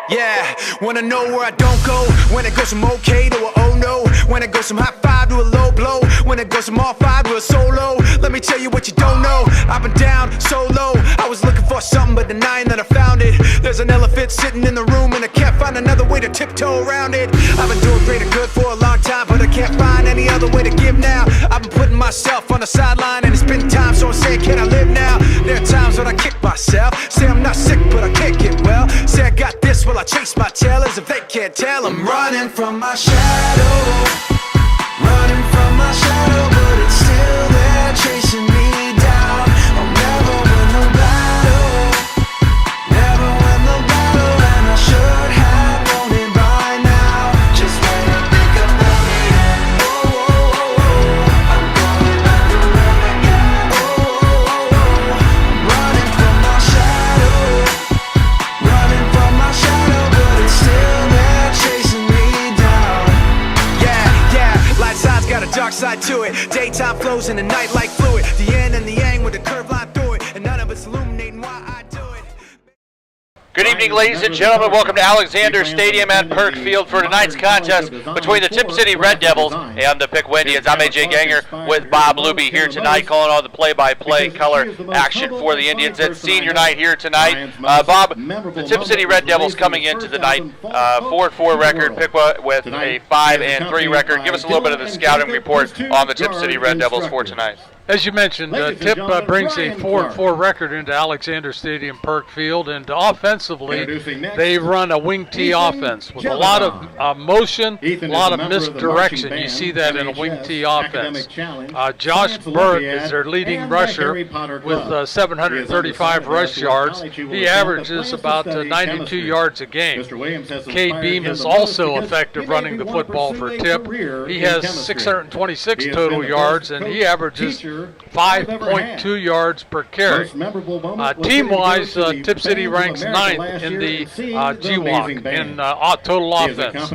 Yeah, wanna know where I don't go? When it goes from okay to a oh no. When it goes from high five to a low blow. When it goes from all five to a solo. Let me tell you what you don't know. I've been down so low. I was looking for something but denying that I found it. There's an elephant sitting in the room and I can't find another way to tiptoe around it. I've been doing great and good for a long time, but I can't find any other way to give now. I've been putting myself on the sideline and it's been time, so I'm saying, can I live now? There are times when I kick myself, say I'm not sick but I can't get well. Say I got this, well I chase my tail, as if they can't tell. I'm running from my shadow, running from my shadow, but it's still there chasing me down. I'll never win the battle, never win the battle, and I should have known it by now. Just when I think about it, oh, oh, oh, oh, I'm going back to run again. Oh, oh, oh, oh, I'm running from my shadow, running from my shadow, but it's still there chasing me down. Yeah, light side's got a dark side to it. Daytime flows in the night like fluid. The yin and the yang with a curved line through it, and none of it's illuminating why I do it. Good evening, ladies and gentlemen. Welcome to Alexander Stadium at Perk Field for tonight's contest between the Tipp City Red Devils and the Piqua Indians. I'm AJ Ganger with Bob Luby here tonight, calling all the play-by-play color action for the Indians. It's senior night here tonight. Bob, the Tipp City Red Devils coming into the night, 4-4 record, Piqua with a 5-3 record. Give us a little bit of the scouting report on the Tipp City Red Devils for tonight. As you mentioned, Tipp brings a 4-4 record into Alexander Stadium Perk Field, and offensively, they run a wing T offense with a lot of motion, a lot of misdirection. You see that in a wing T offense. Josh Burke is their leading rusher with 735 rush yards. He averages about 92 yards a game. Cade Beam is also effective running the football for Tipp. He has 626 total yards, and he averages 5.2 yards per carry. Team-wise, Tipp City ranks 9th in the GWAC in total offense.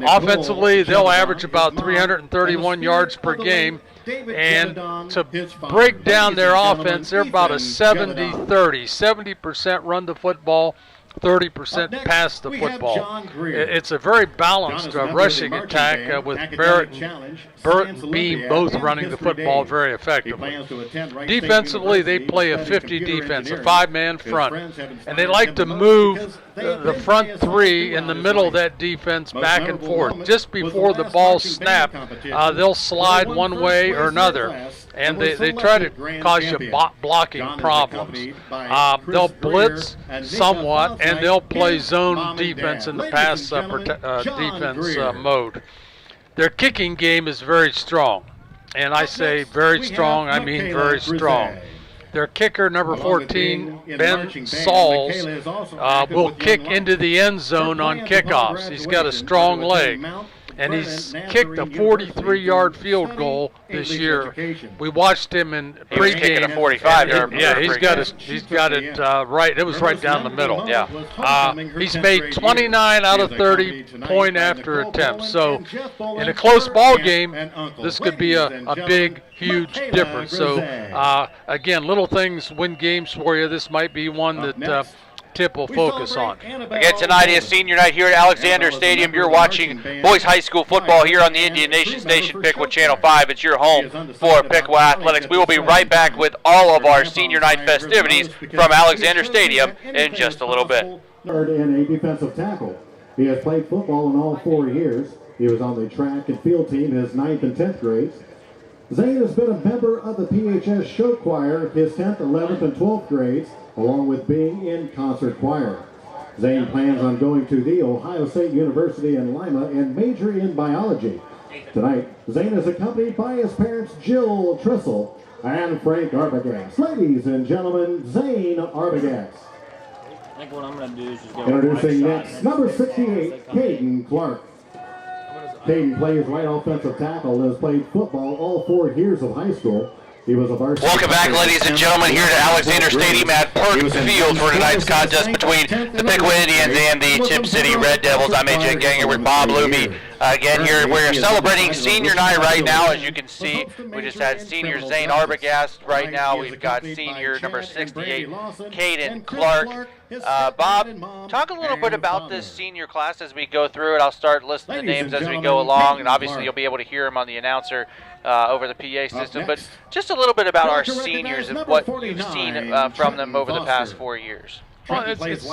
Offensively, they'll average about 331 yards per game. And to break down their offense, they're about a 70-30. 70% run the football, 30% pass the football. It's a very balanced rushing attack with Barrett and Beam both running the football very effectively. Defensively, they play a 50 defense, a 5-man front, and they like to move the front three in the middle of that defense back and forth. Just before the ball snap, they'll slide one way or another, and they try to cause you blocking problems. They'll blitz somewhat, and they'll play zone defense in the pass defense mode. Their kicking game is very strong, and I say very strong, I mean very strong. Their kicker, number 14, Ben Sauls, will kick into the end zone on kickoffs. He's got a strong leg, and he's kicked a 43-yard field goal this year. We watched him in pregame. He was kicking a 45-yard. Yeah, he's got it right. It was right down the middle. Yeah. He's made 29 out of 30 point-after attempts. So in a close ball game, this could be a big, huge difference. So again, little things win games for you. This might be one that Tipp will focus on. Again, tonight is senior night here at Alexander Stadium. You're watching boys high school football here on the Indian Nation Station, Piqua Channel 5. It's your home for Piqua Athletics. We will be right back with all of our senior night festivities from Alexander Stadium in just a little bit. Third and a defensive tackle. He has played football in all 4 years. He was on the track and field team his 9th and 10th grades. Zane has been a member of the PHS show choir his 10th, 11th, and 12th grades, along with being in concert choir. Zane plans on going to the Ohio State University in Lima and majoring in biology. Tonight, Zane is accompanied by his parents Jill Trissel and Frank Arbogast. Ladies and gentlemen, Zane Arbogast. I think what I'm going to do is just go Introducing right next, number 68, Caden Clark. Caden plays right offensive tackle and has played football all 4 years of high school. He was a varsity. Welcome back, ladies and gentlemen, here to Alexander Stadium at Perk Field for tonight's contest between the Piqua Indians and the Tipp City Red Devils. I'm AJ Ganger with Bob Luby. Again, here we're celebrating senior night right now. As you can see, we just had senior Zane Arbogast right now. We've got senior number 68, Caden Clark. Bob, talk a little bit about this senior class as we go through it. I'll start listing the names as we go along, and obviously you'll be able to hear them on the announcer over the PA system. But just a little bit about our seniors and what you've seen from them over the past 4 years. Well, it's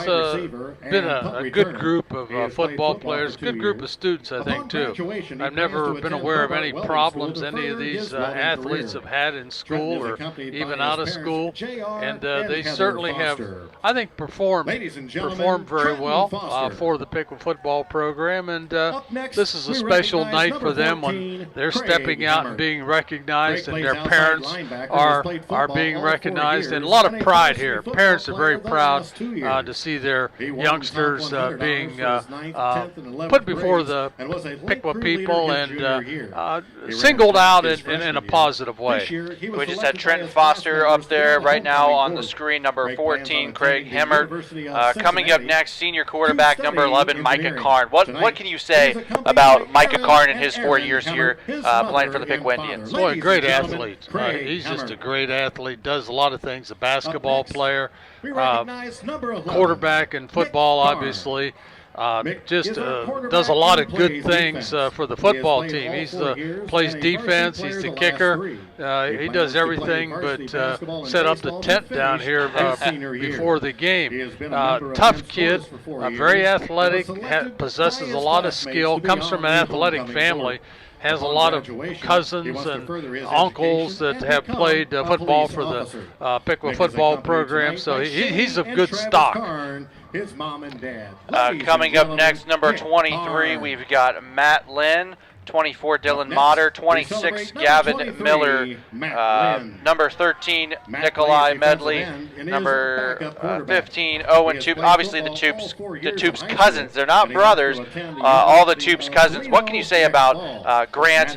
been a good group of football players, good group of students, I think, too. I've never been aware of any problems any of these athletes have had in school or even out of school, and they certainly have, I think, performed very well for the Piqua football program, and this is a special night for them when they're stepping out and being recognized, and their parents are being recognized, and a lot of pride here. Parents are very proud to see their youngsters being put before the Piqua people and singled out in a positive way. We just had Trenton Foster up there right now on the screen, number 14, Craig Hemmert. Coming up next, senior quarterback, number 11, Micah Karn. What can you say about Micah Karn in his 4 years here playing for the Piqua Indians? Boy, a great athlete. He's just a great athlete, does a lot of things, a basketball player. Quarterback in football, obviously, does a lot of good things for the football team. He plays defense. He's the kicker. He does everything but set up the tent down here before the game. Tough kid, very athletic, possesses a lot of skill, comes from an athletic family. Has a lot of cousins and uncles that have played football for the Piqua football program, so he's of good stock. Coming up next, number 23, we've got Matt Lynn. 24, Dylan Motter. 26, Gavin Miller. Number 13, Nikolai Medley. Number 15, Owen Toop. Obviously, the Toop's cousins. They're not brothers. All the Toop's cousins. What can you say about Grant,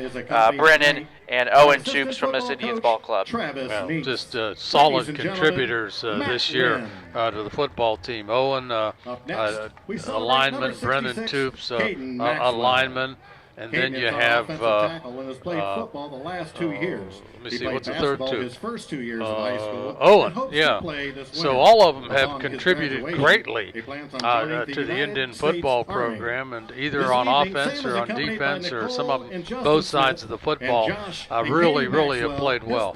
Brennan, and Owen Toops from this Indians Ball Club? Well, just solid contributors this year to the football team. Owen, a lineman, Brennan Toops, a lineman. And then you have, let me see, what's the third two? Owen, yeah. So all of them have contributed greatly to the Indian football program, and either on offense or on defense or some of them, both sides of the football, really have played well.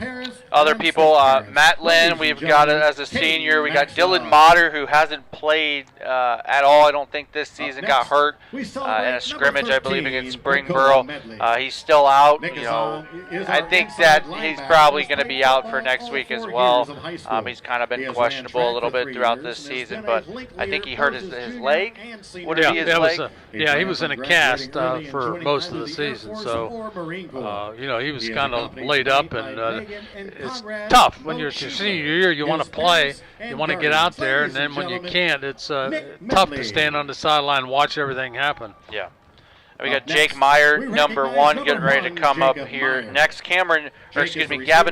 Other people, Matt Lynn, we've got it as a senior. We got Dylan Motter, who hasn't played at all, I don't think, this season. Got hurt in a scrimmage, I believe, against Springboro. He's still out. You know, I think that he's probably going to be out for next week as well. He's kind of been questionable a little bit throughout this season, but I think he hurt his leg. Would it be his leg? He was in a cast for most of the season, so you know, he was kind of laid up, and it's tough when you're your senior year. You want to play, you want to get out there, and then when you can't, it's tough to stand on the sideline and watch everything happen. Yeah. We got Jake Meyer, number 1, getting ready to come up here next. Gavin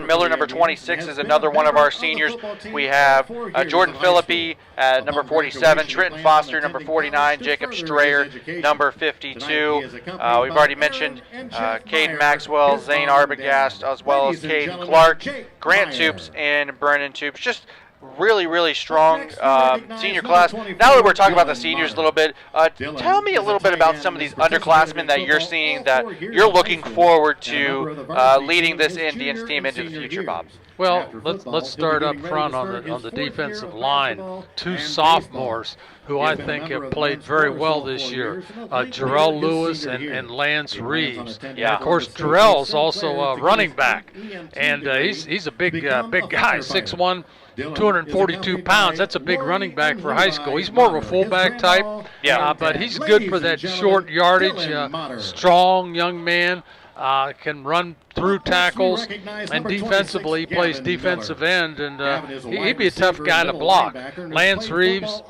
Miller, number 26, is another one of our seniors. We have Jordan Philippi at number 47, Trenton Foster, number 49, Jacob Strayer, number 52. We've already mentioned Caden Maxwell, Zane Arbogast, as well as Caden Clark, Grant Toops, and Brennan Toops. Just really strong senior class. Now that we're talking about the seniors a little bit, tell me a little bit about some of these underclassmen that you're seeing that you're looking forward to leading this Indians team into the future, Bob. Well, let's start up front on the defensive line. 2 sophomores who I think have played very well this year, Jarrell Lewis and Lance Reeves. Yeah. And of course, Jarrell's also a running back, and he's a big guy, 6'1", 242 pounds. That's a big running back for high school. He's more of a fullback type, but he's good for that short yardage, strong young man. Can run through tackles, and defensively he plays defensive end, and he'd be a tough guy to block. Lance Reeves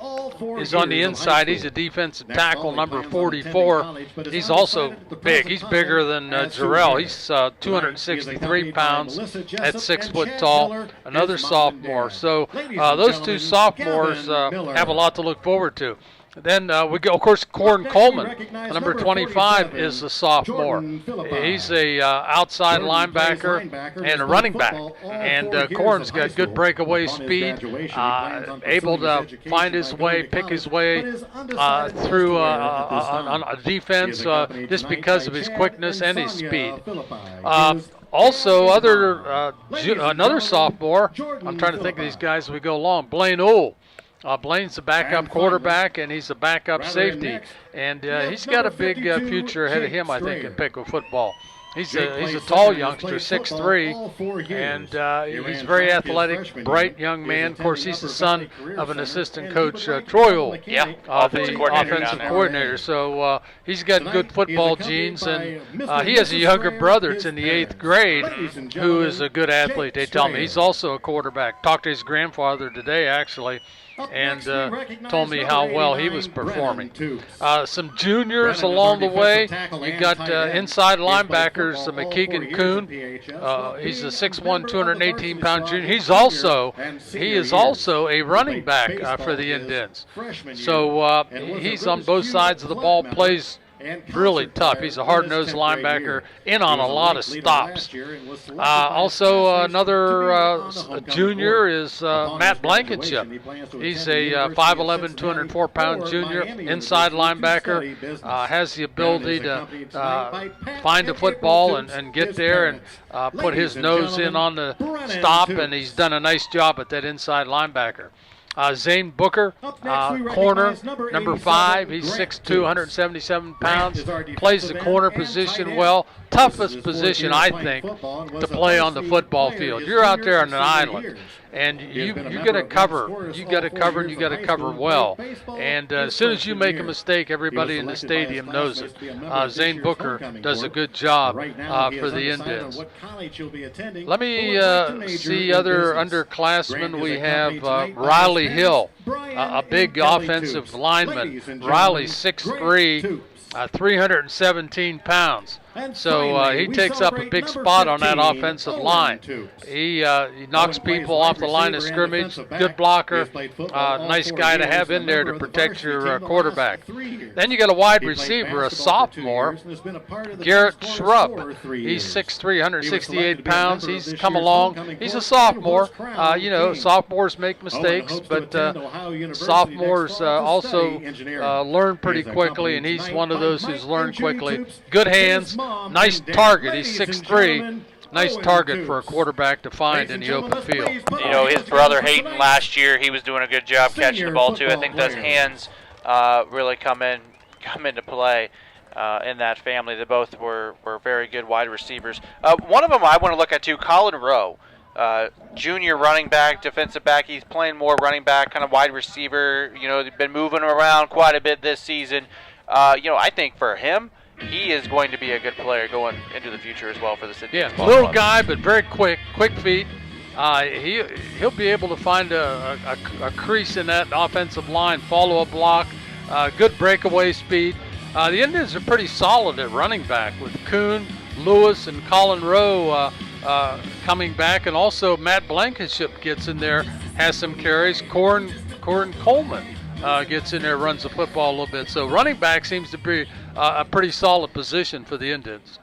is on the inside. He's a defensive tackle, number 44. He's also big. He's bigger than Jarrell. He's 263 pounds at 6 foot tall, another sophomore. So those 2 sophomores have a lot to look forward to. Then we go, of course, Corin Coleman, number 25, is a sophomore. He's a outside linebacker and a running back. And Corin's got good breakaway speed, able to find his way, pick his way through a defense just because of his quickness and his speed. Also, another sophomore, I'm trying to think of these guys as we go along, Blaine Ohl. Blaine's a backup quarterback, and he's a backup safety. And he's got a big future ahead of him, I think, in Piqua football. He's a tall youngster, 6'3", and he's very athletic, bright young man. Of course, he's the son of an assistant coach, Troy Ohl, Yeah, the offensive offensive coordinator. So he's got good football genes, and he has a younger brother that's in the 8th grade who is a good athlete, they tell me. He's also a quarterback. Talked to his grandfather today, actually, and told me how well he was performing. Some juniors along the way. You got inside linebackers, McKeegan Kuhn. He's a 6'1", 218-pound junior. He is also a running back for the Indians. So he's on both sides of the ball, plays really tough. He's a hard-nosed linebacker, in on a lot of stops. Also, another junior is Matt Blankenship. He's a 5'11", 204-pound junior, inside linebacker, has the ability to find the football and get there and put his nose in on the stop, and he's done a nice job at that inside linebacker. Zane Booker, corner, number 5. He's 6'2", 177 pounds. Plays the corner position well. Toughest position, I think, to play on the football field. You're out there on an island, and you got to cover. You got to cover, and you got to cover well. And as soon as you make a mistake, everybody in the stadium knows it. Zane Booker does a good job for the Indians. Let me see other underclassmen. We have Riley Hill, a big offensive lineman. Riley's 6'3", 317 pounds. So he takes up a big spot on that offensive line. He knocks people off the line of scrimmage, good blocker, nice guy to have in there to protect your quarterback. Then you got a wide receiver, a sophomore, Garrett Shrub. He's 6'3", 168 pounds. He's come along. He's a sophomore. Sophomores make mistakes, but sophomores also learn pretty quickly, and he's one of those who's learned quickly. Good hands. Nice target. He's 6'3". Nice target for a quarterback to find in the open field. His brother Hayden last year, he was doing a good job catching the ball too. I think those hands really come into play in that family. They both were very good wide receivers. One of them I want to look at too, Colin Rowe. Junior running back, defensive back. He's playing more running back, kind of wide receiver. They've been moving around quite a bit this season. I think for him, he is going to be a good player going into the future as well for the city. Yeah, little guy, but very quick feet. He'll be able to find a crease in that offensive line, follow a block, good breakaway speed. The Indians are pretty solid at running back with Kuhn, Lewis, and Colin Rowe coming back, and also Matt Blankenship gets in there, has some carries. Corin Coleman gets in there, runs the football a little bit. So running back seems to be a pretty solid position for the Indians.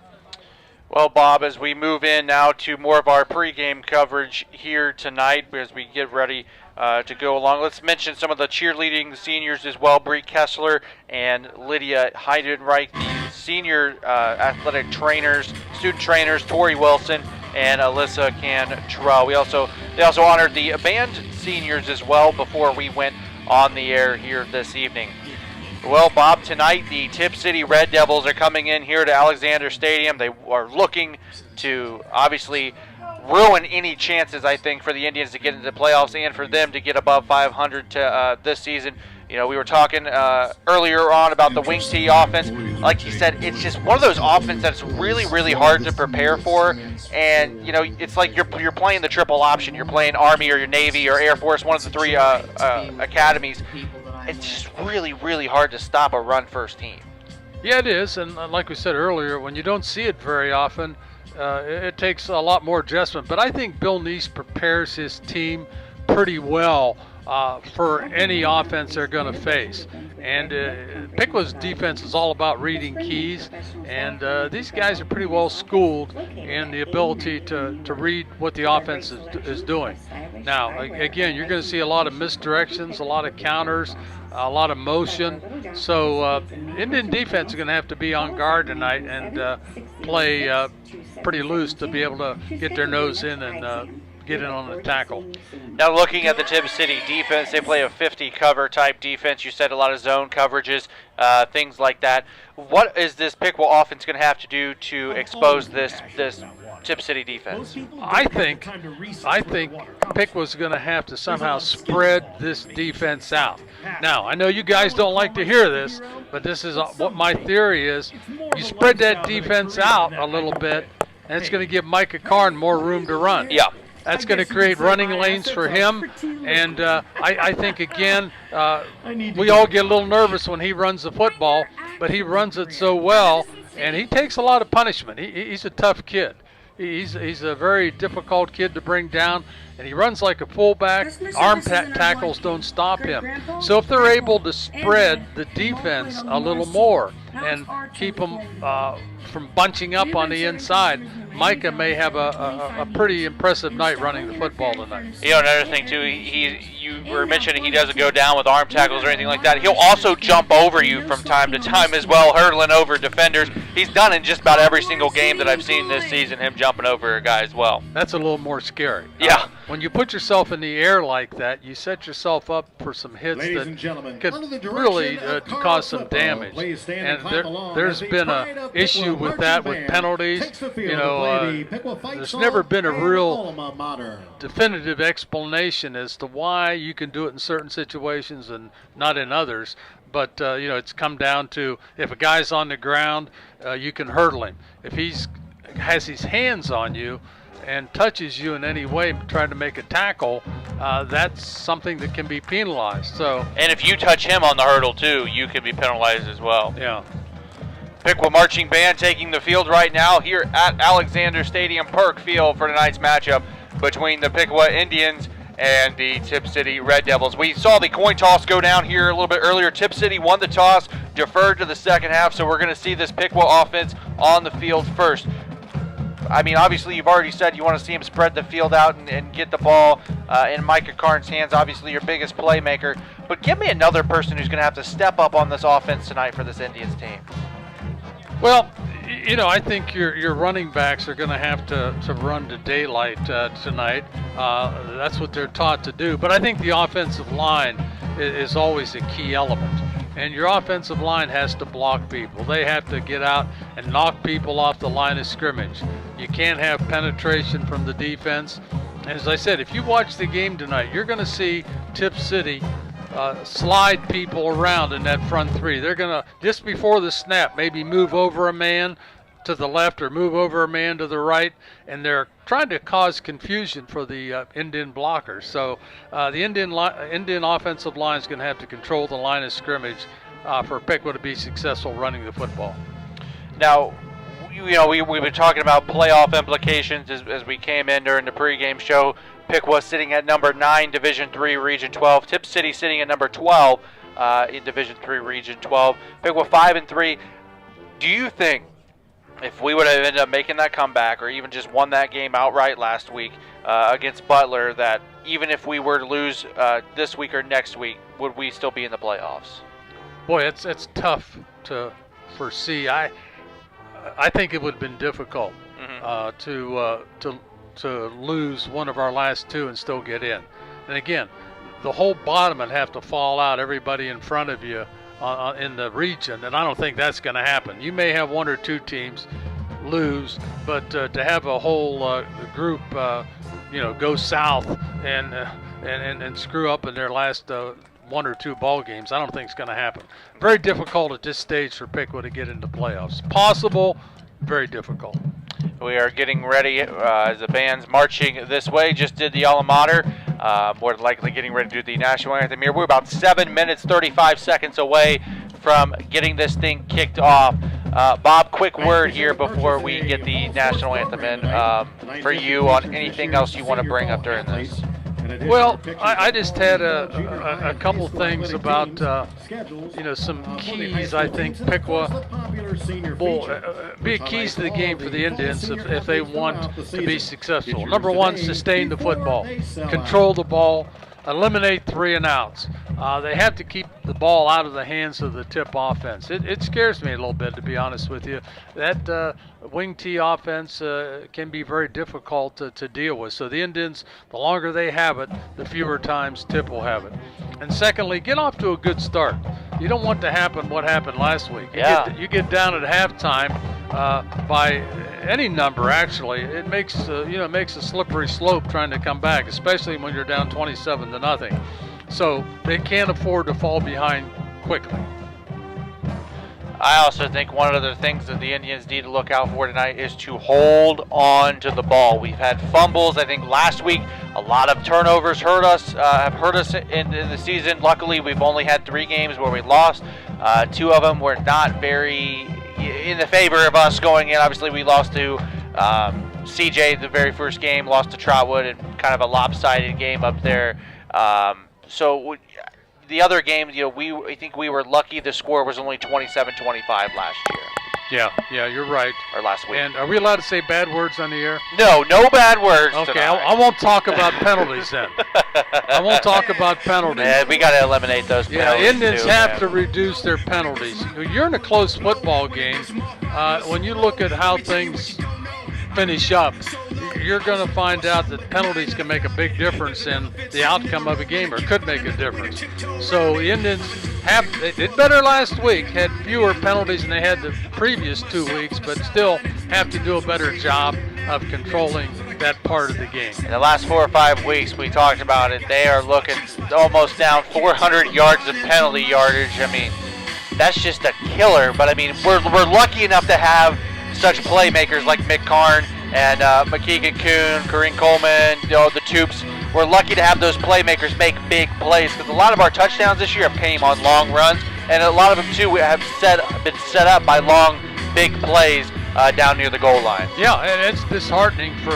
Well, Bob, as we move in now to more of our pregame coverage here tonight, as we get ready to go along, let's mention some of the cheerleading seniors as well. Bree Kessler and Lydia Heidenreich, the senior athletic trainers, student trainers, Tori Wilson and Alyssa Cantrell. They also honored the band seniors as well before we went on the air here this evening. Well, Bob, tonight the Tipp City Red Devils are coming in here to Alexander Stadium. They are looking to obviously ruin any chances, I think, for the Indians to get into the playoffs and for them to get above 500 this season. We were talking earlier on about the wing tee offense. Like you said, it's just one of those offenses that's really, really hard to prepare for. And, it's like you're playing the triple option. You're playing Army or your Navy or Air Force, one of the three academies. It's just really, really hard to stop a run-first team. Yeah, it is. And like we said earlier, when you don't see it very often, it takes a lot more adjustment. But I think Bill Neese prepares his team pretty well for any offense they're going to face. And Piqua's defense is all about reading keys, and these guys are pretty well schooled in the ability to read what the offense is doing. Now, again, you're going to see a lot of misdirections, a lot of counters, a lot of motion. So Indian defense is going to have to be on guard tonight and play pretty loose to be able to get their nose in and get in on the tackle. Now looking at the Tipp City defense, they play a 50 cover type defense. You said a lot of zone coverages, things like that. What is this Piqua offense going to have to do to expose this Tipp City defense? I think Piqua's going to have to somehow spread this defense out. Now, I know you guys don't like to hear this, but this is what my theory is. You spread that defense out a little bit, and it's going to give Micah Karn more room to run. Yeah. That's going to create running lanes for him, and I think, again, we all get a little nervous when he runs the football, but he runs it so well, and he takes a lot of punishment. He's a tough kid. He's a very difficult kid to bring down, and he runs like a fullback. Arm tackles don't stop him. So if they're able to spread the defense a little more and keep them from bunching up on the inside, Micah may have a pretty impressive night running the football tonight. You know, another thing, too, you were mentioning he doesn't go down with arm tackles or anything like that. He'll also jump over you from time to time as well, hurdling over defenders. He's done in just about every single game that I've seen this season, him jumping over a guy as well. That's a little more scary. Yeah. When you put yourself in the air like that, you set yourself up for some hits that could really cause some damage. And there's been an issue with that with penalties. You know, there's never been a real definitive explanation as to why you can do it in certain situations and not in others. But, you know, it's come down to if a guy's on the ground, you can hurdle him. If he's has his hands on you and touches you in any way trying to make a tackle, that's something that can be penalized. So, and if you touch him on the hurdle too, you can be penalized as well. Yeah. Piqua Marching Band taking the field right now here at Alexander Stadium Perk Field for tonight's matchup between the Piqua Indians and the Tipp City Red Devils. We saw the coin toss go down here a little bit earlier. Tipp City won the toss, deferred to the second half, so we're going to see this Piqua offense on the field first. I mean, obviously, you've already said you want to see him spread the field out and get the ball in Micah Karn's hands, obviously your biggest playmaker. But give me another person who's going to have to step up on this offense tonight for this Indians team. Well, you know, I think your running backs are going to have to run to daylight tonight. That's what they're taught to do. But I think the offensive line is always a key element. And your offensive line has to block people. They have to get out and knock people off the line of scrimmage. You can't have penetration from the defense. And as I said, if you watch the game tonight, you're going to see Tipp City slide people around in that front three. They're going to, just before the snap, maybe move over a man to the left or move over a man to the right, and they're trying to cause confusion for the Indian blockers. So the Indian offensive line is going to have to control the line of scrimmage for Piqua to be successful running the football. Now, you know, we've been talking about playoff implications as we came in during the pregame show. Piqua sitting at number 9, Division III, Region 12. Tipp City sitting at number 12 in Division III, Region 12. Piqua 5-3. Do you think if we would have ended up making that comeback or even just won that game outright last week against Butler, that even if we were to lose this week or next week, would we still be in the playoffs? Boy, it's tough to foresee. I think it would have been difficult to lose one of our last two and still get in. And again, the whole bottom would have to fall out, everybody in front of you in the region, and I don't think that's going to happen. You may have one or two teams lose, but to have a whole group, go south and screw up in their last one or two ball games, I don't think it's going to happen. Very difficult at this stage for Piqua to get into playoffs. Possible, very difficult. We are getting ready as the band's marching this way. Just did the alma mater. More than likely getting ready to do the national anthem here. We're about 7 minutes, 35 seconds away from getting this thing kicked off. Bob, quick word here before we get the national anthem in for you on anything else you want to bring up during this. Well, I just had a couple things about some keys. I think Piqua will be keys to the game for the Indians if they want to be successful. Number one, sustain the football, control the ball, eliminate 3 and outs. They have to keep the ball out of the hands of the Tipp offense. It scares me a little bit, to be honest with you. That wing T offense can be very difficult to deal with. So the Indians, the longer they have it, the fewer times Tipp will have it. And secondly, get off to a good start. You don't want to happen what happened last week. You get down at halftime by any number, actually. It makes a slippery slope trying to come back, especially when you're down 27-0. So they can't afford to fall behind quickly. I also think one of the things that the Indians need to look out for tonight is to hold on to the ball. We've had fumbles. I think last week a lot of turnovers have hurt us in the season. Luckily, we've only had 3 games where we lost. 2 of them were not very in the favor of us going in. Obviously, we lost to CJ the very first game, lost to Trotwood, and kind of a lopsided game up there. So the other games, I think we were lucky the score was only 27-25 last year. Yeah, you're right. Or last week. And are we allowed to say bad words on the air? No bad words. Okay, I won't talk about penalties then. I won't talk about penalties. Yeah, we got to eliminate those penalties. Yeah, Indians too, have man. to reduce their penalties. You're in a close football game. When you look at how things finish up, you're going to find out that penalties can make a big difference in the outcome of a game, or could make a difference. So the Indians they did better last week, had fewer penalties than they had the previous 2 weeks, but still have to do a better job of controlling that part of the game. In the last 4 or 5 weeks, we talked about it. They are looking almost down 400 yards of penalty yardage. I mean, that's just a killer. But I mean, we're lucky enough to have such playmakers like Mick Karn and McKeegan Kuhn, Kareem Coleman, the Toops. We're lucky to have those playmakers make big plays, because a lot of our touchdowns this year have came on long runs, and a lot of them too have been set up by long, big plays down near the goal line. Yeah, and it's disheartening for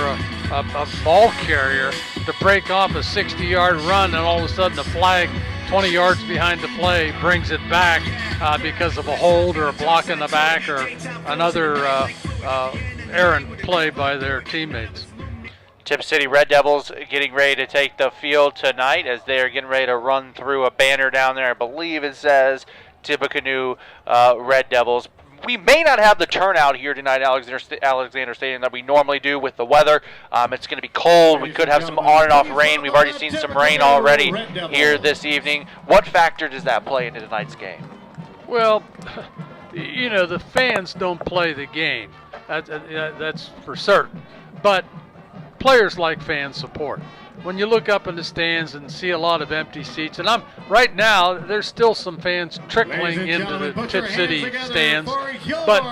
a ball carrier to break off a 60-yard run, and all of a sudden the flag 20 yards behind the play brings it back because of a hold or a block in the back or another errant play by their teammates. Tipp City Red Devils getting ready to take the field tonight as they are getting ready to run through a banner down there. I believe it says Tippecanoe Red Devils. We may not have the turnout here tonight at Alexander Stadium that we normally do with the weather. It's going to be cold. We could have some on and off rain. We've already seen some rain already here this evening. What factor does that play into tonight's game? Well, the fans don't play the game. That's for certain. But players like fan support. When you look up in the stands and see a lot of empty seats, and right now there's still some fans trickling into the Tipp City stands, but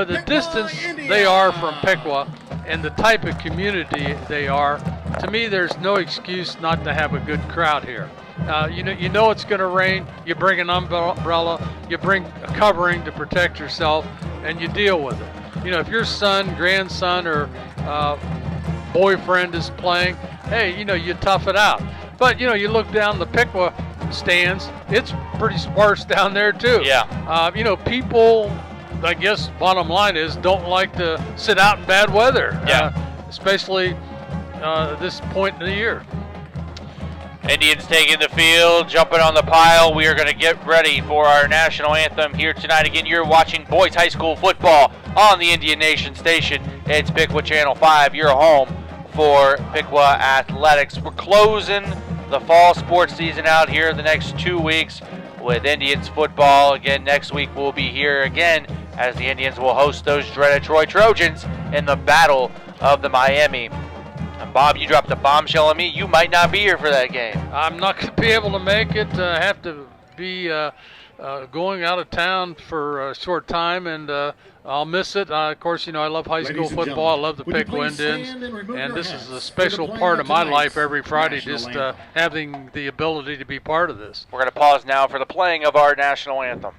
the distance they are from Piqua and the type of community they are, to me there's no excuse not to have a good crowd here. You know it's going to rain. You bring an umbrella, you bring a covering to protect yourself, and you deal with it. If your son, grandson, or boyfriend is playing, hey, you tough it out. But, you look down the Piqua stands, it's pretty sparse down there too. Yeah. People, I guess, bottom line is, don't like to sit out in bad weather. Yeah. Especially this point in the year. Indians taking the field, jumping on the pile. We are going to get ready for our national anthem here tonight. Again, you're watching boys high school football on the Indian Nation station. It's Piqua Channel 5, your home for Piqua Athletics. We're closing the fall sports season out here the next 2 weeks with Indians football. Again, next week we'll be here again as the Indians will host those dreaded Troy Trojans in the Battle of the Miami. And Bob, you dropped a bombshell on me. You might not be here for that game. I'm not going to be able to make it. I have to be going out of town for a short time, and I'll miss it. Of course, I love high school football. I love the Piqua Indians, and this is a special part of my life every Friday, just having the ability to be part of this. We're going to pause now for the playing of our national anthem.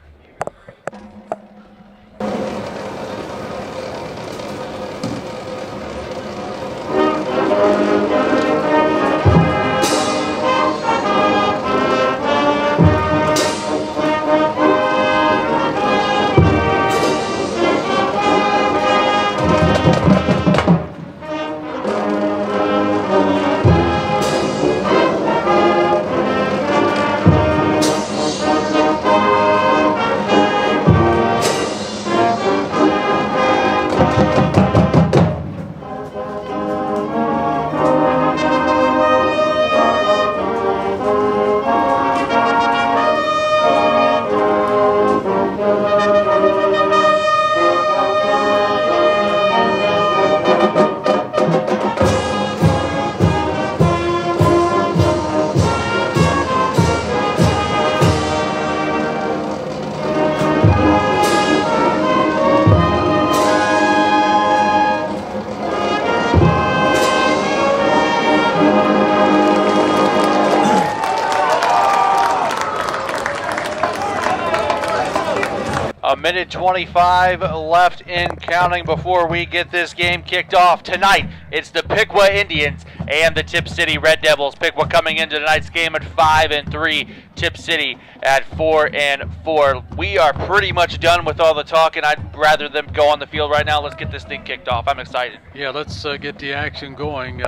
minute 25 left in counting before we get this game kicked off. Tonight, it's the Piqua Indians and the Tipp City Red Devils. Piqua coming into tonight's game at 5-3. Tipp City at 4-4. We are pretty much done with all the talking. I'd rather them go on the field right now. Let's get this thing kicked off. I'm excited. Yeah, let's get the action going.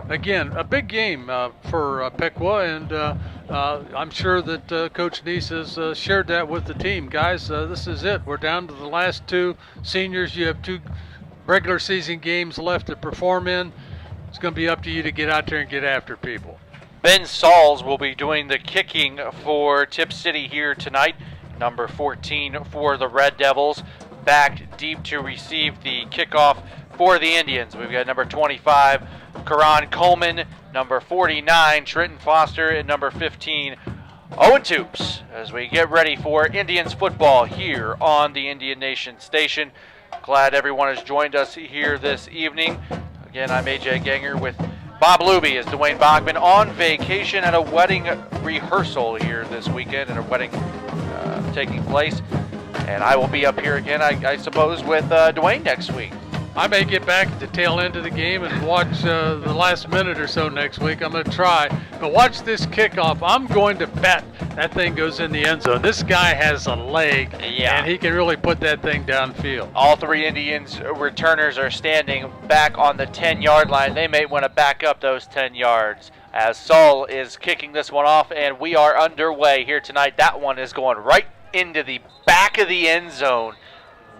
Again, a big game for Piqua, and I'm sure that Coach Neese has shared that with the team. Guys, this is it. We're down to the last two seniors. You have two regular season games left to perform in. It's going to be up to you to get out there and get after people. Ben Sauls will be doing the kicking for Tipp City here tonight. Number 14 for the Red Devils. Back deep to receive the kickoff for the Indians. We've got number 25, Karan Coleman, number 49, Trenton Foster, and number 15, Owen Toops, as we get ready for Indians football here on the Indian Nation station. Glad everyone has joined us here this evening. Again, I'm AJ Ganger with Bob Luby as Dwayne Bachman on vacation at a wedding rehearsal here this weekend, and a wedding taking place. And I will be up here again, I suppose, with Dwayne next week. I may get back at the tail end of the game and watch the last minute or so next week. I'm going to try. But watch this kickoff. I'm going to bet that thing goes in the end zone. This guy has a leg, and he can really put that thing downfield. All three Indians returners are standing back on the 10-yard line. They may want to back up those 10 yards as Saul is kicking this one off, and we are underway here tonight. That one is going right into the back of the end zone.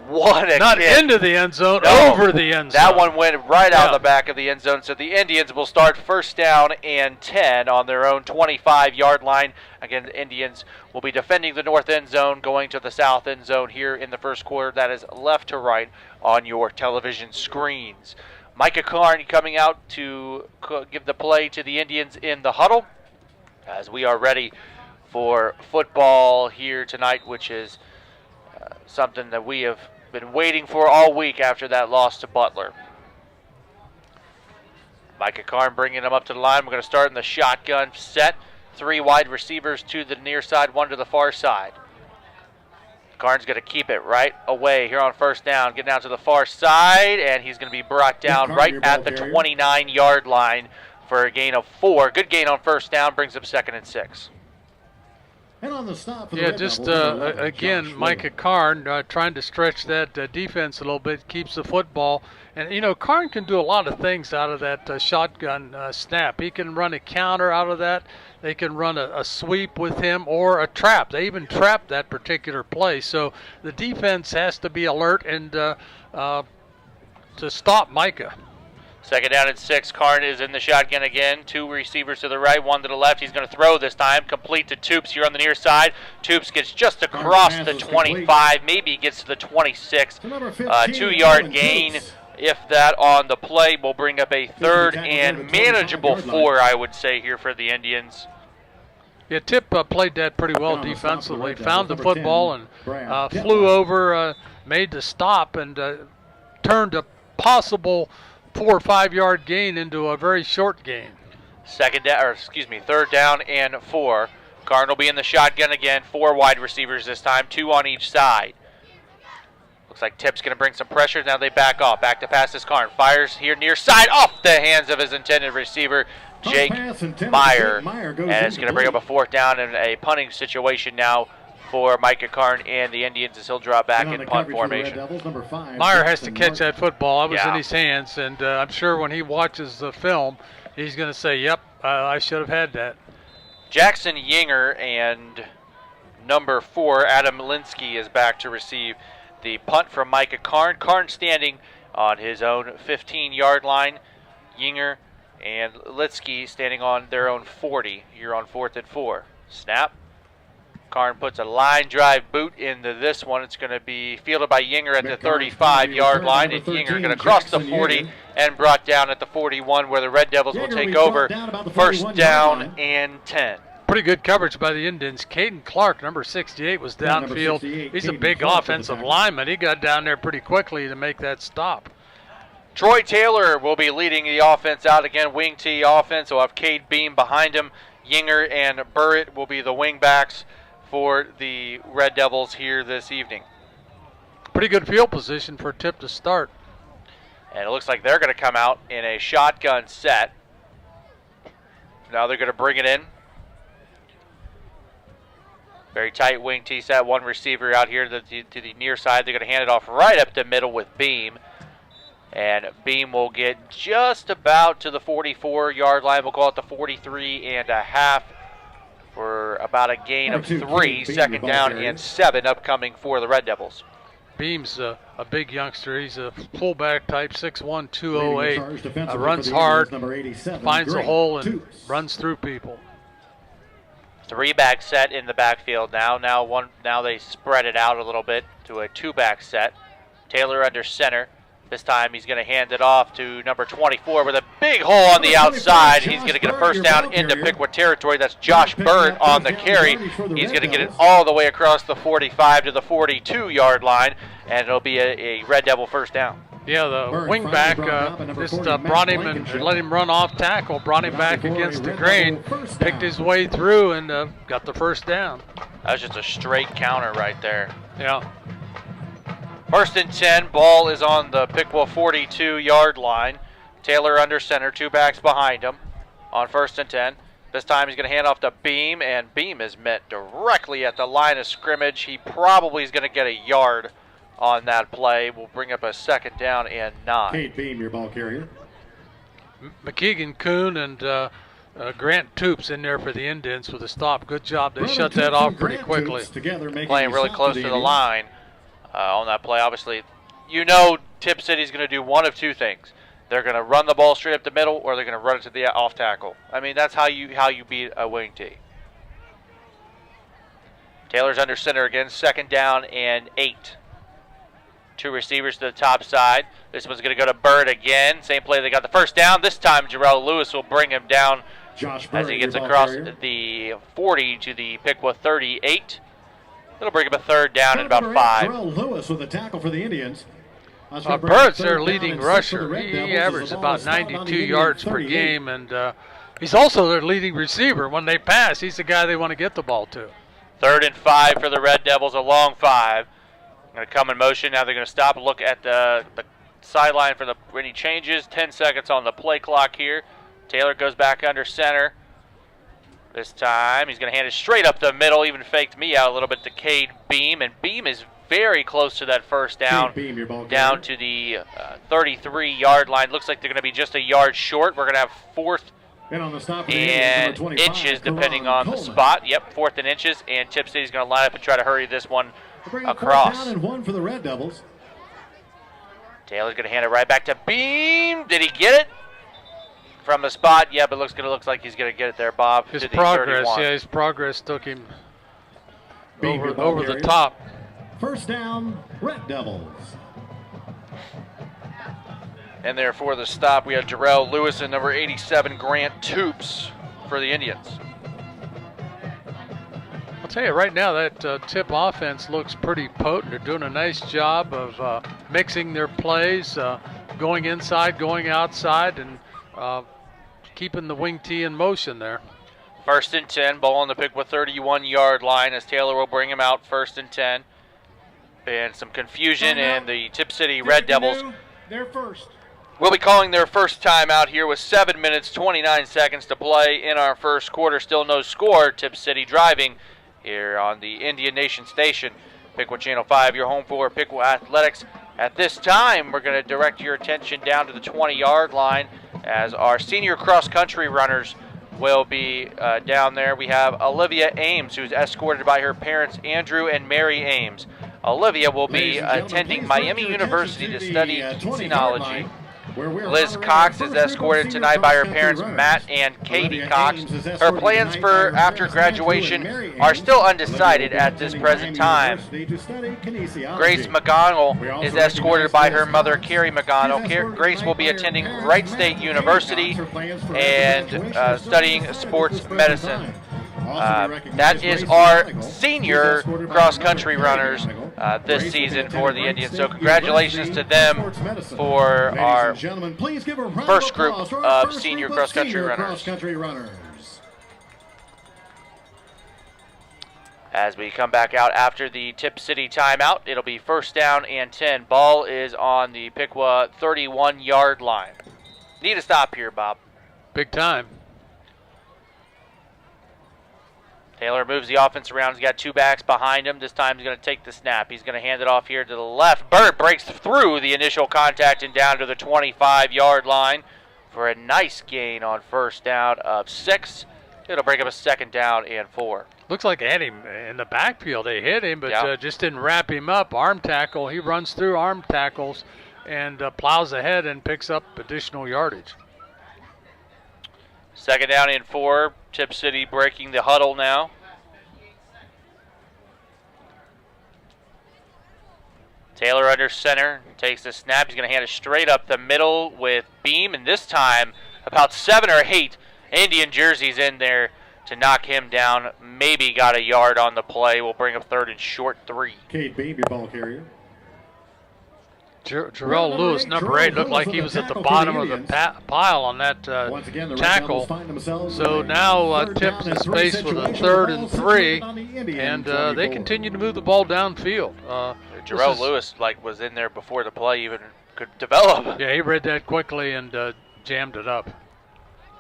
What a Not kick. Into the end zone, No, over the end zone. That one went right out the back of the end zone. So the Indians will start first down and 10 on their own 25-yard line. Again, the Indians will be defending the north end zone, going to the south end zone here in the first quarter. That is left to right on your television screens. Micah Karn coming out to give the play to the Indians in the huddle as we are ready for football here tonight, which is something that we have been waiting for all week after that loss to Butler. Micah Karn bringing him up to the line. We're going to start in the shotgun set. 3 wide receivers to the near side, 1 to the far side. Karn's going to keep it right away here on first down, getting out to the far side, and he's going to be brought down right at the 29-yard line for a gain of 4. Good gain on first down, brings up 2nd and 6. And on the stop for the Yeah, Red just Devils, again, Micah Karn trying to stretch that defense a little bit, keeps the football. And, you know, Karn can do a lot of things out of that shotgun snap. He can run a counter out of that. They can run a sweep with him or a trap. They even trap that particular play. So the defense has to be alert and to stop Micah. 2nd down and 6. Karn is in the shotgun again. 2 receivers to the right, 1 to the left. He's going to throw this time. Complete to Toops here on the near side. Toops gets just across the 25. Maybe gets to the 26. 2-yard gain, if that, on the play. Will bring up a 3rd and manageable 4, I would say, here for the Indians. Yeah, Tipp played that pretty well defensively. Found the football and flew over, made the stop, and turned a possible 4 or 5 yard gain into a very short gain. 3rd down and 4. Karn will be in the shotgun again. 4 wide receivers this time, 2 on each side. Looks like Tipp's going to bring some pressure. Now they back off. Back to pass is Karn. Fires here near side off the hands of his intended receiver, Jake Meyer. And it's going to bring up a 4th down and a punting situation now for Micah Karn and the Indians as he'll drop back in punt formation. Meyer has to catch that football. I was in his hands, and I'm sure when he watches the film, he's going to say, yep, I should have had that. Jackson Yinger and number 4, Adam Linsky, is back to receive the punt from Micah Karn. Karn standing on his own 15-yard line. Yinger and Linsky standing on their own 40 here on 4th and 4. Snap. Karn puts a line drive boot into this one. It's going to be fielded by Yinger at the 35-yard line, and Yinger going to cross the 40 and brought down at the 41, where the Red Devils will take over. First down and 10. Pretty good coverage by the Indians. Caden Clark, number 68, was downfield. He's a big offensive lineman. He got down there pretty quickly to make that stop. Troy Taylor will be leading the offense out again. Wing T offense. We'll have Cade Beam behind him. Yinger and Burritt will be the wing backs for the Red Devils here this evening. pretty good field position for Tipp to start. And it looks like they're going to come out in a shotgun set. Now they're going to bring it in. Very tight wing T set. One receiver out here to the near side. They're going to hand it off right up the middle with Beam. And Beam will get just about to the 44-yard line. We'll call it the 43.5 for about a gain of 3. Second down and 7 upcoming for the Red Devils. Beam's a big youngster. He's a fullback type, 6'1", 208. Runs hard, finds a hole, and runs through people. 3-back set in the backfield now. Now they spread it out a little bit to a 2-back set. Taylor under center. This time he's going to hand it off to number 24 with a big hole on the outside. He's going to get a first down into Piqua territory. That's Josh Bird on the carry. He's going to get it all the way across the 45 to the 42-yard line, and it'll be a Red Devil first down. Yeah, the wing back just brought him and let him run off tackle, brought him back against the grain, picked his way through, and got the first down. That was just a straight counter right there. Yeah. First and 10, ball is on the Piqua 42-yard line. Taylor under center, 2 backs behind him on first and 10. This time he's going to hand off to Beam, and Beam is met directly at the line of scrimmage. He probably is going to get a yard on that play. We'll bring up a second down and 9. Kate Beam, your ball carrier. McKeegan Kuhn and Grant Toops in there for the Indians with a stop. Good job. They shut that off pretty quickly. Playing really close to the line. On that play, obviously, you know Tipp City's going to do one of 2 things. They're going to run the ball straight up the middle, or they're going to run it to the off tackle. I mean, that's how you beat a wing T. Taylor's under center again, second down and 8. 2 receivers to the top side. This one's going to go to Bird again. Same play they got the first down. This time, Jarrell Lewis will bring him down as he gets across the 40 to the Piqua 38. It'll bring him a third down and about 5. Lewis with a tackle for the Indians. Bird's their leading rusher. He averages about 92 yards per game, and he's also their leading receiver. When they pass, he's the guy they want to get the ball to. 3rd and 5 for the Red Devils, a long 5. Going to come in motion. Now they're going to stop and look at the sideline for any changes. 10 seconds on the play clock here. Taylor goes back under center. This time, he's going to hand it straight up the middle, even faked me out a little bit to Cade Beam, and Beam is very close to that first down, down to the 33-yard line. Looks like they're going to be just a yard short. We're going to have 4th and inches, depending on the spot. Yep, 4th and inches, and Tipp City's going to line up and try to hurry this one across. And 1 for the Red Devils. Taylor's going to hand it right back to Beam. Did he get it? From the spot, yeah, but looks like he's going to get it there, Bob. His progress took him over the top. First down, Red Devils. And there for the stop, we have Jarrell Lewis and number 87, Grant Toops for the Indians. I'll tell you right now, that Tipp offense looks pretty potent. They're doing a nice job of mixing their plays, going inside, going outside, and keeping the wing T in motion there. First and 10, ball on the Piqua 31-yard line as Taylor will bring him out. First and 10. And some confusion, and the Tipp City Red Devils will be calling their first time out here with 7 minutes, 29 seconds to play in our first quarter. Still no score. Tipp City driving here on the Indian Nation Station. Piqua Channel 5, your home for Piqua Athletics. At this time, we're going to direct your attention down to the 20-yard line as our senior cross-country runners will be down there. We have Olivia Ames, who's escorted by her parents, Andrew and Mary Ames. Olivia will be attending Miami University to study kinesiology. Liz Cox is escorted tonight by her parents, Matt and Katie Cox. Her plans for after graduation are still undecided at this present time. Grace McGonnell is escorted by her mother, Carrie McGonnell. Grace will be attending Wright State University and studying sports medicine. That is our senior cross-country runners this season for the Indians. So congratulations to them for our first group of senior cross-country runners. As we come back out after the Tipp City timeout, it'll be 1st down and 10. Ball is on the Piqua 31-yard line. Need a stop here, Bob. Big time. Taylor moves the offense around. He's got 2 backs behind him. This time he's going to take the snap. He's going to hand it off here to the left. Burt breaks through the initial contact and down to the 25-yard line for a nice gain on 1st down of 6. It'll break up a 2nd down and 4. Looks like they had him in the backfield. They hit him, but just didn't wrap him up. Arm tackle. He runs through arm tackles and plows ahead and picks up additional yardage. 2nd down and 4. Tipp City breaking the huddle now. Taylor under center, takes the snap. He's going to hand it straight up the middle with Beam, and this time about 7 or 8 Indian jerseys in there to knock him down. Maybe got a yard on the play. We'll bring up 3rd and short 3. Cade Beam, your ball carrier. Jarrell Lewis, number 8, looked like he was at the bottom of the pile on that tackle. So now Tipp's is faced with a 3rd and 3, and they continue to move the ball downfield. Jarrell Lewis was in there before the play even could develop. Yeah, he read that quickly and jammed it up.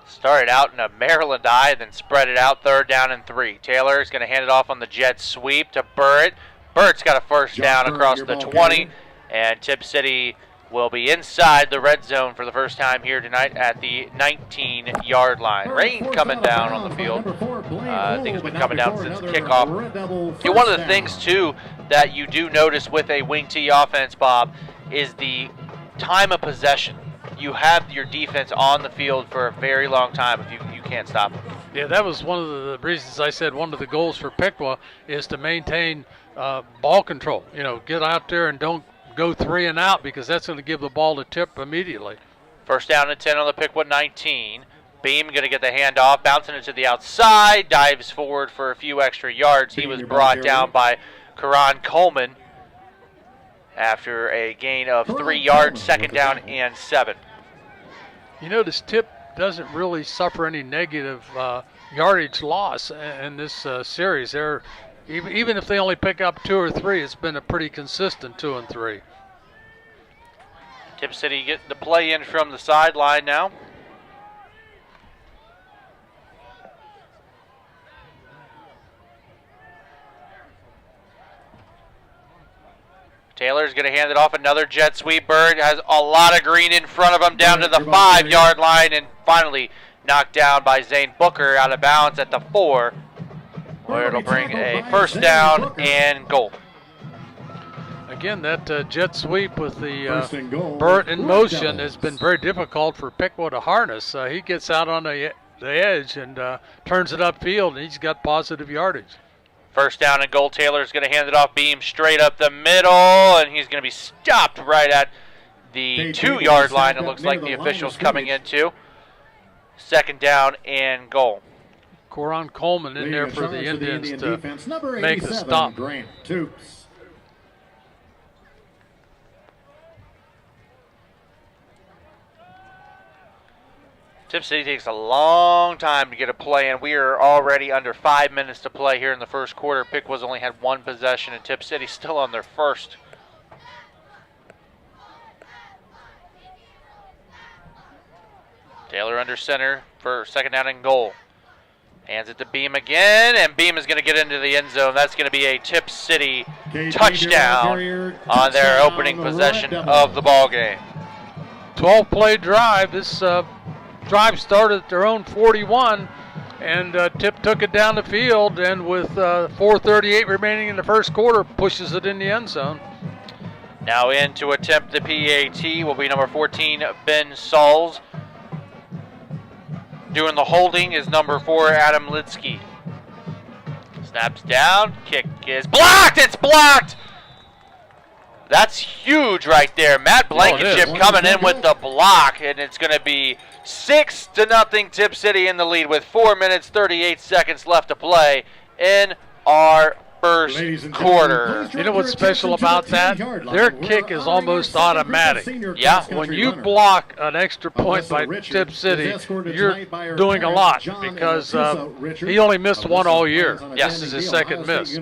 Started out in a Maryland eye, then spread it out. 3rd down and 3. Taylor's going to hand it off on the jet sweep to Burt. Burt's got a 1st down across the 20. And Tipp City will be inside the red zone for the first time here tonight at the 19-yard line. Rain coming down on the field. I think it's been coming down since kickoff. One of the things, too, that you do notice with a wing T offense, Bob, is the time of possession. You have your defense on the field for a very long time if you can't stop them. Yeah, that was one of the reasons I said one of the goals for Piqua is to maintain ball control. Get out there and don't go 3 and out, because that's going to give the ball to Tipp immediately. 1st down and 10 on the Piqua 19. Beam going to get the handoff, bouncing it to the outside, dives forward for a few extra yards. He was brought down by Karan Coleman after a gain of 3 yards. 2nd down and 7. You notice Tipp doesn't really suffer any negative yardage loss in this series. They're even if they only pick up 2 or 3, it's been a pretty consistent 2 and 3. Tipp City getting the play in from the sideline now. Taylor's going to hand it off. Another jet sweep. Bird has a lot of green in front of him down to the 5-yard line, and finally knocked down by Zane Booker out of bounds at the 4. Where it'll bring a 1st down and goal. Again, that jet sweep with the Burt in motion has been very difficult for Piqua to harness. He gets out on the edge and turns it upfield, and he's got positive yardage. 1st down and goal. Taylor's going to hand it off. Beam straight up the middle, and he's going to be stopped right at the 2-yard line. It looks like the official's coming into. 2nd down and goal. Karan Coleman in there for the Indians to make the stop. Tipp City takes a long time to get a play in. We are already under 5 minutes to play here in the first quarter. Piqua's only had 1 possession, and Tipp City's still on their first. Taylor under center for 2nd down and goal. Hands it to Beam again, and Beam is going to get into the end zone. That's going to be a Tipp City touchdown on their opening possession of the ball game. 12-play drive. This drive started at their own 41, and Tipp took it down the field, and with 4:38 remaining in the first quarter, pushes it in the end zone. Now in to attempt the PAT will be number 14, Ben Sauls. Doing the holding is number 4, Adam Litsky. Snaps down, kick is blocked, it's blocked! That's huge right there. Matt Blankenship coming in with the block, and it's going to be 6-0 Tipp City in the lead with 4 minutes, 38 seconds left to play in our first quarter. You know what's special about that? Their kick is almost automatic. Yeah. When you block an extra point by Tipp City, you're doing a lot because he only missed one all year. Yes. This is his second miss.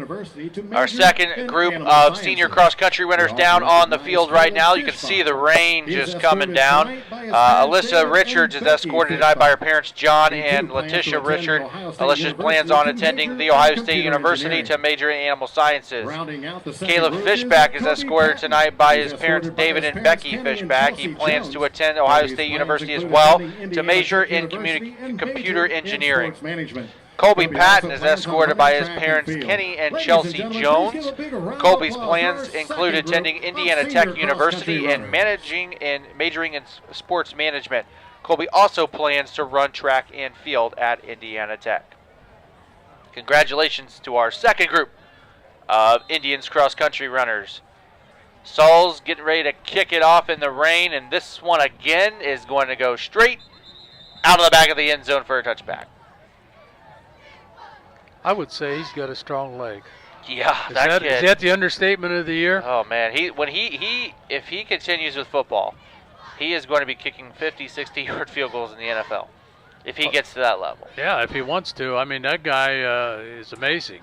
Our second group of senior cross-country runners down on the field right now. You can see the rain just coming down. Alyssa Richards is escorted tonight by her parents, John and Letitia Richard. Alyssa plans on attending The Ohio State University to major in animal sciences. Caleb Fishback is escorted tonight by his parents, David and Becky Fishback. He plans to attend Ohio State University as well to major in computer engineering. Colby Patton is escorted by his parents, Kenny and Chelsea Jones. Colby's plans include attending Indiana Tech University and majoring in sports management. Colby also plans to run track and field at Indiana Tech. Congratulations to our second group of Indians cross-country runners. Saul's getting ready to kick it off in the rain, and this one again is going to go straight out of the back of the end zone for a touchback. I would say he's got a strong leg. Yeah, Is that kid. Is that the understatement of the year? Oh man, if he continues with football, he is going to be kicking 50, 60-yard field goals in the NFL if he gets to that level. Yeah, if he wants to. I mean, that guy is amazing.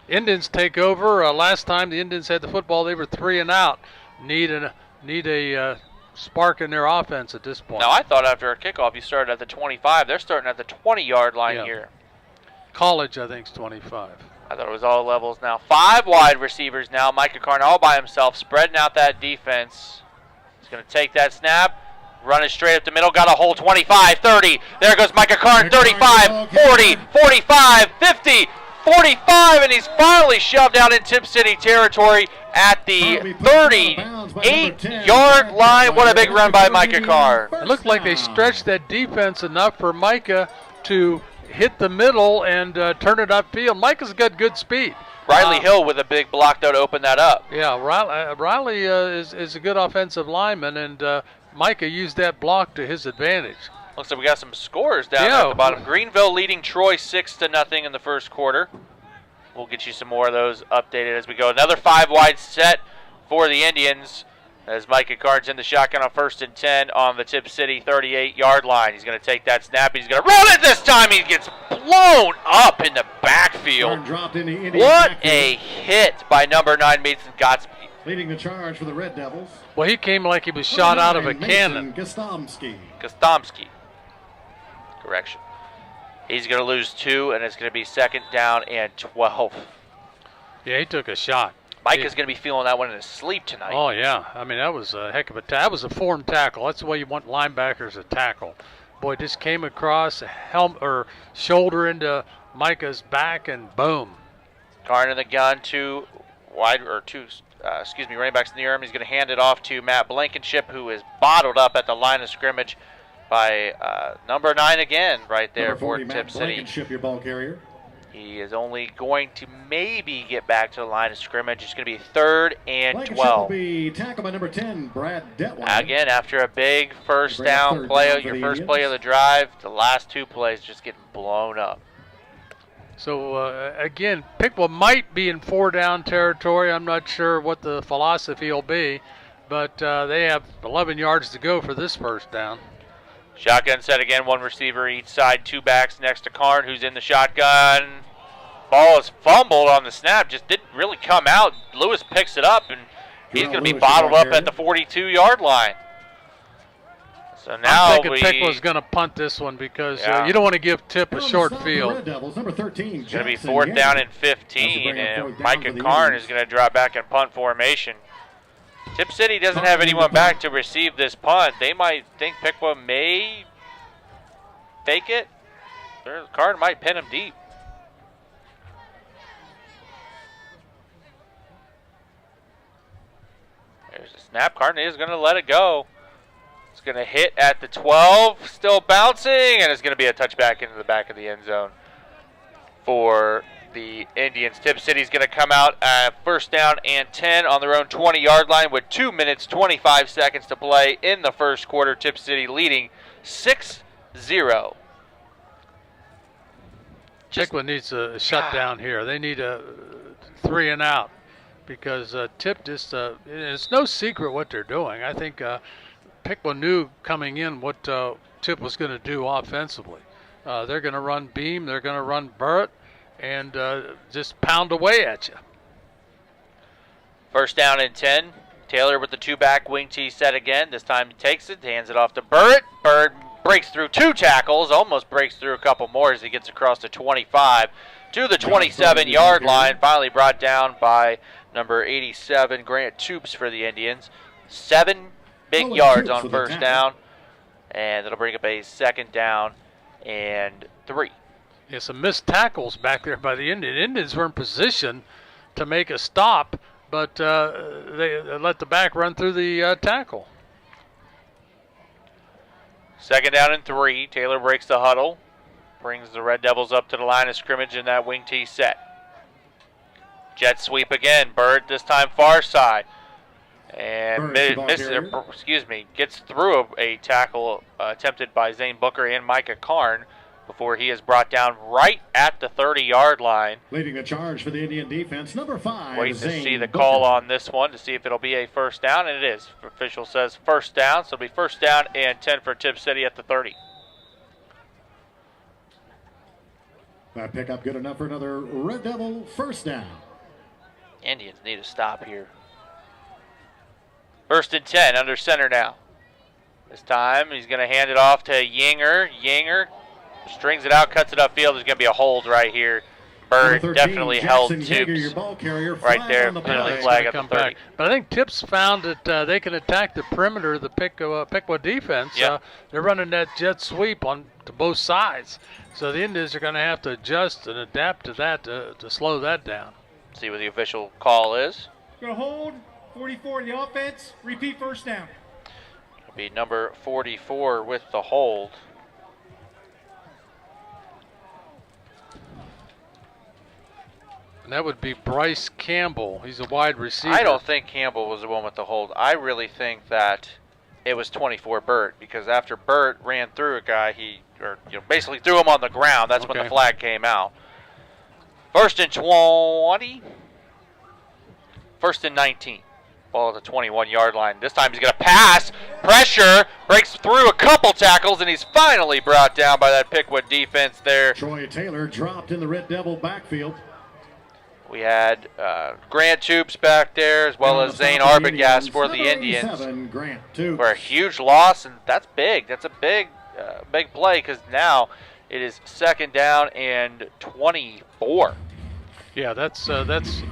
Indians take over. Last time the Indians had the football, they were 3 and out. Need a spark in their offense at this point. Now, I thought after a kickoff, you started at the 25. They're starting at the 20-yard line here. College, I think, is 25. I thought it was all levels now. 5 wide receivers now. Micah Karn all by himself, spreading out that defense. He's going to take that snap, run it straight up the middle, got a hole 25, 30. There goes Micah Karn, 35, 40, 45, 50, 45, and he's finally shoved out in Tipp City territory at the 38-yard line. What a big run by Micah Karn. It looked like they stretched that defense enough for Micah to hit the middle and turn it upfield. Micah's got good speed. Riley Hill with a big block, though, to open that up. Yeah, Riley is a good offensive lineman, and Micah used that block to his advantage. Looks like we got some scores down there at the bottom. Greenville leading Troy 6-0 in the first quarter. We'll get you some more of those updated as we go. Another 5-wide set for the Indians as Micah Karn's in the shotgun on 1st and 10 on the Tipp City 38-yard line. He's going to take that snap. He's going to run it this time. He gets blown up in the backfield. What a hit by number 9, Mason Godspeed. Leading the charge for the Red Devils. Well, he came like he was shot out of a cannon. Gostomski. Correction. He's going to lose 2, and it's going to be 2nd down and 12. Yeah, he took a shot. Micah's going to be feeling that one in his sleep tonight. Oh, yeah. I mean, that was a heck of a tackle. That was a form tackle. That's the way you want linebackers to tackle. Boy, just came across a shoulder into Micah's back, and boom. Karn in the gun, running backs in the arm. He's going to hand it off to Matt Blankenship, who is bottled up at the line of scrimmage by number 9 again, right there for Tipp City. Blankenship, your ball carrier. He is only going to maybe get back to the line of scrimmage. It's going to be 3rd and 12. Will be tackled by number 10, Brad Detwine. Again, after a big first down play, your first play of the drive, the last 2 plays just getting blown up. So, again, Piqua might be in 4-down territory. I'm not sure what the philosophy will be, but they have 11 yards to go for this first down. Shotgun set again, 1 receiver each side, 2 backs next to Karn, who's in the shotgun. Ball is fumbled on the snap, just didn't really come out. Lewis picks it up, and he's going to be bottled up at the 42-yard line. So now I'm thinking Piqua's going to punt this one because you don't want to give Tipp a short field. Devils, number 13, it's going to be 4th down and 15, and Micah Karn is going to drop back in punt formation. Tipp City doesn't have anyone back to receive this punt. They might think Piqua may fake it. Karn might pin him deep. There's a snap. Karn is going to let it go. It's going to hit at the 12, still bouncing, and it's going to be a touchback into the back of the end zone for the Indians. Tipp City's going to come out at 1st down and 10 on their own 20-yard line with 2 minutes, 25 seconds to play in the first quarter. Tipp City leading 6-0. Piqua needs a shutdown here. They need 3 and out because Tipp just it's no secret what they're doing. I think Piqua knew coming in what Tipp was going to do offensively. They're going to run beam, they're going to run Burrett, and just pound away at you. First down and 10. Taylor with the 2-back wing T set again. This time he takes it, hands it off to Burrett. Bird breaks through 2 tackles, almost breaks through a couple more as he gets across the 25 to the 27-yard line. Finally brought down by number 87, Grant Toops for the Indians. 7 big yards on first down, and it'll bring up a 2nd down and 3. Yeah, some missed tackles back there by the Indians. Indians were in position to make a stop, but they let the back run through the tackle. 2nd down and 3. Taylor breaks the huddle, brings the Red Devils up to the line of scrimmage in that wing T set. Jet sweep again. Bird this time far side, and gets through a tackle attempted by Zane Booker and Micah Karn before he is brought down right at the 30-yard line. Leading the charge for the Indian defense, number 5. Wait to see the call on this one to see if it'll be a first down, and it is. Official says first down, so it'll be first down and 10 for Tipp City at the 30. That pickup good enough for another Red Devil first down. Indians need a stop here. 1st and 10 under center now. This time he's going to hand it off to Yanger. Yanger strings it out, cuts it upfield. There's going to be a hold right here. Bird 13, definitely held Toops right there. Penalty flag at the 30. Back. But I think Tipp's found that they can attack the perimeter of the Piqua defense. Yeah. They're running that jet sweep on to both sides. So the Indians are going to have to adjust and adapt to that to slow that down. See what the official call is. Going to hold 44 in the offense. Repeat first down. It'll be number 44 with the hold. And that would be Bryce Campbell. He's a wide receiver. I don't think Campbell was the one with the hold. I really think that it was 24 Burt, because after Burt ran through a guy, basically threw him on the ground. That's when the flag came out. 1st and 20. 1st and 19. Ball at the 21-yard line. This time he's going to pass. Pressure. Breaks through a couple tackles, and he's finally brought down by that Piqua defense there. Troy Taylor dropped in the Red Devil backfield. We had Grant Toops back there, as well as Zane Arbogast for the Indians. For a huge loss, and that's big. That's a big play, because now it is 2nd down and 24. Yeah, that's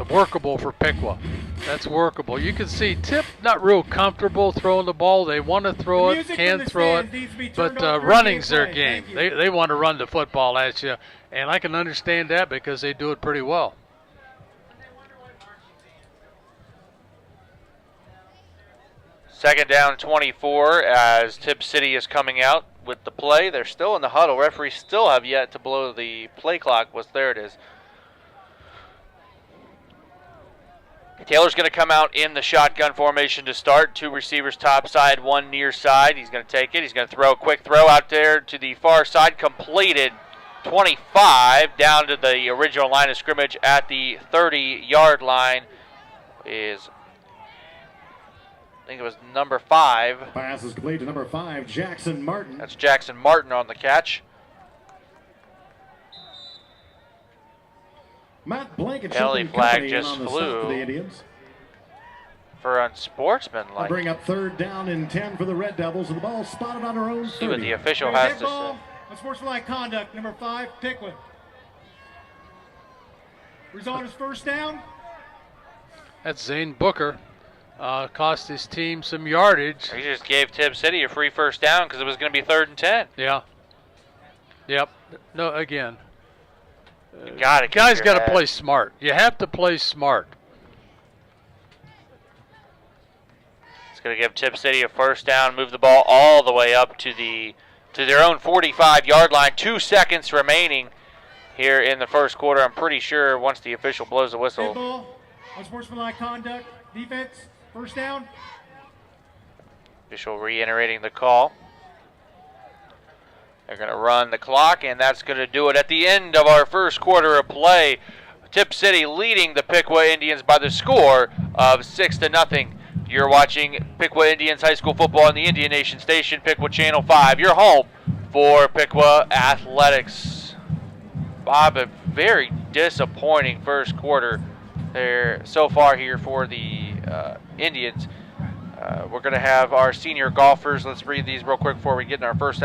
workable for Piqua. That's workable. You can see Tipp not real comfortable throwing the ball. They want to throw it, can throw it, but running's their game. They want to run the football at you, and I can understand that because they do it pretty well. Second down 24 as Tipp City is coming out with the play. They're still in the huddle. Referees still have yet to blow the play clock. There it is. Taylor's going to come out in the shotgun formation to start. 2 receivers top side, 1 near side. He's going to take it. He's going to throw a quick throw out there to the far side. Completed 25 down to the original line of scrimmage at the 30-yard line is, I think it was number 5. Pass is complete to number 5, Jackson Martin. That's Jackson Martin on the catch. Matt Blankenship Penalty flag just flew for the Indians. For unsportsmanlike. Bring up 3rd down and 10 for the Red Devils, and the ball spotted on our own 30. See what the official has to say. Unsportsmanlike conduct, number 5, Piqua. Result is first down. That's Zane Booker. Cost his team some yardage. He just gave Tipp City a free first down because it was going to be 3rd and 10. Yeah. Yep. No, again. You got to play smart. You have to play smart. It's going to give Tipp City a first down, move the ball all the way up to their own 45-yard line. 2 seconds remaining here in the first quarter. I'm pretty sure once the official blows the whistle. Ball, unsportsmanlike conduct, defense, first down. Official reiterating the call. They're going to run the clock, and that's going to do it at the end of our first quarter of play. Tipp City leading the Piqua Indians by the score of 6-0. You're watching Piqua Indians High School football on the Indian Nation Station, Piqua Channel 5. Your home for Piqua Athletics. Bob, a very disappointing first quarter there so far here for the Indians. We're going to have our senior golfers. Let's read these real quick before we get in our first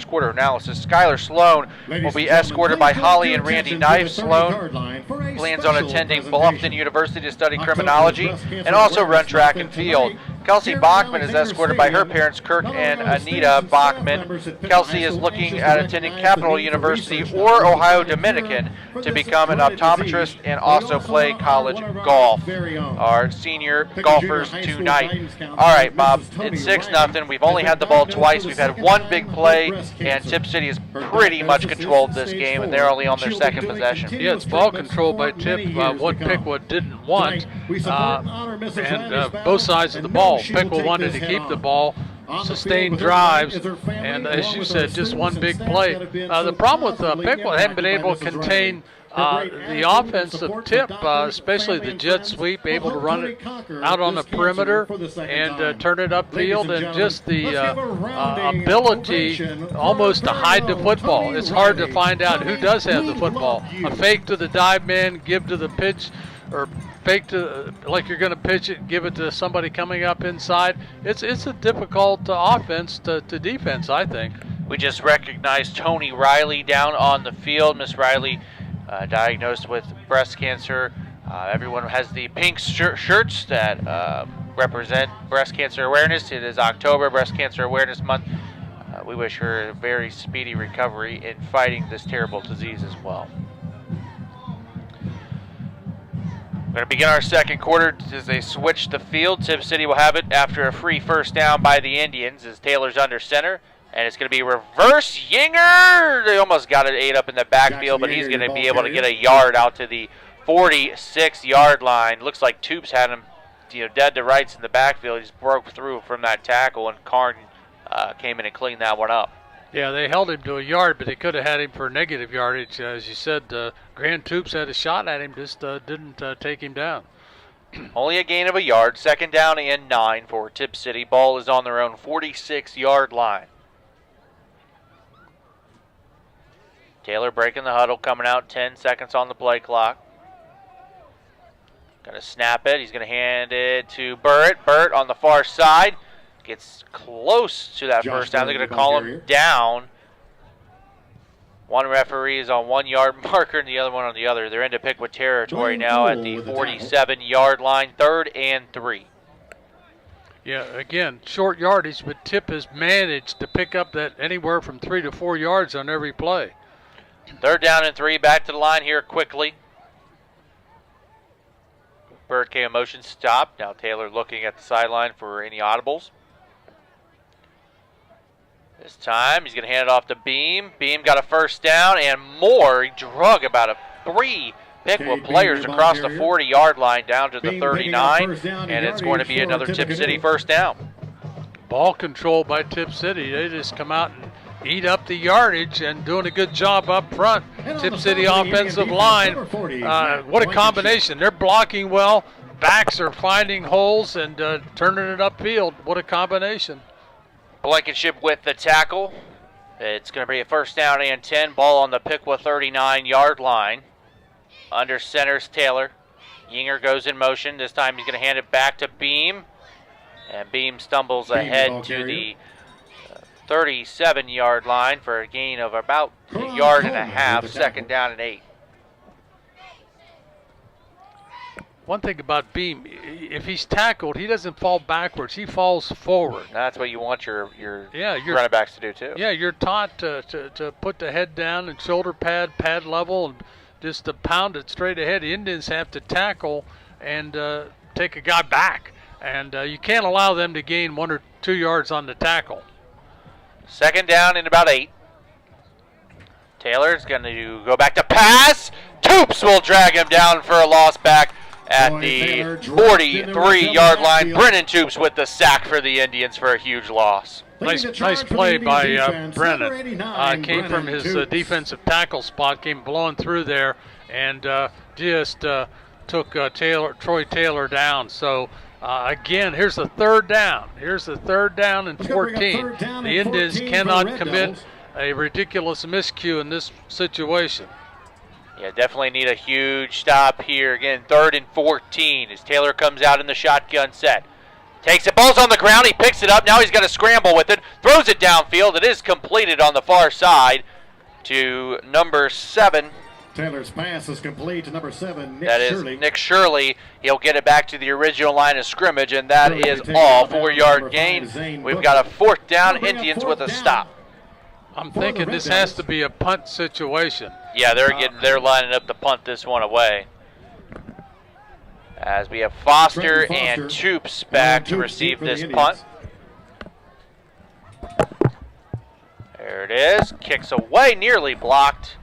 quarter analysis. Skylar Sloan will be escorted by Holly and Randy Knife. Sloan plans on attending Bluffton University to study criminology and also run track and field. Kelsey Bachman is escorted by her parents, Kirk and Anita Bachman. Kelsey is looking at attending Capital University or Ohio Dominican to become an optometrist and also play college golf. Our senior golfers tonight. All right, Bob, it's 6-0. We've only had the ball twice. We've had one big play, and Tipp City has pretty much controlled this game, and they're only on their second possession. Yeah, it's ball control by Tipp, what Piqua didn't want, and both sides of the ball. Piqua wanted to keep the ball, sustain drives, and as you said, just one big play. The problem with Piqua, they haven't been able to contain the offense of Tipp, especially the jet sweep, able to run it out on the perimeter and turn it upfield, and just the ability almost to hide the football. It's hard to find out who does have the football. A fake to the dive man, give to the pitch, or fake to like you're going to pitch it, give it to somebody coming up inside. It's a difficult offense to defense, I think. We just recognized Tony Riley down on the field. Miss Riley diagnosed with breast cancer. Everyone has the pink shirts that represent breast cancer awareness. It is October, Breast Cancer Awareness Month. We wish her a very speedy recovery in fighting this terrible disease as well. We're going to begin our second quarter as they switch the field. Tipp City will have it after a free first down by the Indians as Taylor's under center. And it's going to be reverse Yinger. They almost got it 8 up in the backfield, but he's going to be able to get a yard out to the 46-yard line. Looks like Tubes had him dead to rights in the backfield. He just broke through from that tackle, and Karn came in and cleaned that one up. Yeah, they held him to a yard, but they could have had him for negative yardage. As you said, Grant Tubes had a shot at him, just didn't take him down. Only a gain of a yard. Second down and 9 for Tipp City. Ball is on their own 46-yard line. Taylor breaking the huddle, coming out, 10 seconds on the play clock. Going to snap it. He's going to hand it to Burrett. Burrett on the far side. Gets close to that first down. They're going to call him down. One referee is on 1 yard marker and the other one on the other. They're into Piqua territory now at the 47-yard line, 3rd and 3. Yeah, again, short yardage, but Tipp has managed to pick up that anywhere from 3 to 4 yards on every play. 3rd down and 3. Back to the line here quickly. Bird came in motion, stop. Now Taylor looking at the sideline for any audibles. This time he's going to hand it off to Beam. Beam got a first down and more. He drug about 3 Piqua players across the 40-yard line down to the 39, and it's going to be another Tipp City first down. Ball control by Tipp City. They just come out and eat up the yardage and doing a good job up front. Tipp City offensive line, what a combination. They're blocking well. Backs are finding holes and turning it upfield. What a combination. Blankenship with the tackle. It's going to be a first down and 10. Ball on the Piqua 39-yard line. Under center's Taylor. Yinger goes in motion. This time he's going to hand it back to Beam. And Beam stumbles ahead to the 37-yard line for a gain of about a yard and a half. Second down and 8. One thing about Beam, if he's tackled, he doesn't fall backwards. He falls forward. That's what you want your running backs to do, too. Yeah, you're taught to put the head down and shoulder pad level, and just to pound it straight ahead. The Indians have to tackle and take a guy back. And you can't allow them to gain 1 or 2 yards on the tackle. Second down and about 8. Taylor's going to go back to pass. Toops will drag him down for a loss back at the 43-yard line. Brennan Toops with the sack for the Indians for a huge loss. Nice play by Brennan. Came from his defensive tackle spot, came blowing through there, and just took Troy Taylor down. So again, here's a third down. Here's a third down and 14. The Indians cannot commit a ridiculous miscue in this situation. Yeah, definitely need a huge stop here. Again, 3rd and 14 as Taylor comes out in the shotgun set. Takes it, ball's on the ground, he picks it up. Now he's got to scramble with it, throws it downfield. It is completed on the far side to number 7. Taylor's pass is complete to number 7, Nick That is Shirley. Nick Shirley. He'll get it back to the original line of scrimmage, and that is all. 4-yard gain. We've got a 4th down, Indians with a stop. I'm thinking this has to be a punt situation. Yeah, they're lining up to punt this one away. As we have Foster and Toops back to receive this punt. There it is. Kicks away, nearly blocked.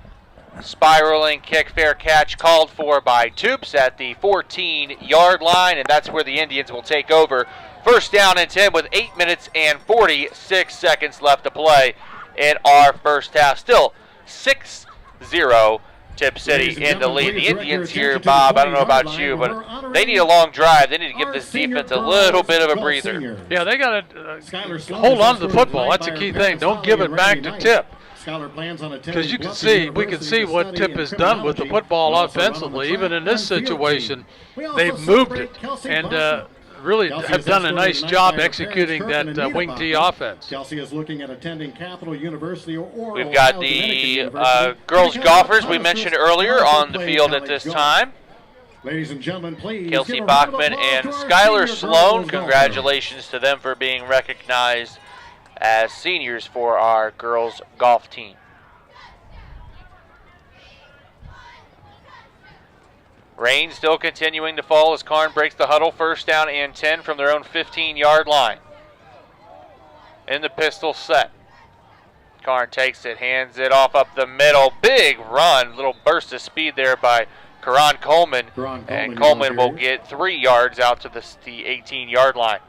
Spiraling kick, fair catch called for by Toops at the 14-yard line, and that's where the Indians will take over. 1st down and 10 with 8 minutes and 46 seconds left to play in our first half. Still 6-0 Tipp City in the lead. The Indians here, Bob, I don't know about you, but they need a long drive. They need to give this defense a little bit of a breather. Yeah, they got to hold on to the football. That's a key thing. Don't give it back to Tipp. Because we can see what Tipp has done with the football offensively. Even in this situation, they've moved it and really have done a nice job executing that wing T offense. Chelsea is looking at attending Capital University or We've got the girls golfers we mentioned earlier on the field at this time. Ladies and gentlemen, please. Kelsey Bachman and Skylar Sloan. Congratulations to them for being recognized as seniors for our girls golf team. Rain still continuing to fall as Karn breaks the huddle. 1st down and 10 from their own 15-yard line. In the pistol set. Karn takes it, hands it off up the middle. Big run, little burst of speed there by Karan Coleman. And Coleman will get 3 yards out to the 18-yard line.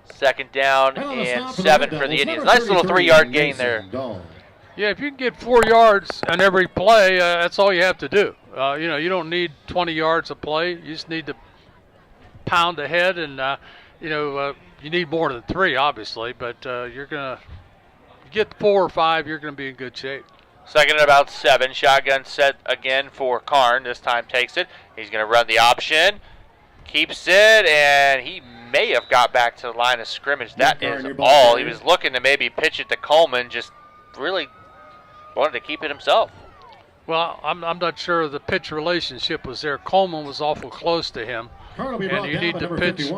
2nd down and 7 for the Indians. Nice little 3-yard gain there. Yeah, if you can get 4 yards on every play, that's all you have to do. You don't need 20 yards a play. You just need to pound ahead, and you need more than 3, obviously. But you're gonna get 4 or 5, you're gonna be in good shape. 2nd and about 7. Shotgun set again for Karn. This time takes it. He's gonna run the option, keeps it, and he may have got back to the line of scrimmage. That is all. He was looking to maybe pitch it to Coleman, just really wanted to keep it himself. Well, I'm not sure the pitch relationship was there. Coleman was awful close to him. And you need the pitch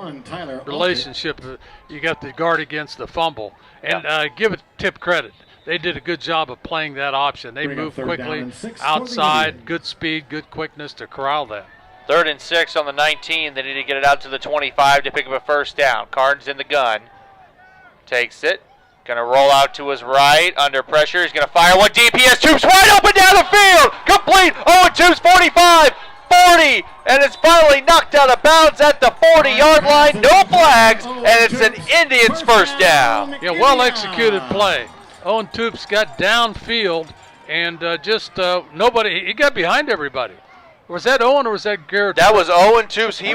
relationship. You got the guard against the fumble. And give it Tipp credit. They did a good job of playing that option. They moved quickly outside, good speed, good quickness to corral that. 3rd and 6 on the 19. They need to get it out to the 25 to pick up a 1st down. Karn's in the gun. Takes it. Going to roll out to his right. Under pressure. He's going to fire one deep. He has Toops wide open down the field. Complete. Oh, and Toops 45, 40. And it's finally knocked out of bounds at the 40-yard line. No flags. And it's an Indians 1st down. Yeah, well-executed play. Owen Toops got downfield and nobody. He got behind everybody. Was that Owen or was that Garrett? That was Owen Toops. He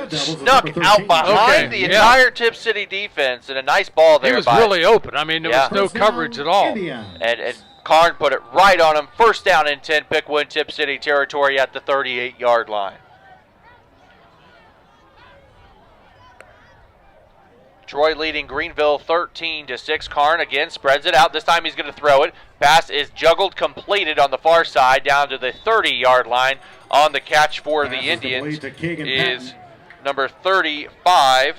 snuck out behind the entire Tipp City defense, and a nice ball there. He was really open. I mean, there was no coverage at all. And Karn put it right on him. 1st down and 10, Piqua in Tipp City territory at the 38-yard line. Troy leading Greenville 13-6. Karn again spreads it out. This time he's going to throw it. Pass is juggled, completed on the far side down to the 30-yard line. On the catch for the Indians is number 35.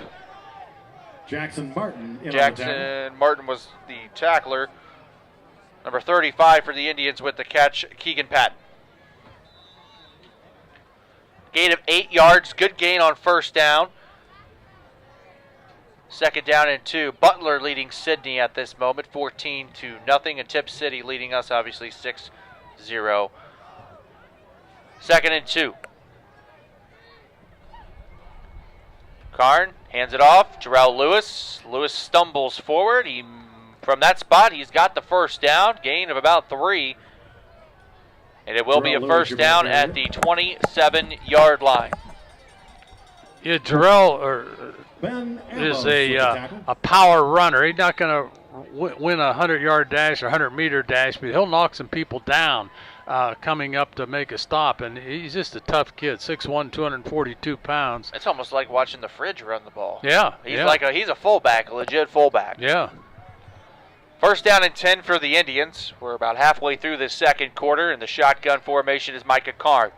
Jackson Martin. Jackson Martin was the tackler. Number 35 for the Indians with the catch, Keegan Patton. Gain of 8 yards. Good gain on 1st down. 2nd down and 2. Butler leading Sydney at this moment, 14-0, and Tipp City leading us, obviously, 6-0. 2nd and 2. Karn hands it off. Jarrell Lewis. Lewis stumbles forward. From that spot, he's got the 1st down. Gain of about 3. and it will be a first down at the 27-yard line. Yeah, Jarrell is a power runner. He's not going to win a 100-yard dash or 100-meter dash, but he'll knock some people down coming up to make a stop. And he's just a tough kid, 6'1", 242 pounds. It's almost like watching the Fridge run the ball. Yeah. He's a fullback, a legit fullback. Yeah. First down and 10 for the Indians. We're about halfway through this second quarter, and the shotgun formation is Micah Karn.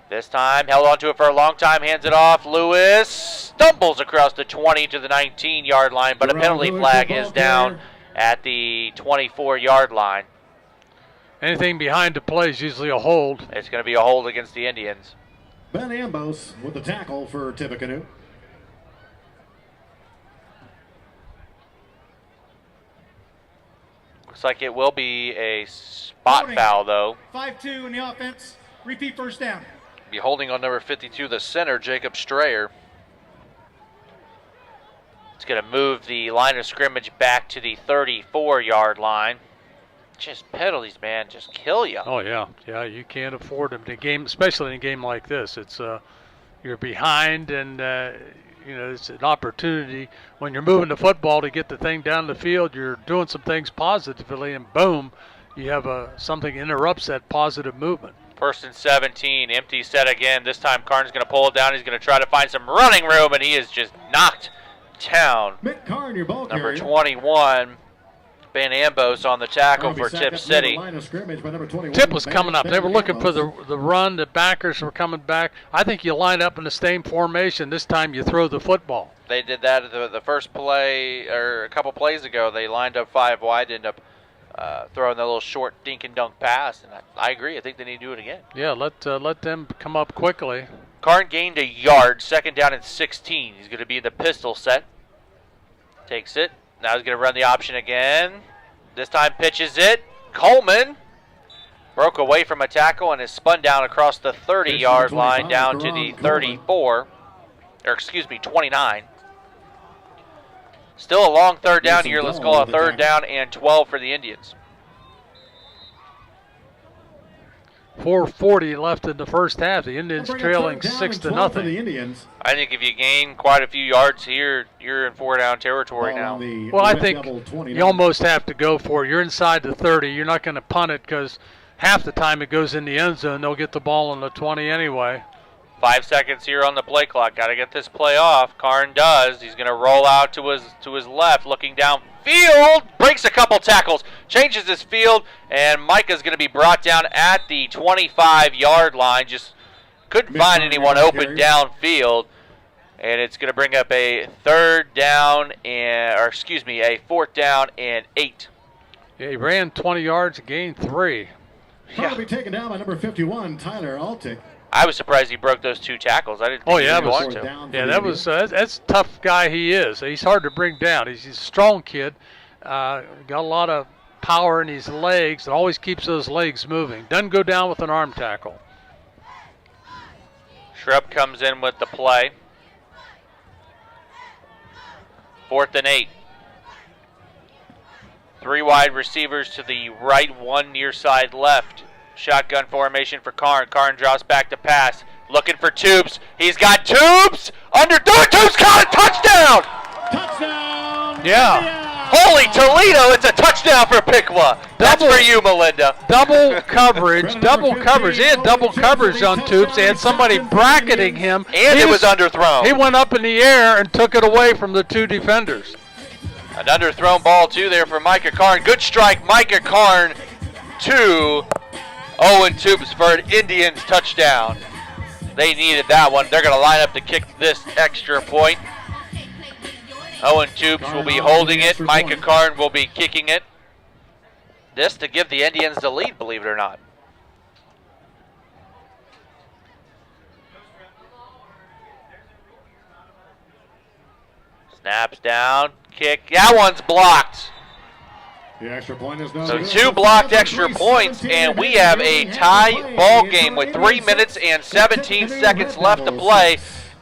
This time, held onto it for a long time, hands it off. Lewis stumbles across the 20 to the 19-yard line, but a penalty flag is down at the 24-yard line. Anything behind the play is usually a hold. It's going to be a hold against the Indians. Ben Ambos with the tackle for Tippecanoe. Looks like it will be a spot foul, though. 5-2 in the offense. Repeat first down. Be holding on number 52, the center, Jacob Strayer. It's going to move the line of scrimmage back to the 34-yard line. Just penalties, man, just kill you. Oh, yeah. Yeah, you can't afford them in a game, especially in a game like this. It's you're behind, and it's an opportunity when you're moving the football to get the thing down the field. You're doing some things positively, and boom, you have something interrupts that positive movement. First and 17, empty set again. This time Karn's going to pull it down. He's going to try to find some running room, and he is just knocked down. Mick Karn, your ball Number carrier. 21, Ben Ambos on the tackle for Tipp City. Tipp was coming up. They were looking for the run. The backers were coming back. I think you line up in the same formation. This time you throw the football. They did that at the first play, or a couple plays ago. They lined up 5 wide, ended up throwing that little short dink and dunk pass, and I agree. I think they need to do it again. Yeah, let them come up quickly. Karn gained a yard, second down and 16. He's going to be in the pistol set. Takes it. Now he's going to run the option again. This time pitches it. Coleman broke away from a tackle and is spun down across the 30-yard line down to the 29. Still a long third down here. Let's call it third down and 12 for the Indians. 4:40 left in the first half. The Indians trailing 6-0. I think if you gain quite a few yards here, you're in 4-down territory now. Well, I think you almost have to go for it. You're inside the 30. You're not going to punt it because half the time it goes in the end zone. They'll get the ball on the 20 anyway. 5 seconds here on the play clock. Got to get this play off. Karn does. He's going to roll out to his left, looking downfield. Breaks a couple tackles. Changes his field, and Micah's going to be brought down at the 25-yard line. Just couldn't find anyone open downfield, and it's going to bring up a a 4th down and 8. Yeah, he ran 20 yards, gained 3. Yeah. Be taken down by number 51, Tyler Altick. I was surprised he broke those 2 tackles. I didn't think he was going to. Yeah, that's a tough guy he is. He's hard to bring down. He's a strong kid. Got a lot of power in his legs. It always keeps those legs moving. Doesn't go down with an arm tackle. Shrub comes in with the play. 4th and 8. 3 wide receivers to the right, 1 near side left. Shotgun formation for Karn. Karn drops back to pass. Looking for Tubes. He's got Tubes. Tubes caught it. Touchdown! Touchdown! Yeah. Holy Toledo, it's a touchdown for Piqua. That's for you, Melinda. Double coverage. He had double coverage on Tubes. They had somebody bracketing him. And it was underthrown. He went up in the air and took it away from the 2 defenders. An underthrown ball, too, there for Micah Karn. Good strike, Micah Karn, 2. Owen Tubes for an Indians touchdown. They needed that one. They're going to line up to kick this extra point. Owen Tubes will be holding it. Micah Karn will be kicking it. This to give the Indians the lead, believe it or not. Snaps down, kick. That one's blocked. The extra point is no So good. 2 blocked extra points, and we have a tie ball game with 3 minutes and 17 seconds left to play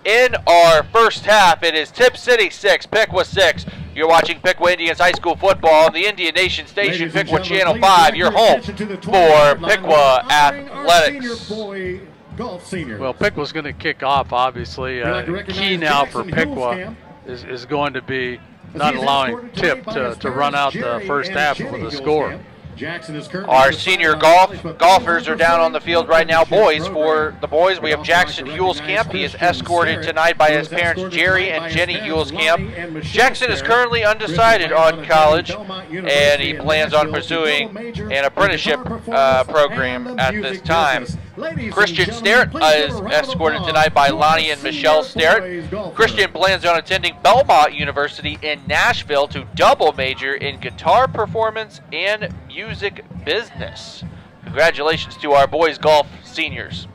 in our first half. It is Tipp City 6, Piqua 6. You're watching Piqua Indians High School football on the Indian Nation Station, Ladies and Piqua gentlemen, Channel please 5, direct your your home attention to the for 20-yard line Piqua honoring our Athletics. senior boy golf seniors. Well, Piqua's going to kick off, obviously. We'd like to recognize Key now for Jackson Piqua is going to be As not he's allowing escorted Tipp tonight by his to run out parents, the Jerry first and half Jenny with a score. Gillscamp. Jackson is currently Our the senior sideline, but golfers are down on the field right now. Boys, for program. the boys, we have We'd also like Jackson to Gillscamp. recognize He is Christian escorted Sterrett, tonight by who his is parents, escorted Jerry tonight by and his Jenny parents, Lonnie and Gillscamp. Michelle Jackson is Sterrett. currently undecided Christian on Sterrett college, Belmont and University he in plans on Nashville to pursuing double major an in apprenticeship guitar performance program and the at this music time. business. Ladies and Christian gentlemen, Sterrett please give is a round of escorted applause tonight by to our Lonnie and Michelle senior Sterrett. boys golfers. Christian plans on attending Belmont University in Nashville to double major in guitar performance and music business. Congratulations to our boys golf seniors.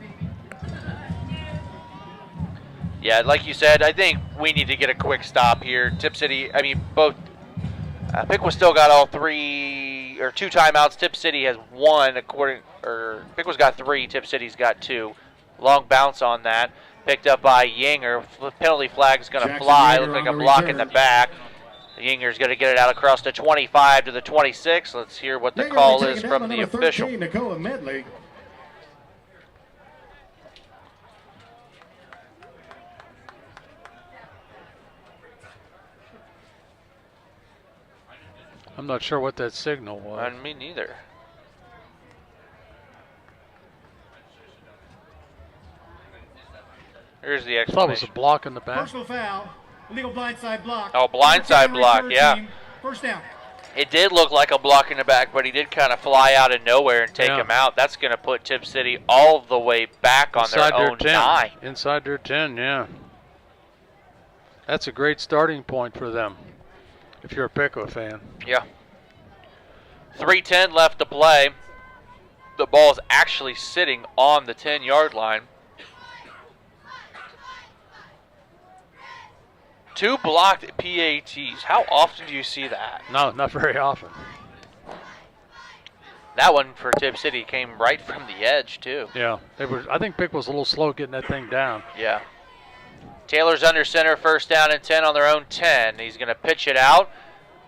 Yeah, like you said, I think we need to get a quick stop here. Tipp City, both. Piqua still got all two timeouts. Tipp City has one, Piqua's got 3, Tipp City's got 2. Long bounce on that. Picked up by Yanger. Penalty flag's going to Jackson fly. Yanger Looks like on a the block in the return. back. Yanger's going to get it out across the 25 to the 26. Let's hear what the Yanger call will be is taken down from by the number official. 13, Nicola Medley. I'm not sure what that signal was. Me neither. Here's the I thought it was a explanation. block in the back. Personal foul. Illegal blindside block. Oh, blindside Number 10 block, return yeah. team, First down. It did look like a block in the back, but he did kind of fly out of nowhere and take Yeah. him out. That's going to put Tipp City all the way back on Inside their their own 10. 9. Inside their 10, yeah. That's a great starting point for them, if you're a Piqua fan. Yeah. 3:10 left to play. The ball's actually sitting on the 10-yard line. 2 blocked PATs. How often do you see that? No, not very often. That one for Tipp City came right from the edge, too. Yeah, I think Piqua was a little slow getting that thing down. Yeah. Taylor's under center, first down and 10 on their own 10. He's going to pitch it out.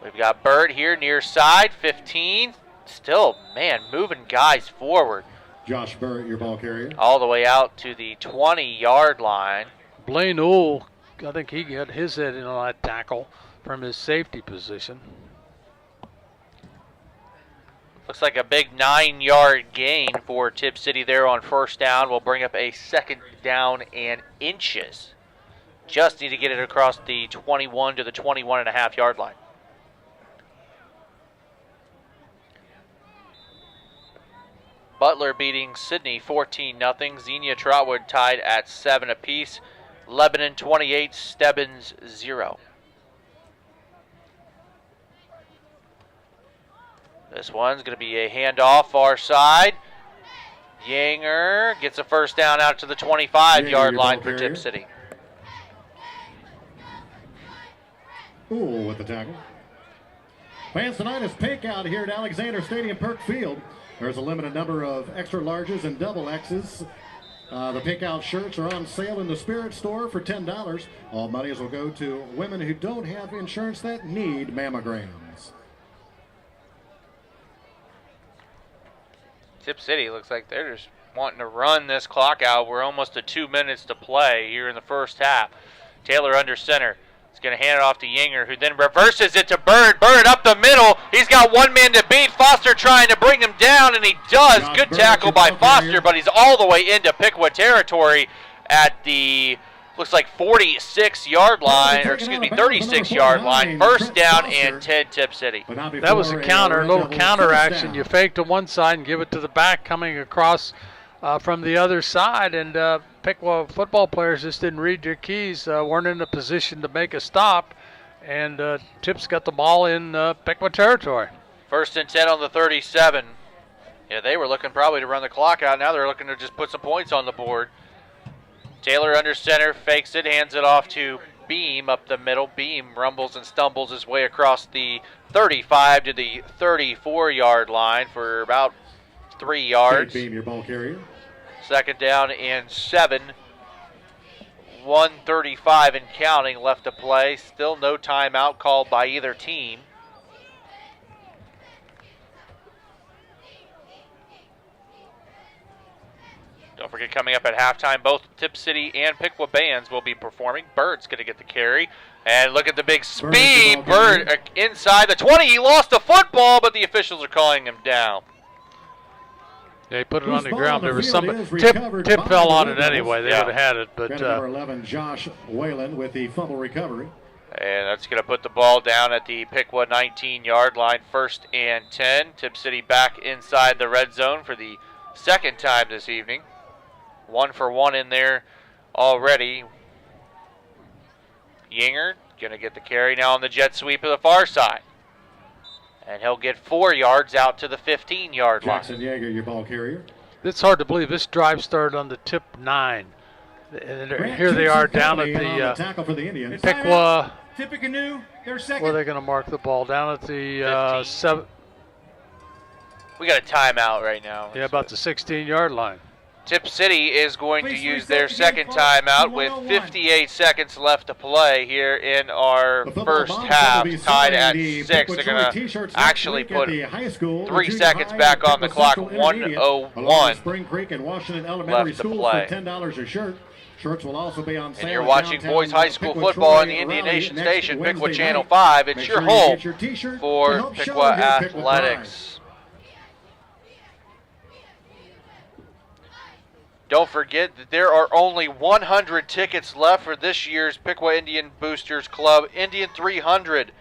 We've got Bird here near side, 15. Still, man, moving guys forward. Josh Burrett, your ball carrier. All the way out to the 20-yard line. Blaine Ohl, I think he got his head in on that tackle from his safety position. Looks like a big 9-yard gain for Tipp City there on first down. Will bring up a second down and inches. Just need to get it across the 21 to the 21.5-yard line. Butler beating Sydney 14-0. Xenia Trotwood tied at 7 apiece. Lebanon 28, Stebbins 0. This one's going to be a handoff far side. Yanger gets a first down out to the 25-yard line for Tipp City. Ooh, with the tackle. Fans, tonight is pink out here at Alexander Stadium, Perk Field. There's a limited number of extra larges and double X's. The pink out shirts are on sale in the Spirit store for $10. All monies will go to women who don't have insurance that need mammograms. Tipp City looks like they're just wanting to run this clock out. We're almost to 2 minutes to play here in the first half. Taylor under center. He's going to hand it off to Yanger, who then reverses it to Bird. Bird up the middle. He's got one man to beat. Foster trying to bring him down, and he does. Josh Good Bird, tackle by your ball carrier. Foster, but he's all the way into Piqua territory at the, looks like 46-yard line, or excuse me, 36-yard line. First down and 10, Tipp City. That was a counter, a little counter action. You fake to one side and give it to the back coming across from the other side, and Piqua football players just didn't read their keys, weren't in a position to make a stop, and Tipp's got the ball in Piqua territory. First and 10 on the 37. Yeah, they were looking probably to run the clock out. Now they're looking to just put some points on the board. Taylor under center, fakes it, hands it off to Beam up the middle. Beam rumbles and stumbles his way across the 35 to the 34-yard line for about 3 yards. Beam, your ball carrier. Second down and 7. 1:35 and counting left to play. Still no timeout called by either team. Don't forget, coming up at halftime, both Tipp City and Piqua bands will be performing. Bird's going to get the carry. And look at the big speed. Bird inside the 20. He lost the football, but the officials are calling him down. Yeah, he put it on the ground. There was some Tipp fell on it anyway. They would have had it, but number 11, Josh Whalen with the fumble recovery. And that's going to put the ball down at the Piqua 19-yard line, 1st and 10. Tipp City back inside the red zone for the second time this evening. 1 for 1 in there already. Yinger going to get the carry now on the jet sweep to the far side. And he'll get 4 yards out to the 15-yard line. Jackson Yeager, your ball carrier. it's hard to believe this drive started on the Tipp 9. And here they are down at the tackle for the Indians. Piqua. Tippecanoe, they're second. Where are they going to mark the ball? Down at the 7. We got a timeout right now. Yeah, about the 16-yard line. Tipp City is going to use their second timeout with 58 seconds left to play here in our first half, tied at 6. They're going to actually put 3 seconds back on the clock, 1:01 Spring Creek and Washington left Elementary to Schools play. for $10 a shirt. Shirts will also be on sale. And you're watching boys high school football on the Indian Nation Station, Piqua Channel 5. It's your home for Piqua Athletics. Don't forget that there are only 100 tickets left for this year's Piqua Indian Boosters Club Indian 300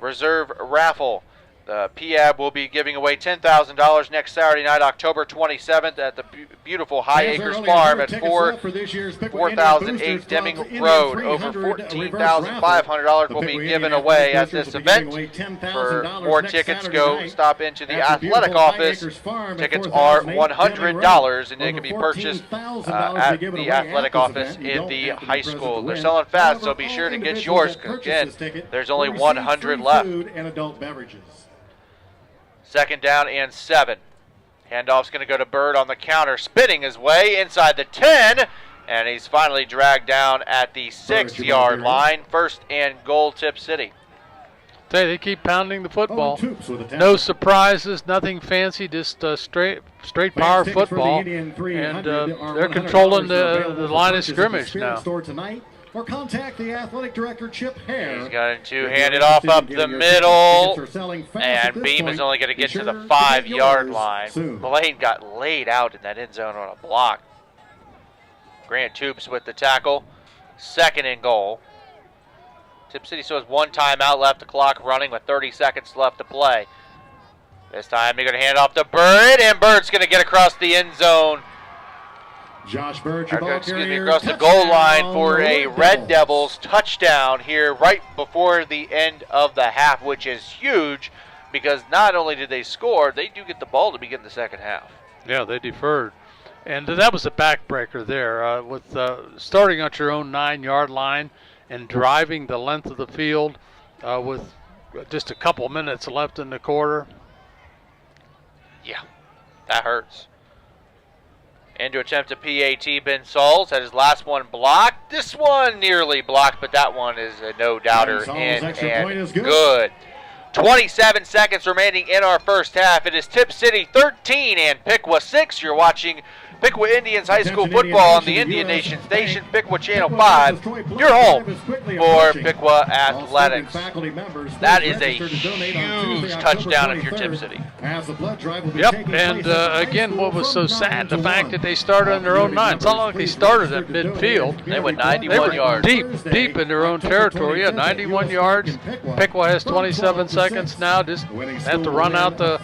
Reserve Raffle. The PAB will be giving away $10,000 next Saturday night, October 27th, at the beautiful High Acres Farm at 4008 Deming Road. Over $14,500 will be given away at this event. For more tickets, stop into the athletic office. Tickets are $100, and they can be purchased at the athletic office in the high school. They're selling fast, so be sure to get yours, because again, there's only 100 left. And adult beverages. 2nd down and 7. Handoff's going to go to Bird on the counter, spinning his way inside the 10, and he's finally dragged down at the 6-yard line. 1st and goal, Tipp City. They keep pounding the football. No surprises, nothing fancy, just straight power football. And they're controlling the line of scrimmage now. Or contact the athletic director, Chip Hare. He's got a two-handed off up the middle, and Beam is only going to get to the 5-yard line. Blaine got laid out in that end zone on a block. Grant Toops with the tackle. 2nd and goal. Tipp City still has 1 timeout left, the clock running with 30 seconds left to play. This time they're going to hand off to Bird, and Bird's going to get across the end zone. Josh Bird, Across the goal line for a Red Devils touchdown here right before the end of the half, which is huge because not only did they score, they do get the ball to begin the second half. Yeah, they deferred. And that was a backbreaker there with starting at your own 9-yard line and driving the length of the field with just a couple minutes left in the quarter. Yeah, that hurts. And to attempt a PAT, Ben Sauls had his last one blocked. This one nearly blocked, but that one is a no-doubter and good. 27 seconds remaining in our first half. It is Tipp City 13 and Piqua 6. You're watching Piqua Indians High School football on the Indian Nation Station, Piqua Channel 5, your home for Piqua Athletics. That is a huge touchdown if you're Tipp City. Yep, and again, what was so sad, the fact that they started on their own 9. It's not like they started at midfield. They went 91 yards. Deep in their own territory. Yeah, 91 yards. Piqua has 27 seconds now. Just have to run out the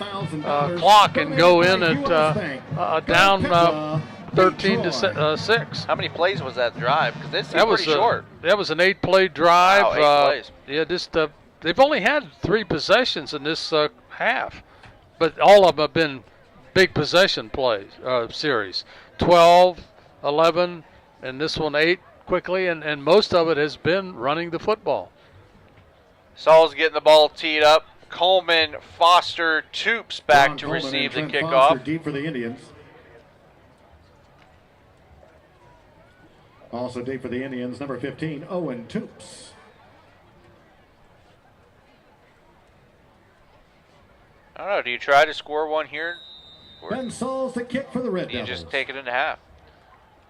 clock and go in at down 13 to 6. How many plays was that drive? Because this is pretty short. That was an 8-play drive. Wow, 8 plays. Yeah, just they've only had 3 possessions in this half, but all of them have been big possession plays series. 12, 11, and this one 8 quickly, and most of it has been running the football. Saul's getting the ball teed up. Coleman, Foster, Toops back to receive the kickoff. Deep for the Indians. Also deep for the Indians, number 15, Owen Toops. I don't know. Do you try to score one here? Or Ben Sauls the kick for the Red do you Devils. just take it into half?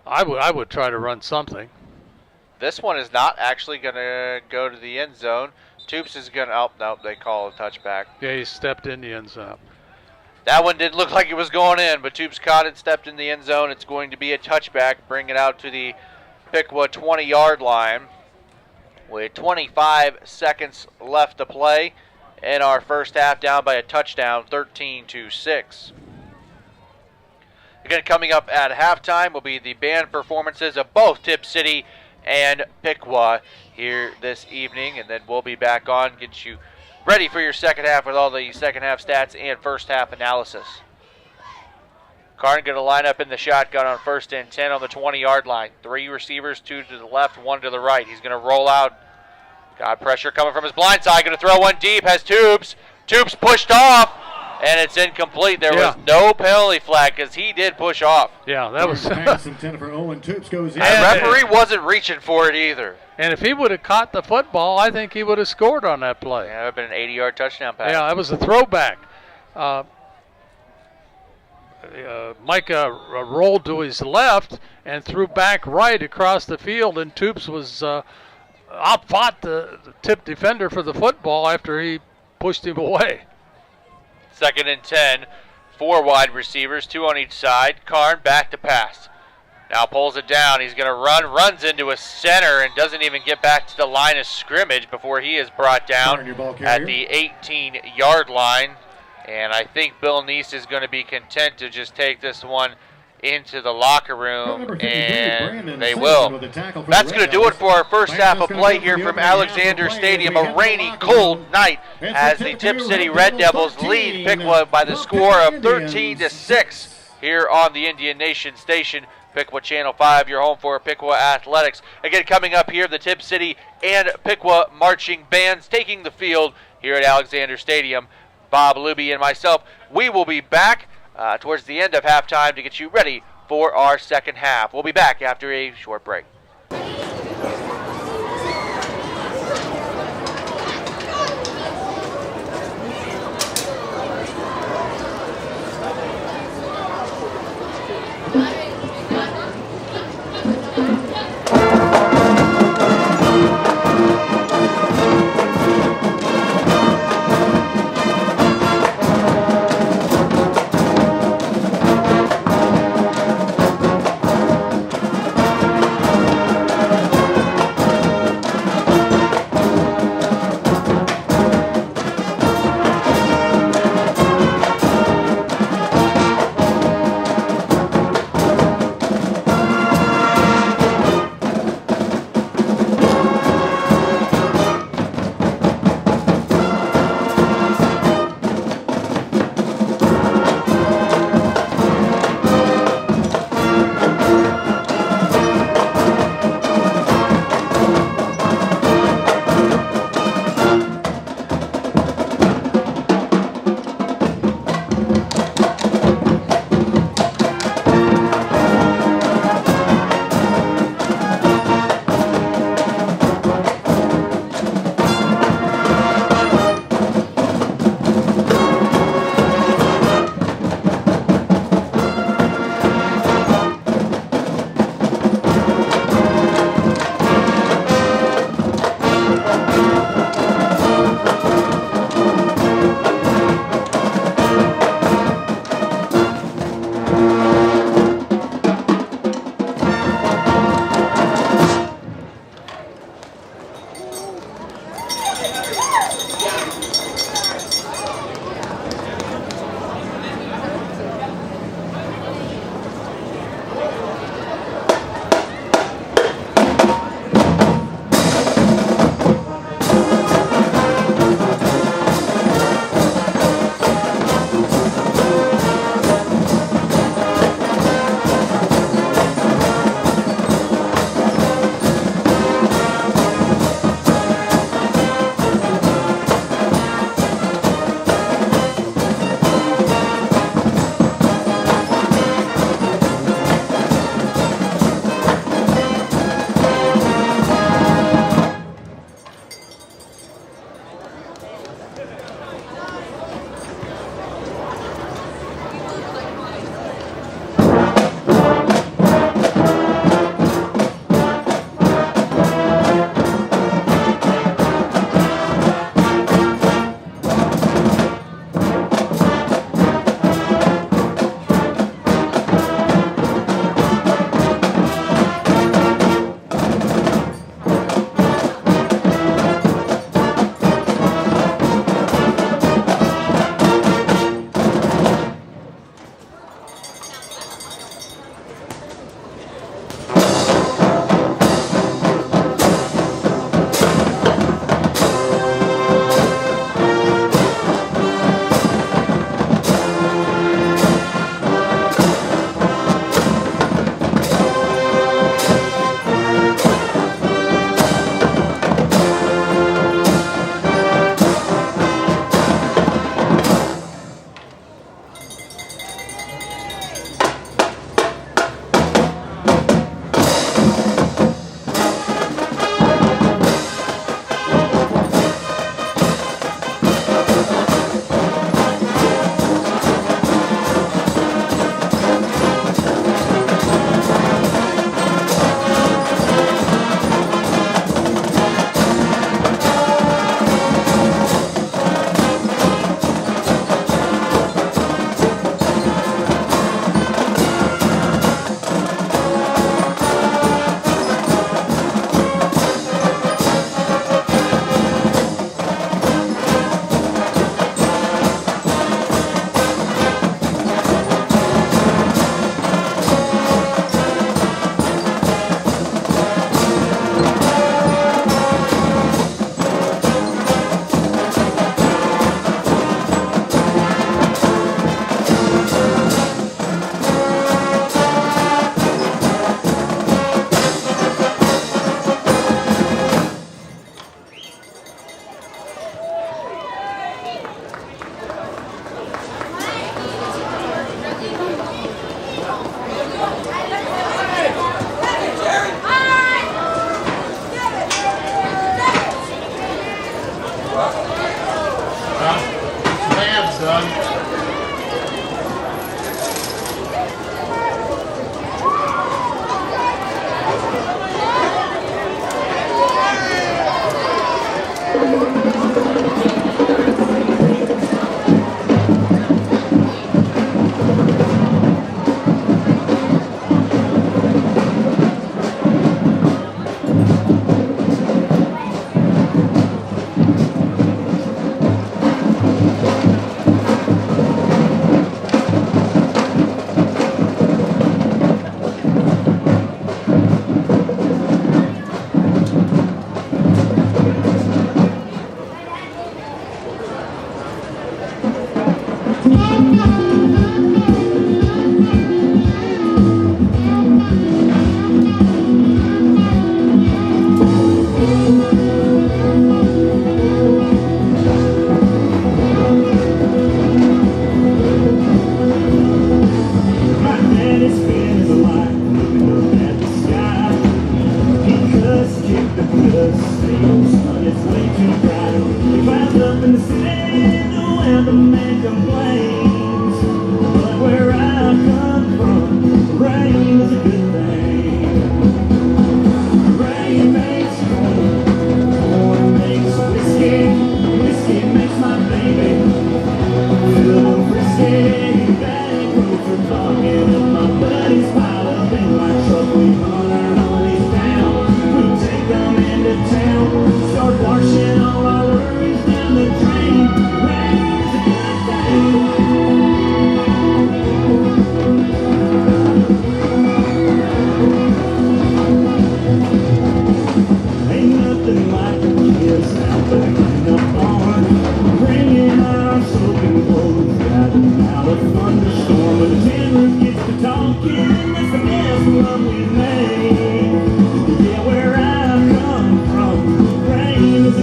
I would try to run something. This one is not actually going to go to the end zone. Toops is going to, oh, no, they call a touchback. Yeah, he stepped in the end zone. That one didn't look like it was going in, but Toops caught it, stepped in the end zone. It's going to be a touchback, bring it out to the Piqua 20-yard line with 25 seconds left to play in our first half, down by a touchdown, 13-6. Again, coming up at halftime will be the band performances of both Tipp City and Piqua here this evening, and then we'll be back on, get you ready for your second half with all the second half stats and first half analysis. Karn going to line up in the shotgun on 1st and 10 on the 20-yard line. 3 receivers, 2 to the left, 1 to the right. He's going to roll out. Got pressure coming from his blind side. Going to throw one deep. Has Toops. Toops pushed off, and it's incomplete. There was no penalty flag because he did push off. Yeah, that was. Pass intended for Owen Toops goes in. The referee wasn't reaching for it either. And if he would have caught the football, I think he would have scored on that play. Yeah, it would have been an 80-yard touchdown pass. Yeah, that was a throwback. Micah rolled to his left and threw back right across the field, and Toops was outfought the Tipp defender for the football after he pushed him away. 2nd and 10, 4 wide receivers, 2 on each side. Karn back to pass. Now pulls it down. He's going to runs into a center and doesn't even get back to the line of scrimmage before he is brought down at the 18-yard line. And I think Bill Neese is going to be content to just take this one into the locker room, and they will. That's going to do it for our first half of play here from Alexander Stadium. A rainy, cold night as the Tipp City Red Devils lead Piqua by the score of 13-6 here on the Indian Nation Station. Piqua Channel 5, your home for Piqua Athletics. Again, coming up here, the Tipp City and Piqua marching bands taking the field here at Alexander Stadium. Bob Luby and myself, we will be back towards the end of halftime to get you ready for our second half. We'll be back after a short break.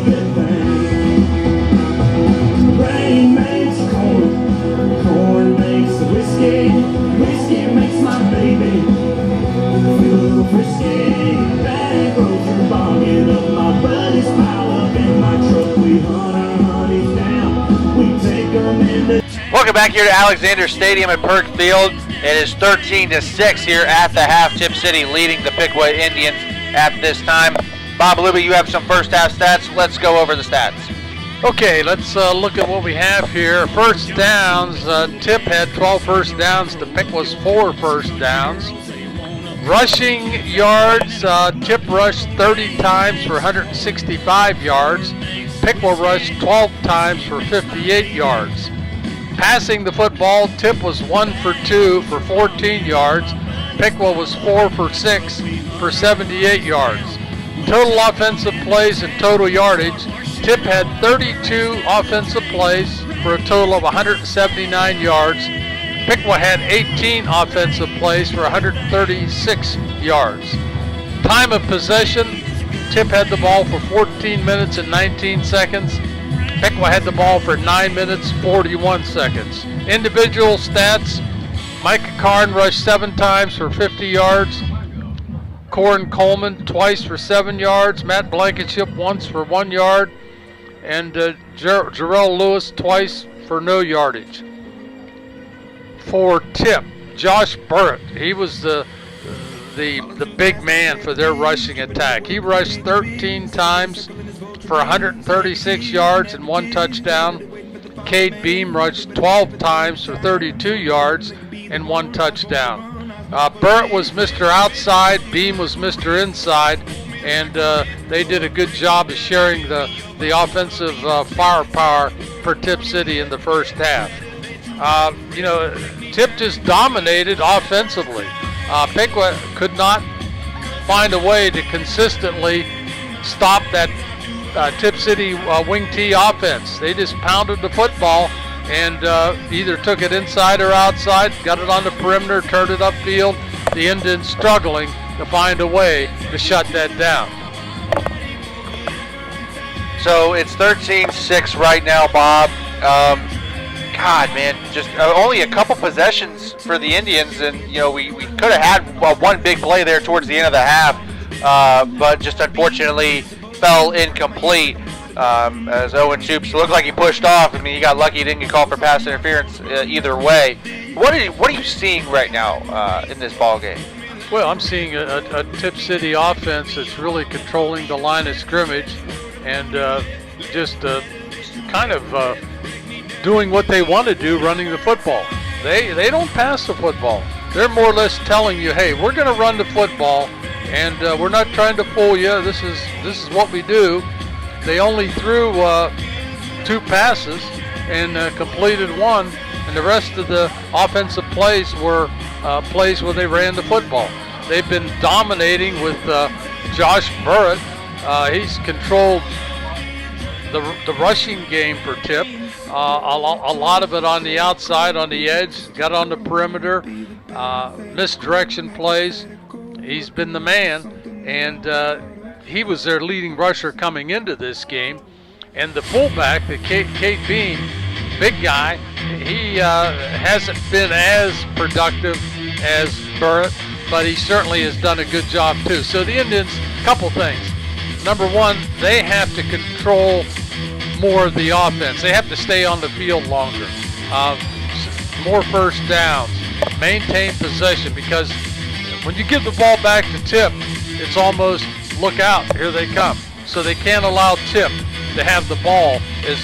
good thing. Rain makes corn, corn makes whiskey, whiskey makes my baby feel a little frisky. Back roads are bogging up, my buddies pile up in my truck. We hunt our honeys down, we take them into. Welcome back here to Alexander Stadium at Perk Field. It is 13-6 here at the half. Tipp City leading the Piqua Indians at this time. Bob Luby, you have some first half stats. Let's go over the stats. Okay, let's look at what we have here. First downs, Tipp had 12 first downs to Piqua's 4 first downs. Rushing yards, Tipp rushed 30 times for 165 yards. Piqua rushed 12 times for 58 yards. Passing the football, Tipp was 1 for 2 for 14 yards. Piqua was 4 for 6 for 78 yards. Total offensive plays and total yardage, Tipp had 32 offensive plays for a total of 179 yards. Piqua had 18 offensive plays for 136 yards. Time of possession, Tipp had the ball for 14 minutes and 19 seconds. Piqua had the ball for 9 minutes, 41 seconds. Individual stats, Micah Karn rushed 7 times for 50 yards. Corin Coleman twice for 7 yards. Matt Blankenship once for 1 yard. And Jarrell Lewis twice for no yardage. For Tipp, Josh Burrett, he was the big man for their rushing attack. He rushed 13 times for 136 yards and 1 touchdown. Cade Beam rushed 12 times for 32 yards and 1 touchdown. Burrett was Mr. Outside, Beam was Mr. Inside, and they did a good job of sharing the offensive firepower for Tipp City in the first half. Tipp just dominated offensively. Piqua could not find a way to consistently stop that Tipp City wing T offense. They just pounded the football and either took it inside or outside, got it on the perimeter, turned it upfield. The Indians struggling to find a way to shut that down. So it's 13-6 right now, Bob. God, man, just only a couple possessions for the Indians, and we could have had one big play there towards the end of the half, but just unfortunately fell incomplete. As Owen Shoops looked like he pushed off. I mean, he got lucky; he didn't get called for pass interference either way. What are you seeing right now in this ball game? Well, I'm seeing a Tipp City offense that's really controlling the line of scrimmage and just kind of doing what they want to do, running the football. They don't pass the football. They're more or less telling you, hey, we're going to run the football, and we're not trying to fool you. This is what we do. They only threw 2 passes and completed 1, and the rest of the offensive plays were plays where they ran the football. They've been dominating with Josh Burrett. He's controlled the rushing game for Tipp. A lot of it on the outside, on the edge, got on the perimeter, misdirection plays. He's been the man, and he was their leading rusher coming into this game. And the fullback, the Cade Beam, big guy, he hasn't been as productive as Burrett, but he certainly has done a good job too. So the Indians, couple things. Number one, they have to control more of the offense. They have to stay on the field longer. More first downs, maintain possession, because when you give the ball back to Tipp, it's almost look out, here they come. So they can't allow Tipp to have the ball as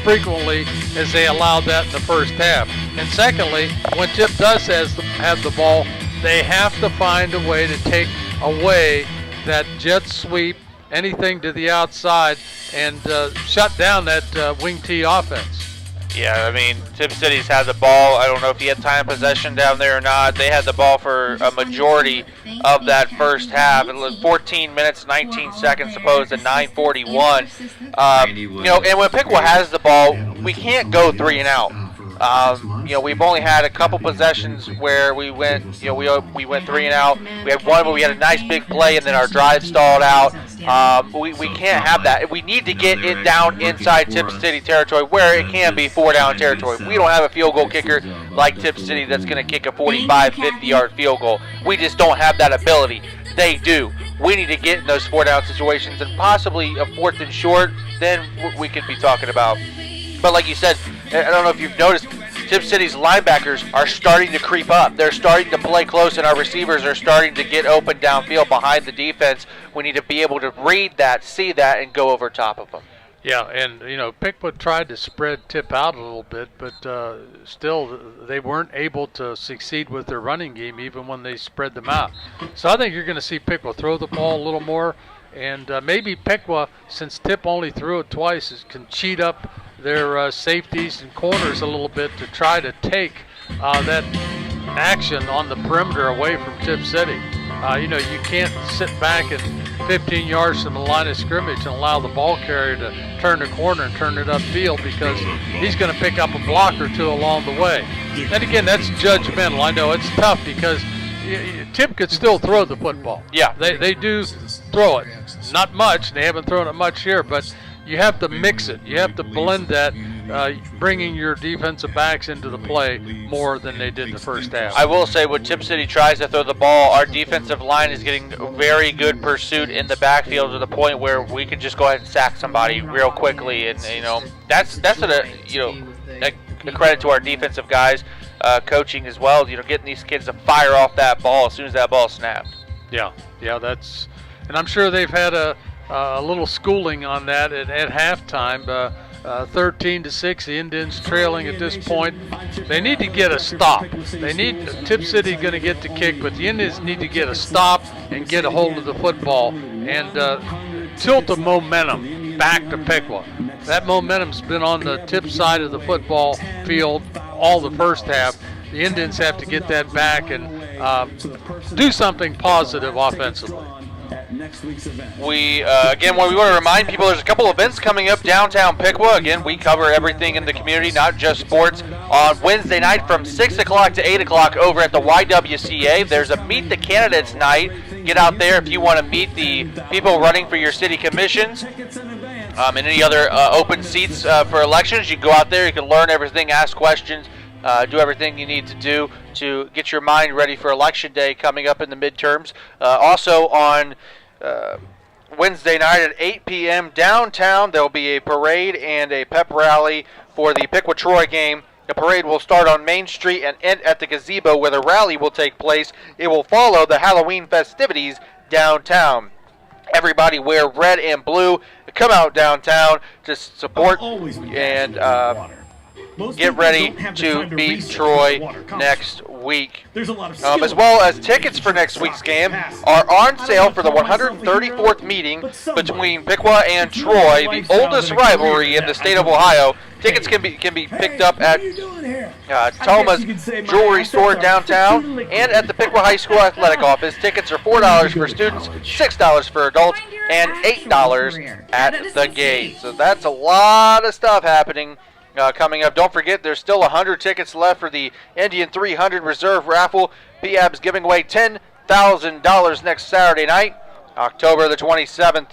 frequently as they allowed that in the first half. And secondly, when Tipp does have the ball, they have to find a way to take away that jet sweep, anything to the outside, and shut down that wing T offense. Yeah, I mean, Tipp City's had the ball. I don't know if he had time of possession down there or not. They had the ball for a majority of that first half. It was 14 minutes, 19 seconds opposed to 9:41. And when Piqua has the ball, we can't go 3 and out. We've only had a couple possessions where we went 3 and out. We had one where we had a nice big play and then our drive stalled out. We can't have that. We need to get it down inside Tipp City territory where it can be 4-down territory. We don't have a field goal kicker like Tipp City that's going to kick a 45, 50-yard field goal. We just don't have that ability. They do. We need to get in those 4-down situations and possibly a 4th and short. Then we could be talking about. But like you said, I don't know if you've noticed, Tipp City's linebackers are starting to creep up. They're starting to play close, and our receivers are starting to get open downfield behind the defense. We need to be able to read that, see that, and go over top of them. Yeah, and, Piqua tried to spread Tipp out a little bit, but still they weren't able to succeed with their running game even when they spread them out. So I think you're going to see Piqua throw the ball a little more, and maybe Piqua, since Tipp only threw it twice, can cheat up their safeties and corners a little bit to try to take that action on the perimeter away from Tipp City. You can't sit back and 15 yards from the line of scrimmage and allow the ball carrier to turn the corner and turn it upfield because he's going to pick up a block or two along the way. And again, that's judgmental. I know it's tough because Tipp could still throw the football. Yeah. They do throw it. Not much. They haven't thrown it much here, but you have to mix it. You have to blend that, bringing your defensive backs into the play more than they did in the first half. I will say when Tipp City tries to throw the ball, our defensive line is getting very good pursuit in the backfield to the point where we can just go ahead and sack somebody real quickly. And, that's a credit to our defensive guys, coaching as well, getting these kids to fire off that ball as soon as that ball snapped. Yeah, that's – and I'm sure they've had a little schooling on that at halftime. 13-6, the Indians trailing at this point. They need to get a stop. Tipp City going to get the kick, but the Indians need to get a stop and get a hold of the football and tilt the momentum back to Piqua. That momentum's been on the Tipp side of the football field all the first half. The Indians have to get that back and do something positive offensively. We want to remind people there's a couple events coming up downtown Piqua. Again, we cover everything in the community, not just sports. On Wednesday night from 6 o'clock to 8 o'clock over at the YWCA, there's a Meet the Candidates night. Get out there if you want to meet the people running for your city commissions and any other open seats for elections. You can go out there, you can learn everything, ask questions, do everything you need to do to get your mind ready for Election Day coming up in the midterms. Also on Wednesday night at 8 p.m. downtown, there will be a parade and a pep rally for the Piqua-Troy game. The parade will start on Main Street and end at the gazebo where the rally will take place. It will follow the Halloween festivities downtown. Everybody wear red and blue. Come out downtown to support and get ready to beat Troy next week. As well as tickets for next week's game are on sale for the 134th meeting between Piqua and Troy, the oldest rivalry in the state of Ohio. Tickets can be picked up at Toma's Jewelry Store downtown and at the Piqua High School Athletic Office. Tickets are $4 for students, $6 for adults, and $8 at the gate. So that's a lot of stuff happening coming up. Don't forget, there's still 100 tickets left for the Indian 300 Reserve Raffle. PAB's giving away $10,000 next Saturday night, October the 27th.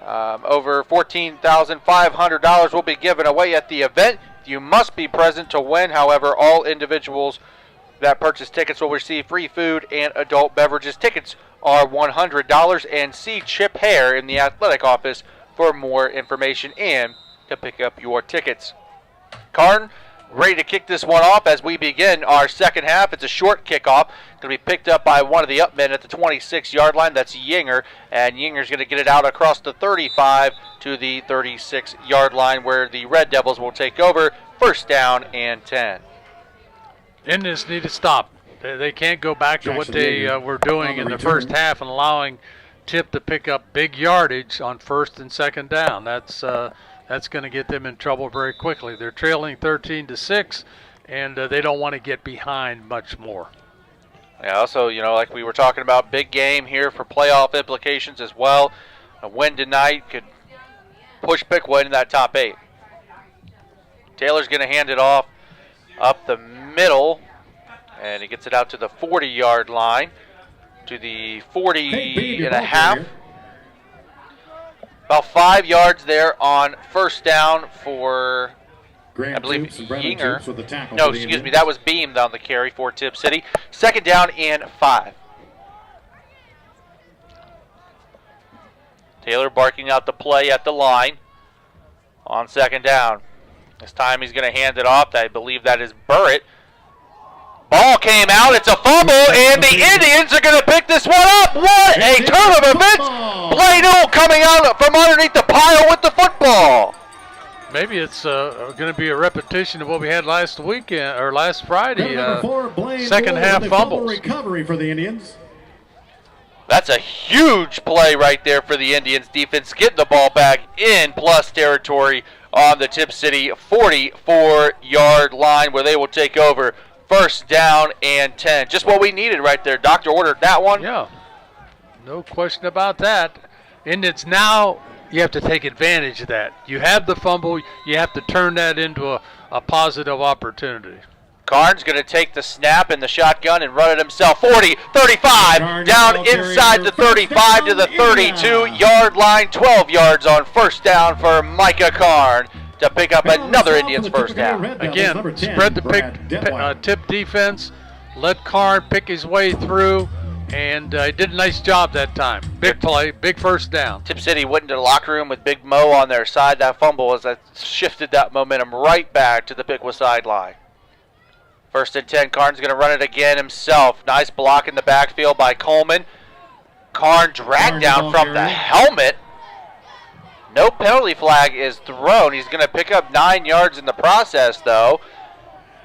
Over $14,500 will be given away at the event. You must be present to win. However, all individuals that purchase tickets will receive free food and adult beverages. Tickets are $100, and see Chip Hare in the athletic office for more information and to pick up your tickets. Carn, ready to kick this one off as we begin our second half. It's a short kickoff. Going to be picked up by one of the upmen at the 26-yard line. That's Yinger, and Yinger's going to get it out across the 35 to the 36-yard line where the Red Devils will take over. First down and 10. Indians need to stop. They can't go back to what they were doing in the first half and allowing Tipp to pick up big yardage on first and second down. That's going to get them in trouble very quickly. They're trailing 13-6, and they don't want to get behind much more. Yeah, also, like we were talking about, big game here for playoff implications as well. A win tonight could push Piqua into that top 8. Taylor's going to hand it off. up the middle, and he gets it out to the 40-yard line, to the 40 and a half. About 5 yards there on first down for, I believe, Yinger. No, excuse me, that was Beam on the carry for Tipp City. Second down and 5. Taylor barking out the play at the line on second down. This time he's going to hand it off. I believe that is Burrett. Ball came out. It's a fumble, and the Indians are going to pick this one up. What a turn of events. Plano coming out from underneath the pile with the football. Maybe it's going to be a repetition of what we had last weekend or last Friday. Second half fumbles. Recovery for the Indians. That's a huge play right there for the Indians defense. Getting the ball back in plus territory on the Tipp City 44-yard line, where they will take over first down and 10. Just what we needed right there. Doctor ordered that one. Yeah, no question about that. And it's now you have to take advantage of that. You have the fumble. You have to turn that into a positive opportunity. Karn's going to take the snap in the shotgun and run it himself. 40, 35, down inside the 35 to the 32-yard line. 12 yards on first down for Micah Karn to pick up another Indians first down. Again, spread the Tipp defense, let Karn pick his way through, and he did a nice job that time. Big play, big first down. Tipp City went into the locker room with Big Mo on their side. That fumble as that shifted that momentum right back to the Piqua sideline. First and 10, Karn's going to run it again himself. Nice block in the backfield by Coleman. Karn dragged down from the helmet. No penalty flag is thrown. He's going to pick up 9 yards in the process, though.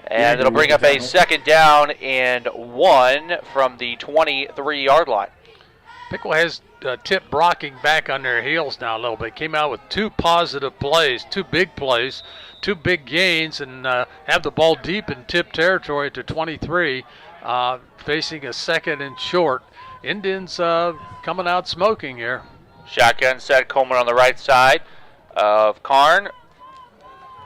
And it'll bring up a second down and 1 from the 23-yard line. Piqua has Tipp blocking back on their heels now a little bit. Came out with 2 positive plays, 2 big plays, 2 big gains, and have the ball deep in Tipp territory to 23, facing a second and short. Indians coming out smoking here. Shotgun set, Coleman on the right side of Karn.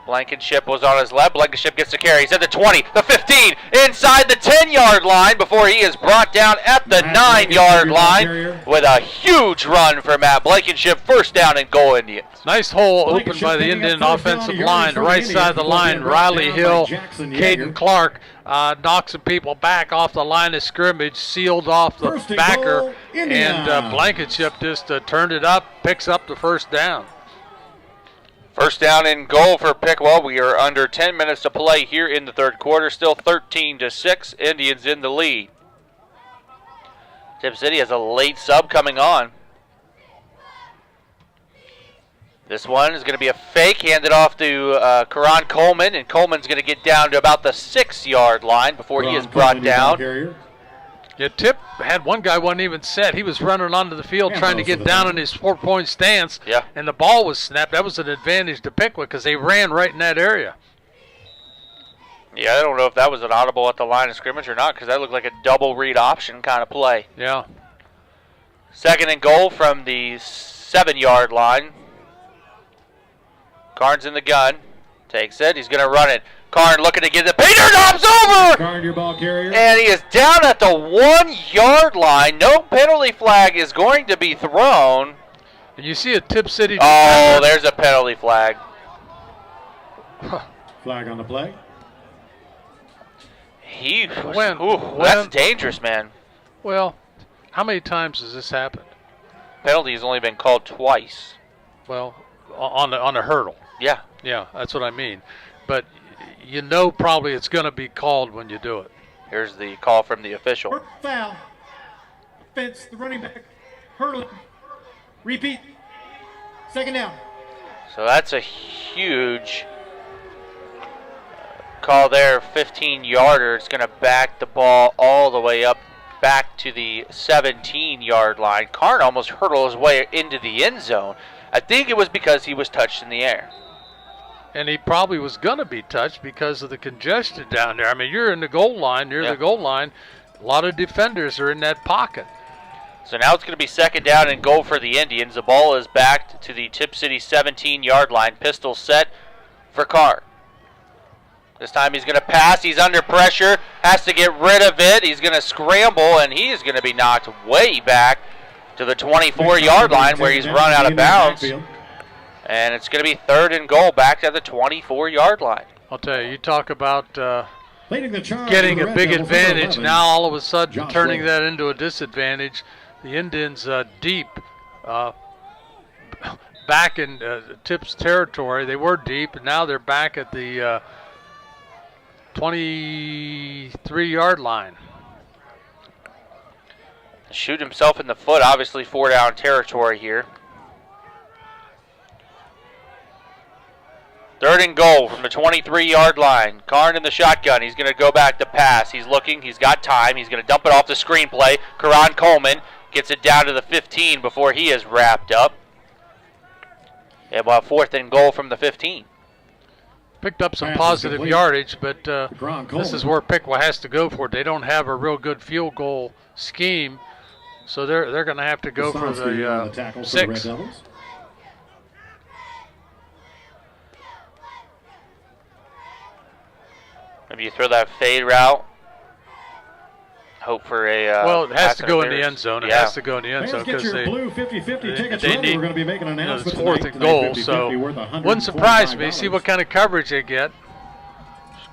Blankenship was on his left. Blankenship gets the carry. He's at the 20, the 15, inside the 10-yard line before he is brought down at the 9-yard line with a huge run for Matt Blankenship. First down and goal, Indians. Nice hole opened by the Indian offensive line. The right side of the line, Riley Hill, Caden Clark knocks some people back off the line of scrimmage, sealed off the backer, and Blankenship just turned it up, picks up the first down. First down and goal for Piqua. We are under 10 minutes to play here in the third quarter. Still 13-6. Indians in the lead. Tipp City has a late sub coming on. This one is going to be a fake. Handed off to Karan Coleman, and Coleman's going to get down to about the 6-yard line before he is brought down. Yeah, Tipp had one guy wasn't even set. He was running onto the field trying to get down in his 4-point stance, and the ball was snapped. That was an advantage to Piqua because they ran right in that area. Yeah, I don't know if that was an audible at the line of scrimmage or not because that looked like a double read option kind of play. Yeah. Second and goal from the 7-yard line. Karn's in the gun. Takes it. He's going to run it. Karn looking to get it. Peter knobs over! Karn, your ball carrier. And he is down at the 1-yard line. No penalty flag is going to be thrown. And you see a Tipp City. Oh, there's a penalty flag. Flag on the play. That's dangerous, man. Well, how many times has this happened? Penalty has only been called twice. Well, on a hurdle. Yeah. Yeah, that's what I mean. But you know probably it's going to be called when you do it. Here's the call from the official. Foul. Offense, the running back. Hurdle. Repeat. Second down. So that's a huge call there, 15-yarder. It's going to back the ball all the way up back to the 17-yard line. Karn almost hurdled his way into the end zone. I think it was because he was touched in the air. And he probably was going to be touched because of the congestion down there. I mean, you're in the goal line, near the goal line. A lot of defenders are in that pocket. So now it's going to be second down and goal for the Indians. The ball is back to the Tipp City 17-yard line. Pistol set for Karn. This time he's going to pass. He's under pressure. Has to get rid of it. He's going to scramble, and he is going to be knocked way back to the 24-yard line where he's run out of bounds. And it's going to be 3rd and goal back to the 24-yard line. I'll tell you, you talk about getting a big advantage. Now all of a sudden turning that into a disadvantage. The Indians deep back in Tipp's territory. They were deep, and now they're back at the 23-yard line. Shoot himself in the foot, obviously 4-down territory here. 3rd and goal from the 23-yard line. Karn in the shotgun. He's going to go back to pass. He's looking. He's got time. He's going to dump it off the screenplay. Karan Coleman gets it down to the 15 before he is wrapped up. And we'll have 4th and goal from the 15. Picked up some positive yardage, but this is where Piqua has to go for it. They don't have a real good field goal scheme, so they're going to have to go for the 6. Maybe you throw that fade route. Hope for a well, it has to go in the end zone. It has to go in the end zone because they need 4th and goal. So wouldn't surprise me. See what kind of coverage they get.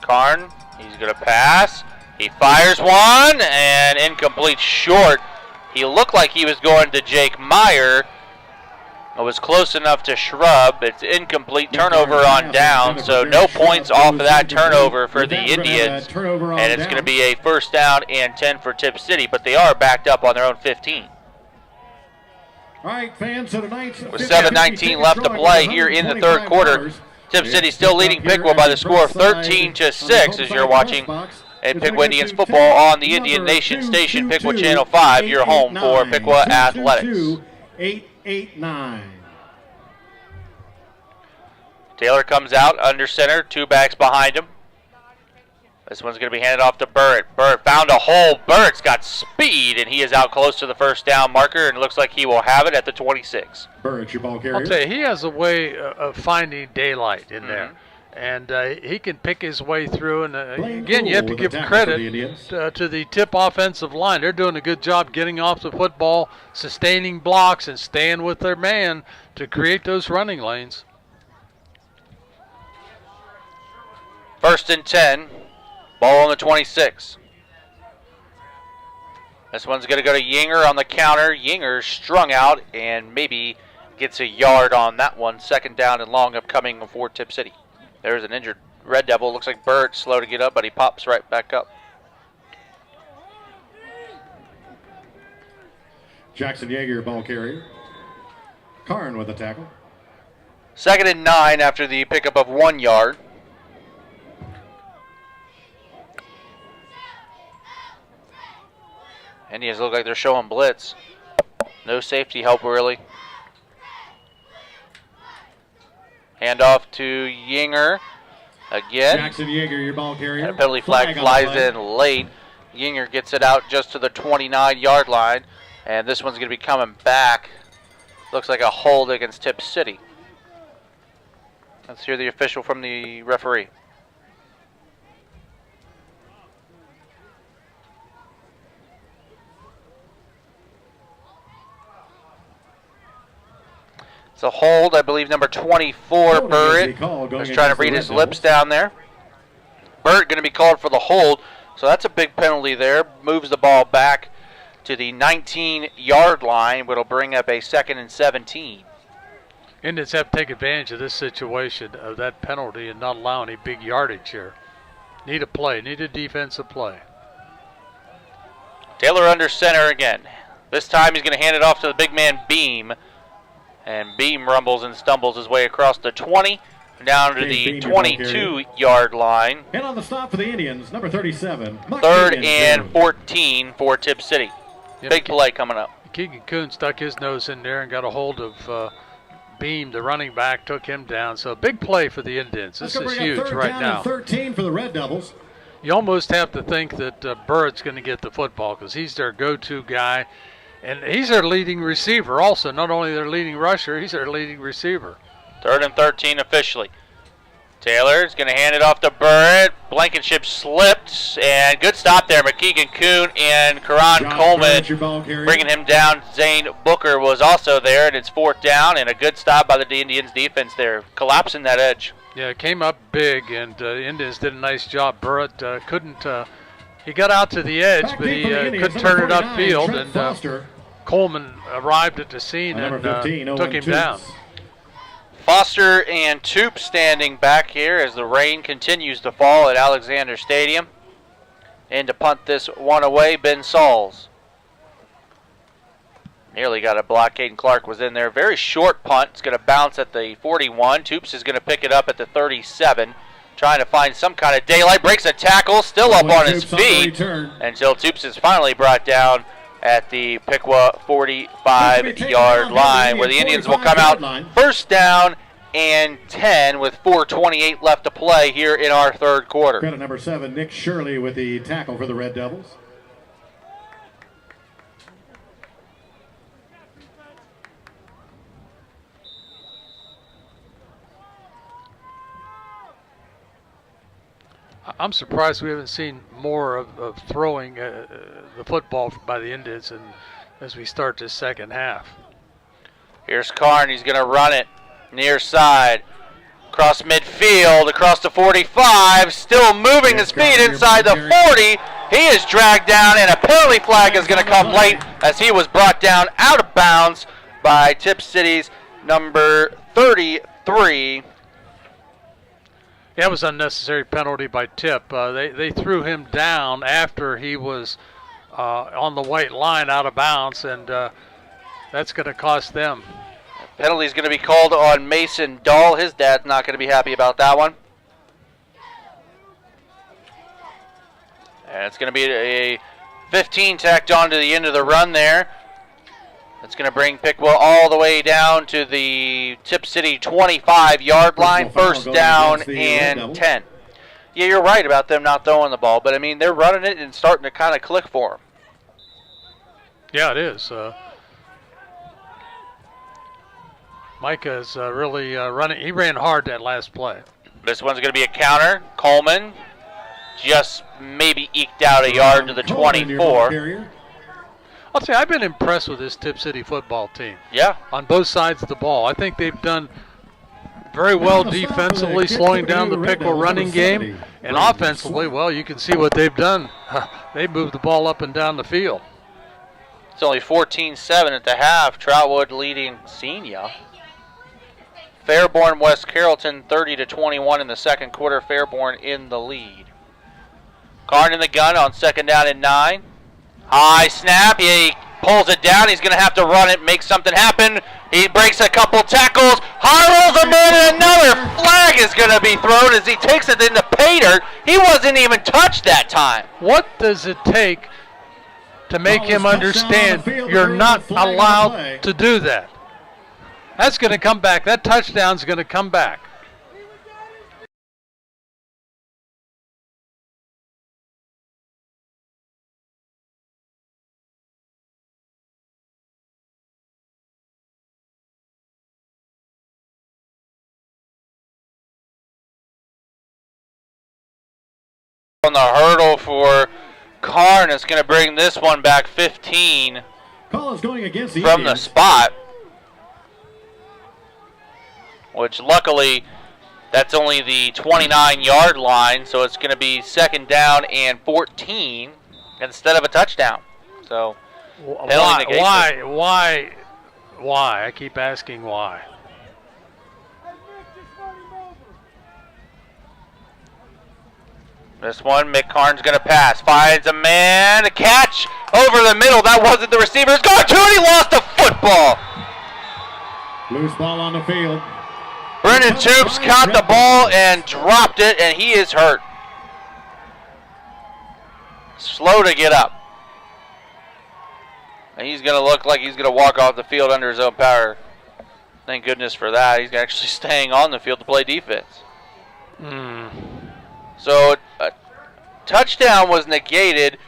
Karn, he's going to pass. He fires one and incomplete short. He looked like he was going to Jake Meyer. It was close enough to Shrub. It's incomplete, turnover on down, so no points off of that turnover for the Indians. And it's going to be a 1st down and 10 for Tipp City, but they are backed up on their own 15. All right, fans, so tonight, with 7:19 left to play here in the 3rd quarter, Tipp City still leading Piqua by the score of 13-6 as you're watching at Piqua Indians football on the Indian Nation station, Piqua Channel 5, your home for Piqua Athletics. 8-8-9. Taylor comes out under center, 2 backs behind him. This one's going to be handed off to Burt. Burt found a hole. Burt's got speed, and he is out close to the 1st down marker, and it looks like he will have it at the 26. Burt, your ball carrier. I'll tell you, he has a way of finding daylight in there. And he can pick his way through. And again, you have to give credit to the Tipp offensive line. They're doing a good job getting off the football, sustaining blocks, and staying with their man to create those running lanes. 1st and 10. Ball on the 26. This one's going to go to Yinger on the counter. Yinger strung out and maybe gets a yard on that one. 2nd down and long upcoming for Tipp City. There's an injured Red Devil. Looks like Burt slow to get up, but he pops right back up. Jackson Yeager, ball carrier. Karn with the tackle. 2nd and 9 after the pickup of 1 yard. Indians look like they're showing blitz. No safety help, really. Handoff to Yinger again. Jackson Yeager, your ball carrier. And a penalty flag flies in late. Yinger gets it out just to the 29-yard line. And this one's going to be coming back. Looks like a hold against Tipp City. Let's hear the official from the referee. It's a hold, I believe, number 24, Burt. Just trying to read his lips down there. Burt going to be called for the hold, so that's a big penalty there. Moves the ball back to the 19-yard line, which will bring up a 2nd and 17. Indians have to take advantage of this situation, of that penalty, and not allow any big yardage here. Need a play, need a defensive play. Taylor under center again. This time he's going to hand it off to the big man, Beam. And Beam rumbles and stumbles his way across the 20, down to the 22-yard line. And on the stop for the Indians, number 37. 3rd and 14 for Tipp City. Big play coming up. Keegan Kuhn stuck his nose in there and got a hold of Beam, the running back, took him down. So big play for the Indians. This is huge right now. 13 for the Red Devils. You almost have to think that Burt's going to get the football because he's their go-to guy. And he's their leading receiver also. Not only their leading rusher, he's their leading receiver. 3rd and 13 officially. Taylor's going to hand it off to Burrett. Blankenship slipped, and good stop there. McKeegan Kuhn and Karan Coleman bringing him down. Zane Booker was also there, and it's 4th down, and a good stop by the Indians defense there, collapsing that edge. Yeah, it came up big, and Indians did a nice job. Burrett couldn't, he got out to the edge, but he couldn't turn it upfield, and Coleman arrived at the scene and took him down. Foster and Tipp standing back here as the rain continues to fall at Alexander Stadium. And to punt this one away, Ben Sauls. Nearly got a block. Caden Clark was in there. Very short punt. It's going to bounce at the 41. Toops is going to pick it up at the 37. Trying to find some kind of daylight. Breaks a tackle. Still up on his feet until Toops is finally brought down at the Piqua 45-yard line, where the Indians will come out 1st down and 10 with 4:28 left to play here in our 3rd quarter. Credit number 7, Nick Shirley with the tackle for the Red Devils. I'm surprised we haven't seen more of throwing the football by the Indians as we start this second half. Here's Karn. He's going to run it near side. Across midfield, across the 45. Still moving his feet inside the 40. He is dragged down, and a penalty flag is going to come late as he was brought down out of bounds by Tipp City's number 33. Yeah, it was an unnecessary penalty by Tipp. They threw him down after he was on the white line out of bounds, and that's going to cost them. Penalty is going to be called on Mason Dahl. His dad's not going to be happy about that one. And it's going to be a 15 tacked on to the end of the run there. That's going to bring Piqua all the way down to the Tipp City 25-yard line. 1st down and 10. Yeah, you're right about them not throwing the ball, but I mean, they're running it and starting to kind of click for them. Yeah, it is. Micah's really running. He ran hard that last play. This one's going to be a counter. Coleman just maybe eked out a yard to the 24. I'll say I've been impressed with this Tipp City football team. Yeah. On both sides of the ball. I think they've done very well defensively, slowing down the Piqua running game. And offensively, well, you can see what they've done. They moved the ball up and down the field. It's only 14-7 at the half. Troutwood leading Senior. Fairborn West Carrollton 30-21 in the 2nd quarter. Fairborn in the lead. Karn in the gun on 2nd down and 9. High snap. He pulls it down. He's going to have to run it, make something happen. He breaks a couple tackles. High rolls a man, and another flag is going to be thrown as he takes it into pay dirt. He wasn't even touched that time. What does it take to make him understand you're not allowed to do that? That's going to come back. That touchdown's going to come back. On the hurdle for Karn is going to bring this one back 15 Call is going against the from the Indians. spot, which luckily that's only the 29-yard line, so it's going to be 2nd down and 14 instead of a touchdown. So why? I keep asking why. This one, Mick Karn's going to pass. Finds a man. A catch over the middle. That wasn't the receiver. It's gone to, and he lost the football. Loose ball on the field. Brendan Toops caught the ball and dropped it, and he is hurt. Slow to get up. And he's going to look like he's going to walk off the field under his own power. Thank goodness for that. He's actually staying on the field to play defense. So a touchdown was negated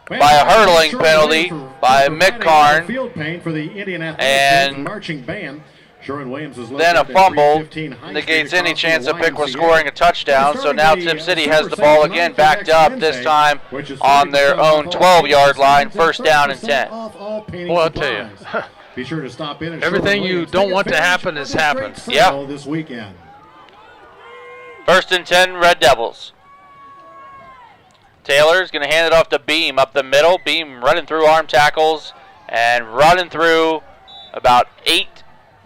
by a hurdling penalty by Mick Karn. Field pain for the Indian Athletics and marching band. Then a fumble negates any chance of Piqua scoring a touchdown. So now Tipp City has the ball again backed up, this time on their own 12-yard line, first down and 10. Well, I'll tell you, Be sure to stop in. everything you don't want to happen has happened. Yeah. This weekend. First and 10, Red Devils. Taylor's going to hand it off to Beam up the middle. Beam running through arm tackles and running through about 8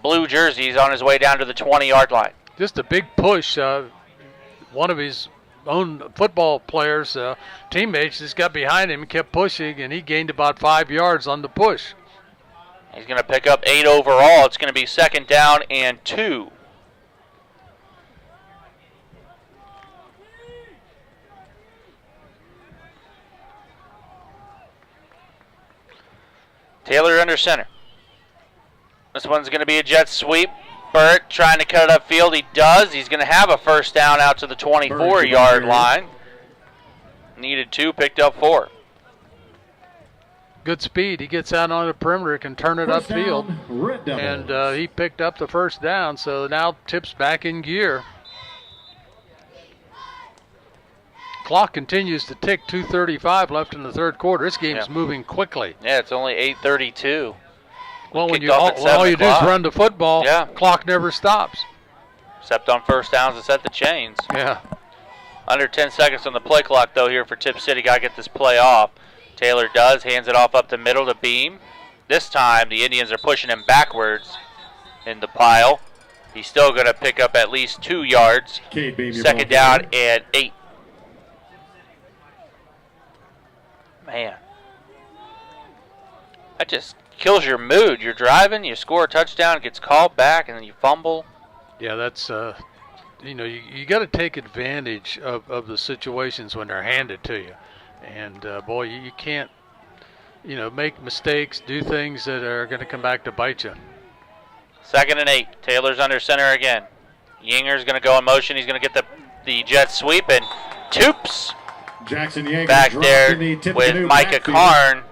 blue jerseys on his way down to the 20-yard line. Just a big push. One of his own football players, teammates, just got behind him and kept pushing, and he gained about 5 yards on the push. He's going to pick up 8 overall. It's going to be second down and 2. Taylor under center. This one's going to be a jet sweep. Burt trying to cut it upfield. He does. He's going to have a first down out to the 24-yard line. Needed 2, picked up 4. Good speed. He gets out on the perimeter, can turn it upfield, and he picked up the first down. So now Tipp's back in gear. Clock continues to tick. 2:35 left in the third quarter. This game's moving quickly. Yeah, it's only 8:32. Well, when all you do is run the football, clock never stops. Except on first downs and set the chains. Yeah. Under 10 seconds on the play clock, though, here for Tipp City. Got to get this play off. Taylor does, hands it off up the middle to Beam. This time, the Indians are pushing him backwards in the pile. He's still going to pick up at least 2 yards. Second down and 8. Man. That just kills your mood. You're driving, you score a touchdown, it gets called back, and then you fumble. Yeah, that's, you got to take advantage of the situations when they're handed to you. And, boy, you can't, make mistakes, do things that are going to come back to bite you. Second and 8. Taylor's under center again. Yinger's going to go in motion. He's going to get the jet sweep, and Toops back there with Micah Karn.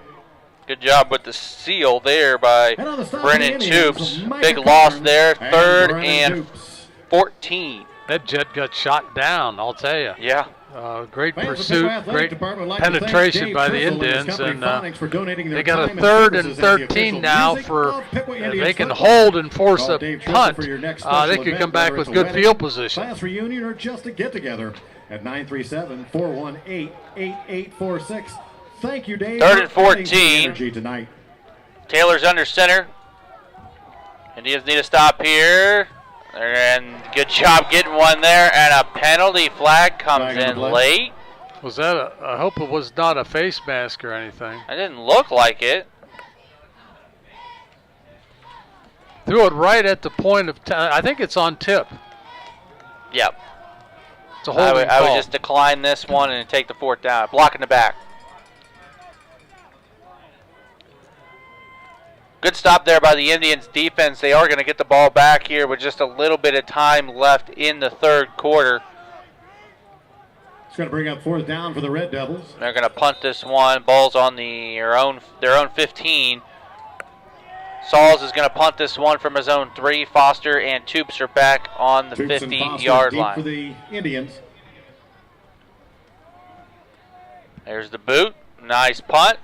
Good job with the seal there by Brennan Toops. Big loss there. Third and 14. That jet got shot down, I'll tell you. Yeah. Great pursuit, great penetration by the Indians, and they got a third and 13 now for they can hold and force a punt. They could come back with good field position. Class reunion or just a get-together at 937-418-8846. Thank you, Dave. Third and 14. Tonight. Taylor's under center. Indians need a stop here. And good job getting one there, and a penalty flag comes in late. Was that I hope it was not a face mask or anything. It didn't look like it. Threw it right at the point of I think it's on Tipp. Yep. It's a holding I would call. just decline this one and take the fourth down. Block in the back. Good stop there by the Indians defense. They are going to get the ball back here with just a little bit of time left in the third quarter. It's going to bring up fourth down for the Red Devils. They're going to punt this one. Ball's on their own 15. Sauls is going to punt this one from his own 3. Foster and Toops are back on the 50-yard line. For the Indians. There's the boot. Nice punt.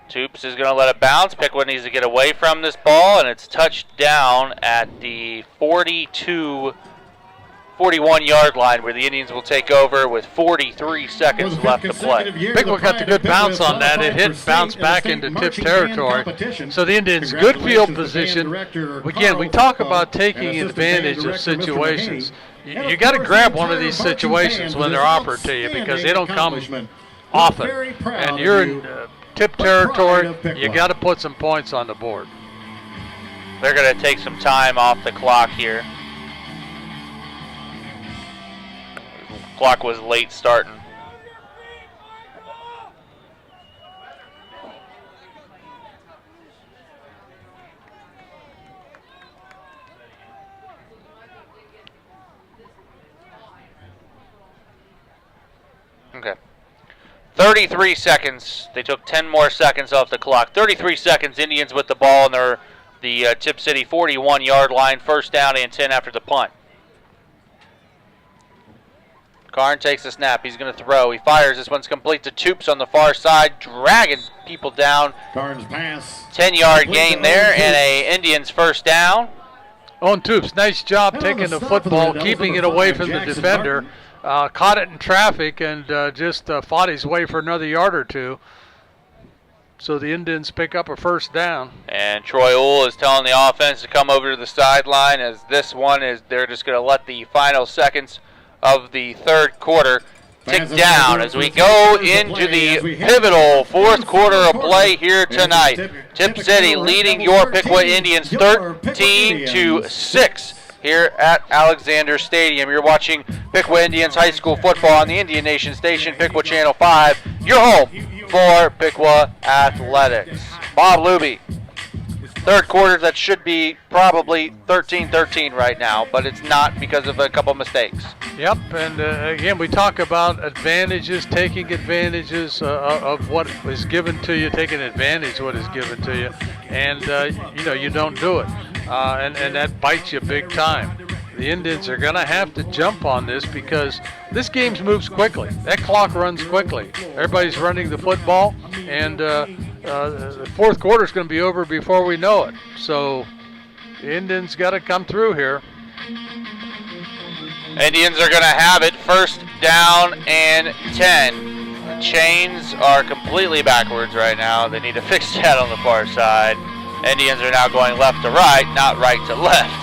Toops is going to let it bounce. Piqua needs to get away from this ball, and it's touched down at the 41-yard line, where the Indians will take over with 43 seconds left to play. Piqua got the good bounce on that. It hit and bounced back into Tipp territory. So the Indians, good field position. Again, we talk about taking advantage of situations. You got to grab one of these situations when they're offered to you, because they don't come often. And you're in Tipp territory, you got to put some points on the board. They're going to take some time off the clock here. Clock was late starting. Okay. 33 seconds. They took 10 more seconds off the clock. 33 seconds. Indians with the ball in their the Tipp City 41-yard line, first down and 10 after the punt. Karn takes the snap. He's going to throw. He fires. This one's complete to Toops on the far side, dragging people down. Karn's pass. 10-yard gain there, and a Indians first down. On Toops, nice job taking the football, keeping it away from the defender. Caught it in traffic and just fought his way for another yard or two. So the Indians pick up a first down. And Troy Uhl is telling the offense to come over to the sideline, as this one is, they're just going to let the final seconds of the third quarter tick down as we go into the pivotal fourth quarter of play here tonight. Tipp City leading your Piqua Indians 13-6 here at Alexander Stadium. You're watching Piqua Indians High School football on the Indian Nation station, Piqua Channel 5, your home for Piqua Athletics. Bob Luby. Third quarter, that should be probably 13-13 right now, but it's not because of a couple mistakes. Yep, and again, we talk about advantages, taking advantages of what is given to you, taking advantage of what is given to you, and you don't do it, and that bites you big time. The Indians are going to have to jump on this because this game moves quickly. That clock runs quickly. Everybody's running the football, and the fourth quarter is going to be over before we know it. So the Indians got to come through here. Indians are going to have it first down and 10. The chains are completely backwards right now. They need to fix that on the far side. Indians are now going left to right, not right to left.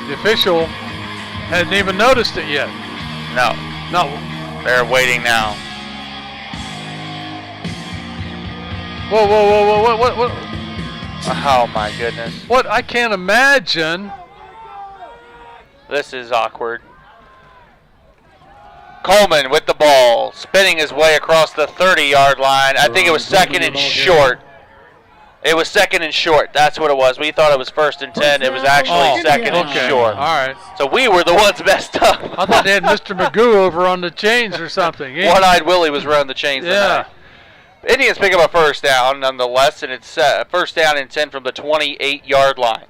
The official hadn't even noticed it yet. No. They're waiting now. Whoa, what? Oh my goodness. What? I can't imagine. This is awkward. Coleman with the ball, spinning his way across the 30-yard line. I think it was second and short. It was second and short. That's what it was. We thought it was first and 10. It was actually second and short. All right. So we were the ones messed up. I thought they had Mr. Magoo over on the chains or something. One-eyed Willie was running the chains tonight. Indians pick up a first down nonetheless, and it's first down and 10 from the 28-yard line.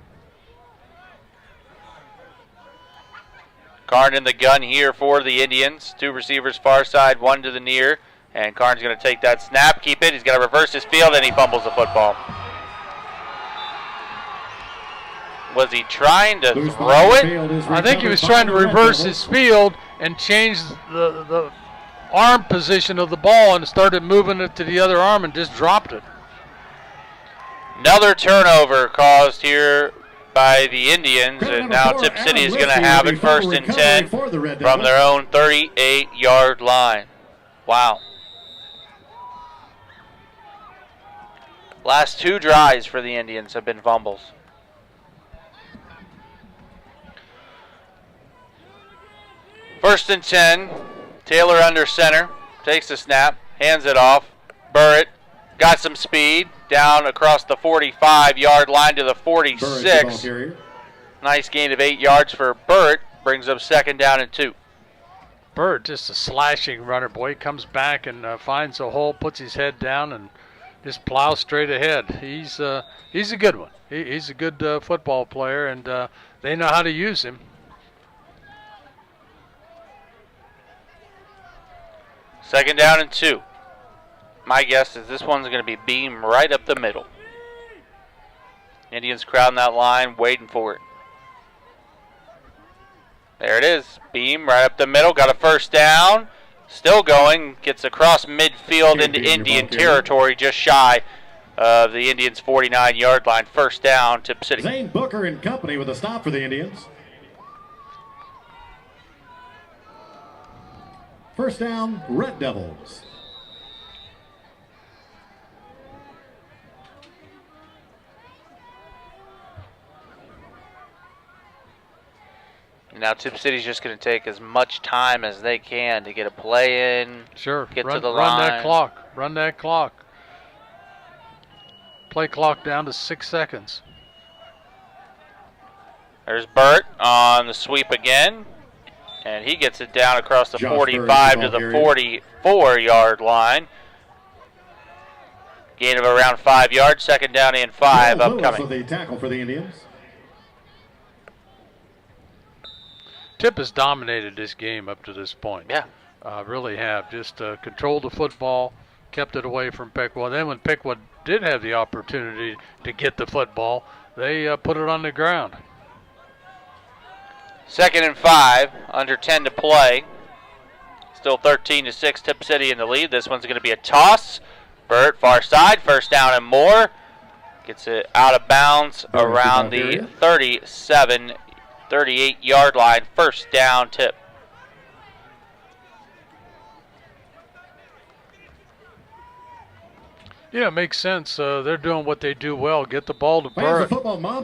Karn in the gun here for the Indians. Two receivers far side, one to the near. And Karn's going to take that snap, keep it. He's going to reverse his field, and he fumbles the football. Was he trying to throw it? I think he was trying to reverse his field and change the arm position of the ball and started moving it to the other arm and just dropped it. Another turnover caused here by the Indians, and now Tipp City is going to have it first and 10 from their own 38-yard line. Wow. Last two drives for the Indians have been fumbles. First and 10, Taylor under center, takes the snap, hands it off. Burritt got some speed, down across the 45-yard line to the 46. Nice gain of 8 yards for Burritt, brings up second down and 2. Burritt, just a slashing runner, boy. He comes back and finds a hole, puts his head down, and just plows straight ahead. He's a good one. He's a good football player, and they know how to use him. Second down and 2. My guess is this one's going to be beam right up the middle. Indians crowding that line, waiting for it. There it is. Beam right up the middle. Got a first down. Still going. Gets across midfield into Indian territory, just shy of the Indians' 49-yard line. First down, Tipp City. Zane Booker and company with a stop for the Indians. First down, Red Devils. Now Tipp City's just going to take as much time as they can to get a play in. Sure. Get run, to the run line. that clock. Run that clock. Play clock down to 6 seconds. There's Burt on the sweep again. And he gets it down across the 45 to the 44-yard line. Gain of around 5 yards, 2nd down and 5 upcoming. With a tackle for the Indians. Tipp has dominated this game up to this point. Yeah. Really have. Just controlled the football, kept it away from Piqua. Then when Piqua did have the opportunity to get the football, they put it on the ground. 2nd and 5, under 10 to play. Still 13-6, Tipp City in the lead. This one's going to be a toss. Burt, far side, 1st down and more. Gets it out of bounds around the 37, 38-yard line. 1st down, Tipp. Yeah, it makes sense. They're doing what they do well. Get the ball to Burt.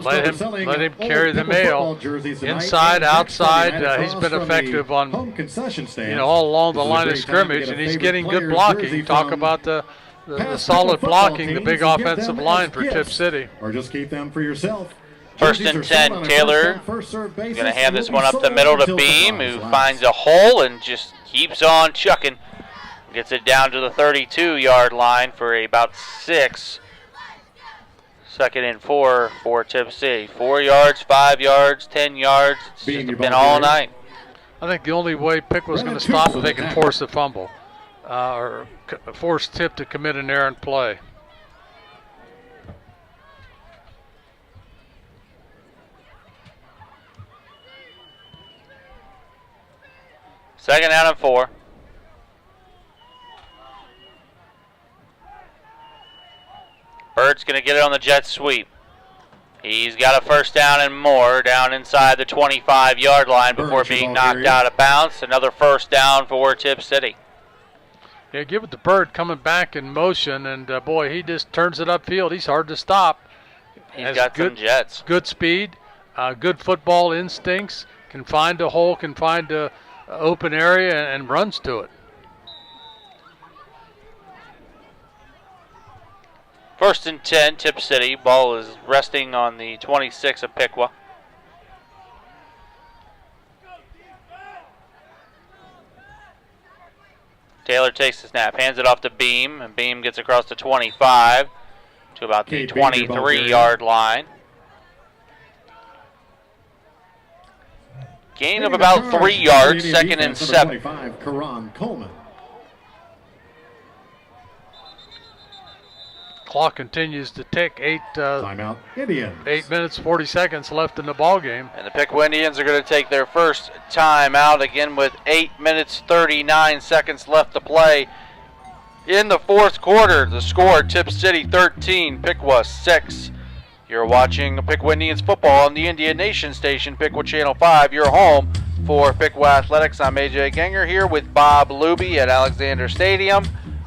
Let him carry the mail. Inside, outside. He's been effective on, all along the line of scrimmage, and he's getting good blocking. Talk about the solid blocking, the big offensive line for Tipp City. Or just keep them for yourself. 1st and 10, Taylor going to hand this one up the middle to Beam, who finds a hole and just keeps on chucking. Gets it down to the 32-yard line for about 6. 2nd and 4 for Tipp City. 4 yards, 5 yards, 10 yards. It's just been all night. I think the only way Piqua's going to stop if they can force a fumble or force Tipp to commit an errant play. Second down and 4. Burt's going to get it on the jet sweep. He's got a 1st down and more down inside the 25-yard line before being knocked out of bounds. Another 1st down for Tipp City. Yeah, give it to Burt coming back in motion, and boy, he just turns it upfield. He's hard to stop. He's got some jets. Good speed, good football instincts, can find a hole, can find a open area, and runs to it. 1st and 10, Tipp City. Ball is resting on the 26 of Piqua. Taylor takes the snap, hands it off to Beam, and Beam gets across the 25 to about the 23-yard line. Gain of about 3 yards, 2nd and 7. Coleman. Clock continues to tick. Timeout, Indians. 8 minutes, 40 seconds left in the ball game. And the Piqua Indians are going to take their first timeout again with 8 minutes, 39 seconds left to play. In the 4th quarter, the score, Tipp City 13, Piqua 6. You're watching Piqua Indians football on the Indian Nation station, Piqua Channel 5, your home for Piqua Athletics. I'm AJ Ganger here with Bob Luby at Alexander Stadium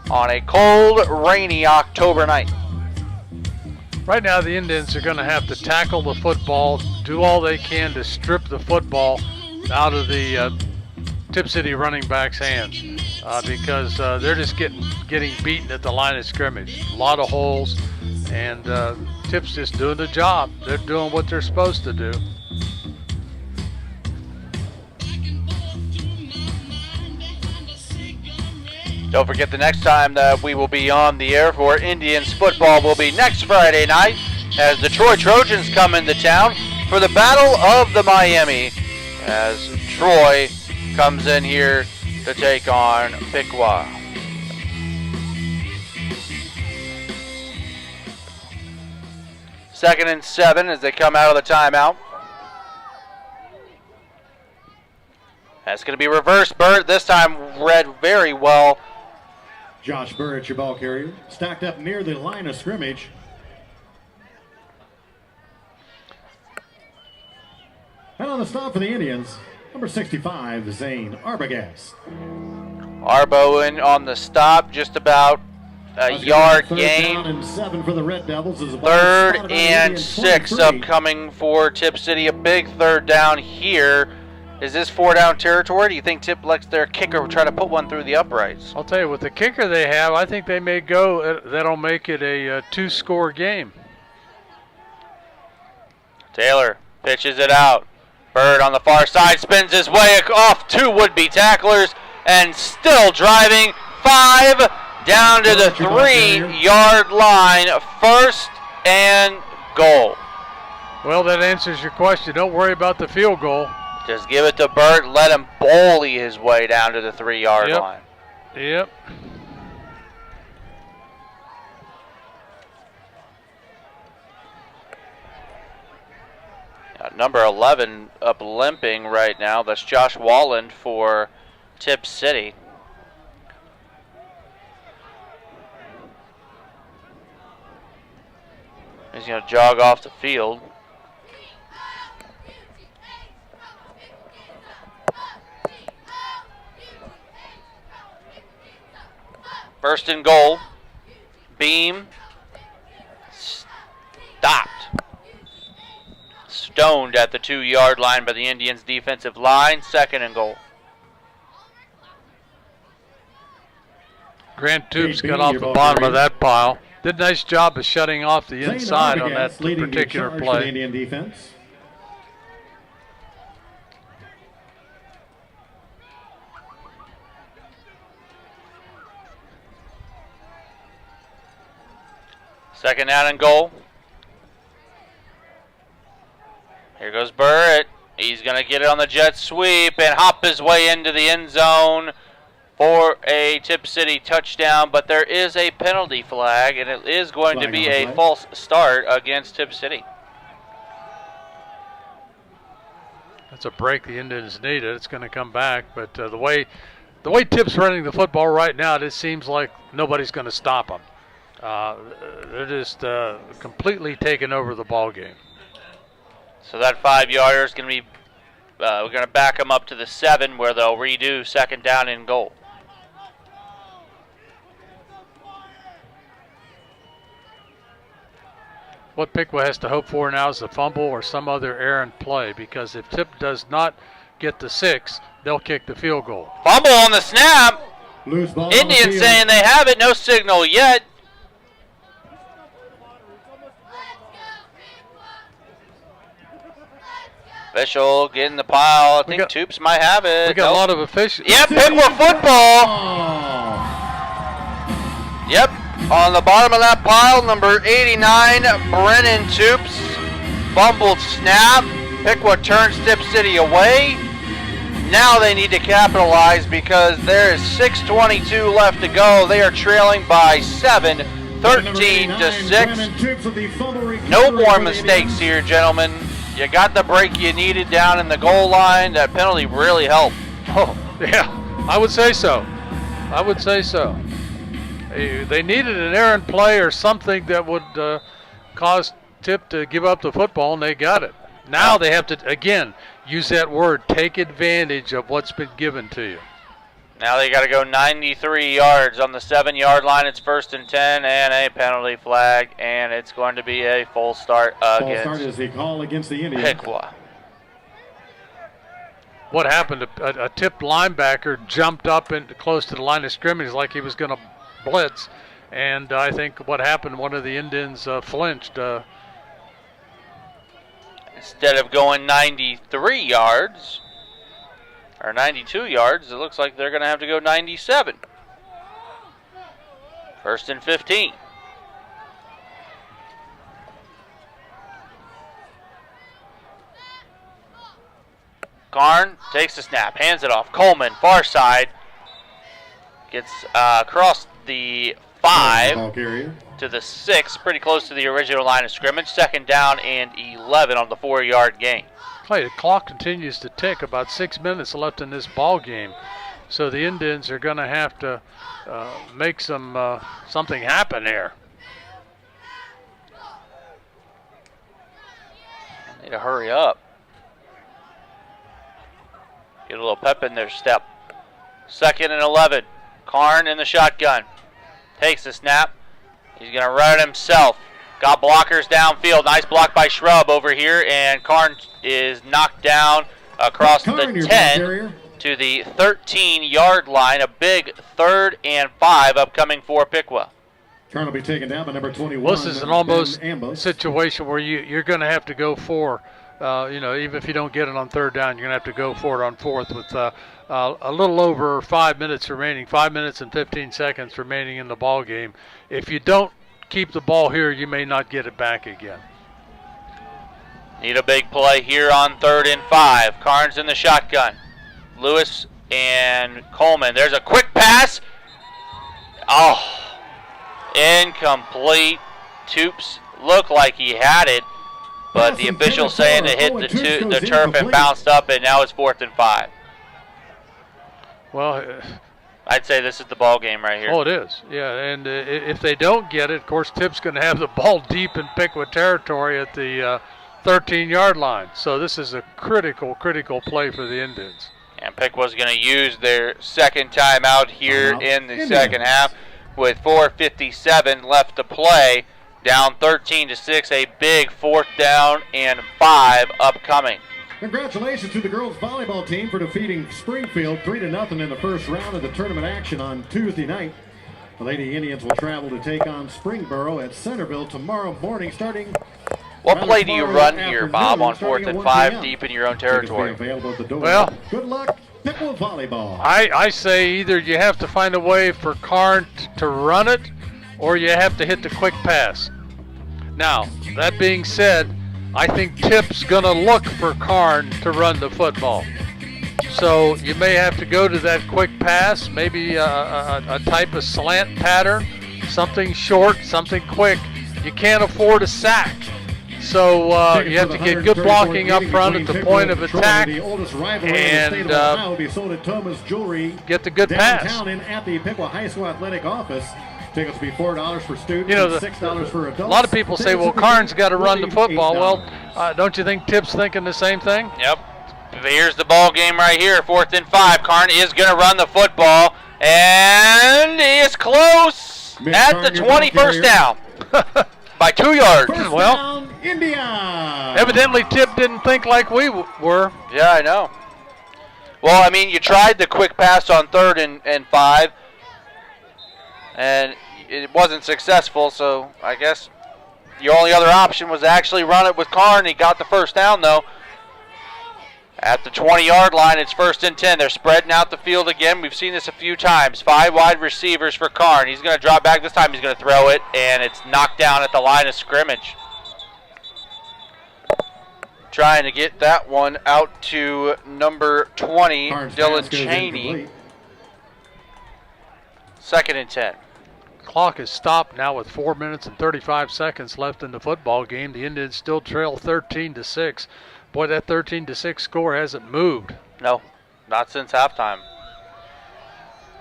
on a cold, rainy October night. Right now, the Indians are going to have to tackle the football, do all they can to strip the football out of the Tipp City running back's hands because they're just getting beaten at the line of scrimmage. A lot of holes, and Tipp's just doing the job. They're doing what they're supposed to do. Don't forget the next time that we will be on the air for Indians football will be next Friday night as the Troy Trojans come into town for the Battle of the Miami as Troy comes in here to take on Piqua. Second and 7 as they come out of the timeout. That's going to be reverse. Burt this time read very well. Josh Burrett, your ball carrier, stacked up near the line of scrimmage. And on the stop for the Indians, number 65, Zane Arbogast. Arbo in on the stop, just about a yard gain. 3rd and 7 for the Red Devils. 3rd and 6 upcoming for Tipp City. A big 3rd down here. Is this 4-down territory? Do you think Tipp lets their kicker try to put one through the uprights? I'll tell you, with the kicker they have, I think they may go. That'll make it a 2-score game. Taylor pitches it out. Bird on the far side spins his way off 2 would-be tacklers and still driving. 5 down to the 3-yard line, 1st and goal. Well, that answers your question. Don't worry about the field goal. Just give it to Burt, let him bully his way down to the 3-yard line. Yep. Number 11 up limping right now. That's Josh Walland for Tipp City. He's going to jog off the field. First and goal. Beam. Stopped. Stoned at the 2-yard line by the Indians defensive line. 2nd and goal. Grant Toops got off the bottom of that pile. Did a nice job of shutting off the inside on that particular play. Indian defense. Second down and goal. Here goes Burrett. He's going to get it on the jet sweep and hop his way into the end zone for a Tipp City touchdown, but there is a penalty flag, and it is going to be a false start against Tipp City. That's a break the Indians needed. It's going to come back, but the way Tipp's running the football right now, it seems like nobody's going to stop them. They're just completely taking over the ball game. So that 5-yarder is going to be, we're going to back them up to the 7 where they'll redo second down and goal. What Piqua has to hope for now is a fumble or some other errant play, because if Tipp does not get the 6, they'll kick the field goal. Fumble on the snap. Loose ball. Indians saying they have it, no signal yet. Official getting the pile. I think Toops might have it. We got a lot of officials. Yep, Piqua football. Yep, on the bottom of that pile, number 89, Brennan Toops. Fumbled snap. Piqua turns Tipp City away. Now they need to capitalize because there is 6:22 left to go. They are trailing by 7, 13 to 6. No more mistakes here, gentlemen. You got the break you needed down in the goal line. That penalty really helped. Oh, yeah, I would say so. I would say so. They needed an errant play or something that would cause Tipp to give up the football, and they got it. Now they have to, again, use that word, take advantage of what's been given to you. Now they got to go 93 yards on the 7-yard line. It's 1st and 10 and a penalty flag, and it's going to be a full start against False start is the call against the Indians. Piqua. What happened? A Tipp linebacker jumped up into close to the line of scrimmage like he was going to blitz, and I think what happened, one of the Indians flinched. Instead of going 93 yards, or 92 yards, it looks like they're going to have to go 97. 1st and 15. Karn takes the snap, hands it off. Coleman, far side, gets across the 5 to the 6, pretty close to the original line of scrimmage. 2nd down and 11 on the 4-yard gain. Clay, the clock continues to tick. About 6 minutes left in this ball game, so the Indians are going to have to make something happen here. Need to hurry up. Get a little pep in their step. 2nd and 11. Karn in the shotgun. Takes the snap. He's going to run it himself. Got blockers downfield. Nice block by Shrub over here. And Karn is knocked down across the 10 to the 13-yard line. A big 3rd and 5 upcoming for Piqua. Karn will be taken down by number 21. Well, this is an almost situation where you're going to have to go for even if you don't get it on third down, you're going to have to go for it on fourth with a little over 5 minutes remaining, 5 minutes and 15 seconds remaining in the ball game. If you don't keep the ball here, you may not get it back again. Need a big play here on 3rd and 5. Carnes in the shotgun. Lewis and Coleman. There's a quick pass. Oh, incomplete. Toops looked like he had it, but the official saying it hit the turf and bounced up, and now it's 4th and 5. Well, I'd say this is the ball game right here. Oh, it is. Yeah, and if they don't get it, of course, Tipp's going to have the ball deep in Piqua territory at the 13-yard line. So this is a critical play for the Indians. And Piqua's going to use their second timeout here in the second half with 4:57 left to play. Down 13-6, a big 4th down and 5 upcoming. Congratulations to the girls volleyball team for defeating Springfield 3-0 in the first round of the tournament action on Tuesday night. The Lady Indians will travel to take on Springboro at Centerville tomorrow morning starting. What play do you run here, Bob, on 4th and 5 deep in your own territory? Well, good luck, Piqua volleyball. I say either you have to find a way for Karn to run it, or you have to hit the quick pass. Now, that being said, I think Tipp's going to look for Karn to run the football. So you may have to go to that quick pass, maybe a type of slant pattern, something short, something quick. You can't afford a sack. So you have to get good blocking up front at the point of attack and get the good pass. At the Piqua High School Athletic Office. Tickets will be $4 for students, $6 for adults. A lot of people say, well, Karn's got to run the football. Well, don't you think Tipp's thinking the same thing? Yep. Here's the ball game right here, 4th and 5. Karn is going to run the football, and he is close at the 21st down by 2 yards. Well, India. Evidently Tipp didn't think like we were. Yeah, I know. Well, I mean, you tried the quick pass on 3rd and 5. And it wasn't successful, so I guess your only other option was to actually run it with Karn. He got the first down, though. At the 20-yard line, it's 1st and 10. They're spreading out the field again. We've seen this a few times. 5 wide receivers for Karn. He's going to drop back. This time he's going to throw it, and it's knocked down at the line of scrimmage. Trying to get that one out to number 20, Dylan Cheney. 2nd and 10. Clock is stopped now with 4 minutes and 35 seconds left in the football game. The Indians still trail 13-6. Boy, that 13-6 score hasn't moved. No, not since halftime.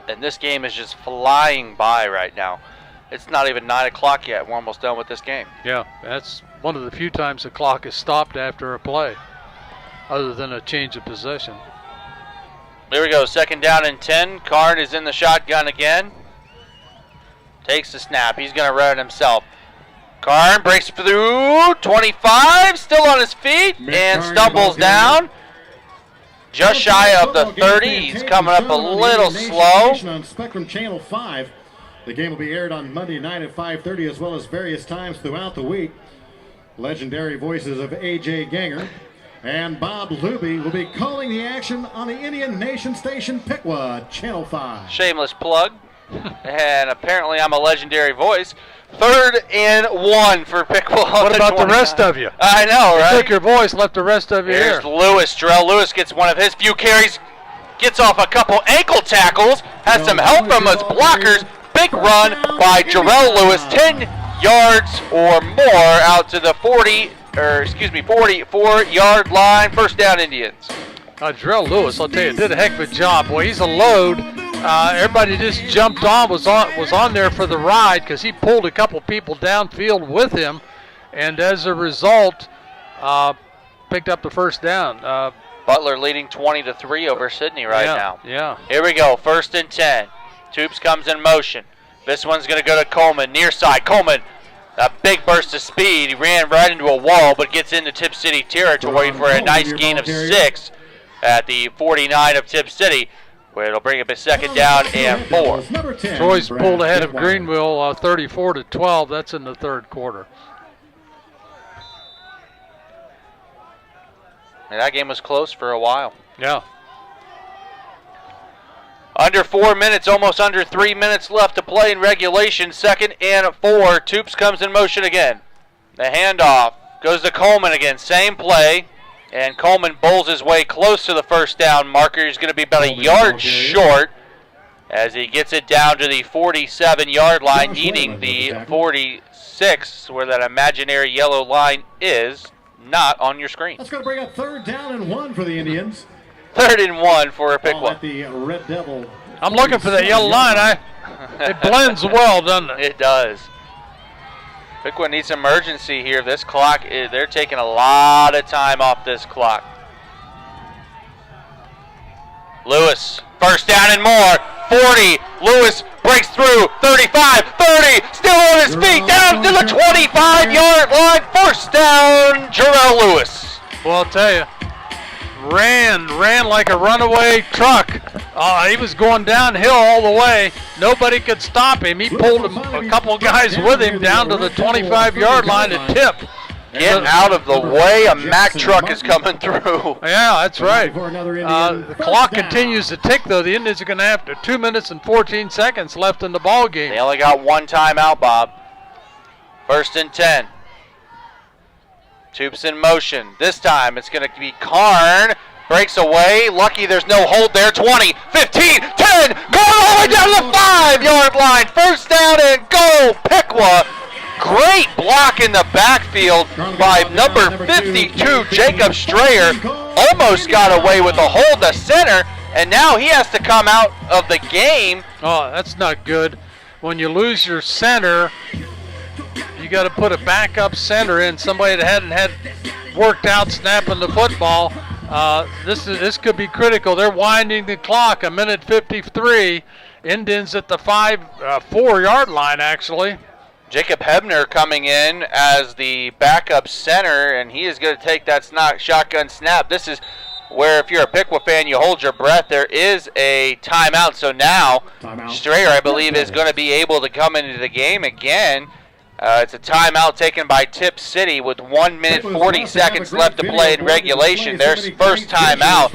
And this game is just flying by right now. It's not even 9 o'clock yet. We're almost done with this game. Yeah, that's one of the few times the clock is stopped after a play, other than a change of possession. There we go, 2nd down and 10. Karn is in the shotgun again. Takes the snap. He's going to run it himself. Karn breaks through 25, still on his feet, and stumbles down. Just shy of the 30. He's coming up a little slow. On Spectrum Channel 5. The game will be aired on Monday night at 5:30 as well as various times throughout the week. Legendary voices of A.J. Ganger and Bob Luby will be calling the action on the Indian Nation station Piqua Channel 5. Shameless plug. And apparently I'm a legendary voice. 3rd and 1 for Piqua. What about the rest of you? I know, right? You took your voice, left the rest of you Here's here. Lewis. Jarrell Lewis gets one of his few carries. Gets off a couple ankle tackles. Has some help from his blockers. Big run by Jarrell Lewis. 10 yards or more out to the 44-yard line. 1st down Indians. Jarrell Lewis, I'll tell you, did a heck of a job. Boy, he's a load. Everybody just jumped on, was on there for the ride because he pulled a couple people downfield with him, and as a result, picked up the 1st down. Butler leading 20-3 over Sydney now. Yeah. Here we go, 1st and 10. Toops comes in motion. This one's going to go to Coleman, near side. Coleman, a big burst of speed. He ran right into a wall, but gets into Tipp City territory for a nice gain of 6 at the 49 of Tipp City, where it'll bring up a 2nd down and 4. Troy's pulled ahead of Greenville 34-12. That's in the 3rd quarter. And that game was close for a while. Yeah. Under 4 minutes, almost under 3 minutes left to play in regulation. 2nd and 4. Toops comes in motion again. The handoff goes to Coleman again. Same play. And Coleman bowls his way close to the first down marker. He's going to be about a yard short as he gets it down to the 47-yard line, needing the 46, where that imaginary yellow line is not on your screen. That's going to bring up 3rd down and 1 for the Indians. 3rd and 1 for Piqua. The Red Devil. I'm looking for that yellow line. It blends well, doesn't it? It does. Piqua needs emergency here. This clock, they're taking a lot of time off this clock. Lewis, 1st down and more. 40. Lewis breaks through. 35, 30. Still on his feet. Down to the 25-yard line. 1st down, Jarrell Lewis. Well, I'll tell you, ran like a runaway truck. He was going downhill all the way. Nobody could stop him. He pulled a couple of guys with him down to the 25-yard line to Tipp. Get out of the way. A Mack truck is coming through. Yeah, that's right. The clock continues to tick, though. The Indians are going to have 2 minutes and 14 seconds left in the ball game. They only got 1 timeout, Bob. 1st and 10. Toops in motion. This time it's going to be Karn. Breaks away. Lucky there's no hold there. 20, 15, 10. Going all the way down to the 5-yard line. 1st down and goal. Piqua. Great block in the backfield by number 52, Jacob Strayer. Almost got away with a hold to center, and now he has to come out of the game. Oh, that's not good. When you lose your center, you got to put a backup center in, somebody that hadn't had worked out snapping the football. This could be critical. They're winding the clock, 1:53. Indians at the 4-yard line, actually. Jacob Hebner coming in as the backup center, and he is going to take that shotgun snap. This is where, if you're a Piqua fan, you hold your breath. There is a timeout, so now Strayer, I believe, is going to be able to come into the game again. It's a timeout taken by Tipp City with 1 minute 40 seconds left to play in regulation. Their first timeout.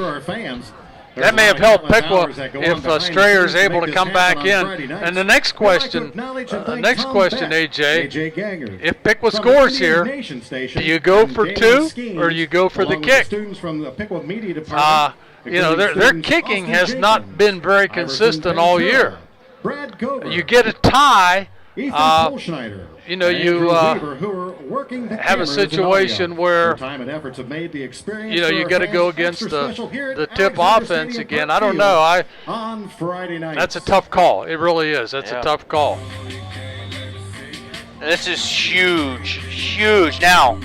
That may have helped Piqua if Strayer is able to come back in. And the next question, AJ, if Piqua scores here, do you go for 2 or do you go for the kick? Their kicking has not been very consistent all year. You get a tie. You have a situation where you got to go against the Tipp offense again. I don't know. On Friday night. That's a tough call. It really is. That's a tough call. This is huge. Now,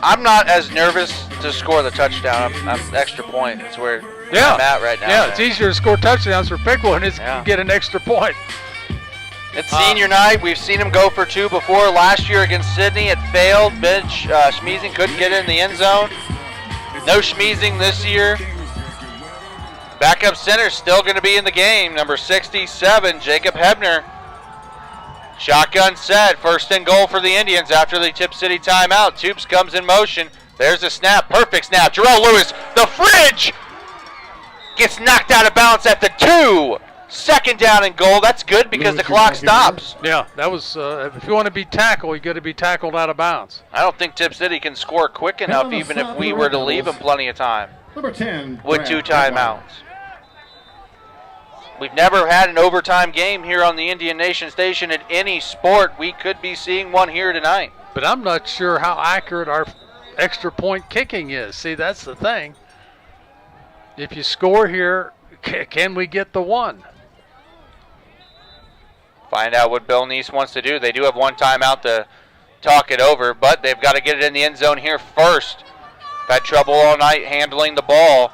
I'm not as nervous to score the touchdown. I'm extra point. It's where I'm at right now. Yeah, it's easier to score touchdowns for Piqua and get an extra point. It's senior night. We've seen him go for 2 before. Last year against Sydney, it failed. Bench Schmeezing couldn't get in the end zone. No Schmeezing this year. Backup center still going to be in the game. Number 67, Jacob Hebner. Shotgun set. 1st and goal for the Indians after the Tipp City timeout. Toops comes in motion. There's a snap. Perfect snap. Jarrell Lewis, the fridge, gets knocked out of bounds at the 2. 2nd down and goal. That's good because the clock stops. Yeah, that was. If you want to be tackled, you got to be tackled out of bounds. I don't think Tipp City can score quick enough, even if we were to leave them plenty of time. Number 10. With 2 timeouts. We've never had an overtime game here on the Indian Nation Station in any sport. We could be seeing one here tonight. But I'm not sure how accurate our extra point kicking is. See, that's the thing. If you score here, can we get the 1? Find out what Bill Neese wants to do. They do have 1 timeout to talk it over, but they've got to get it in the end zone here first. Had trouble all night handling the ball.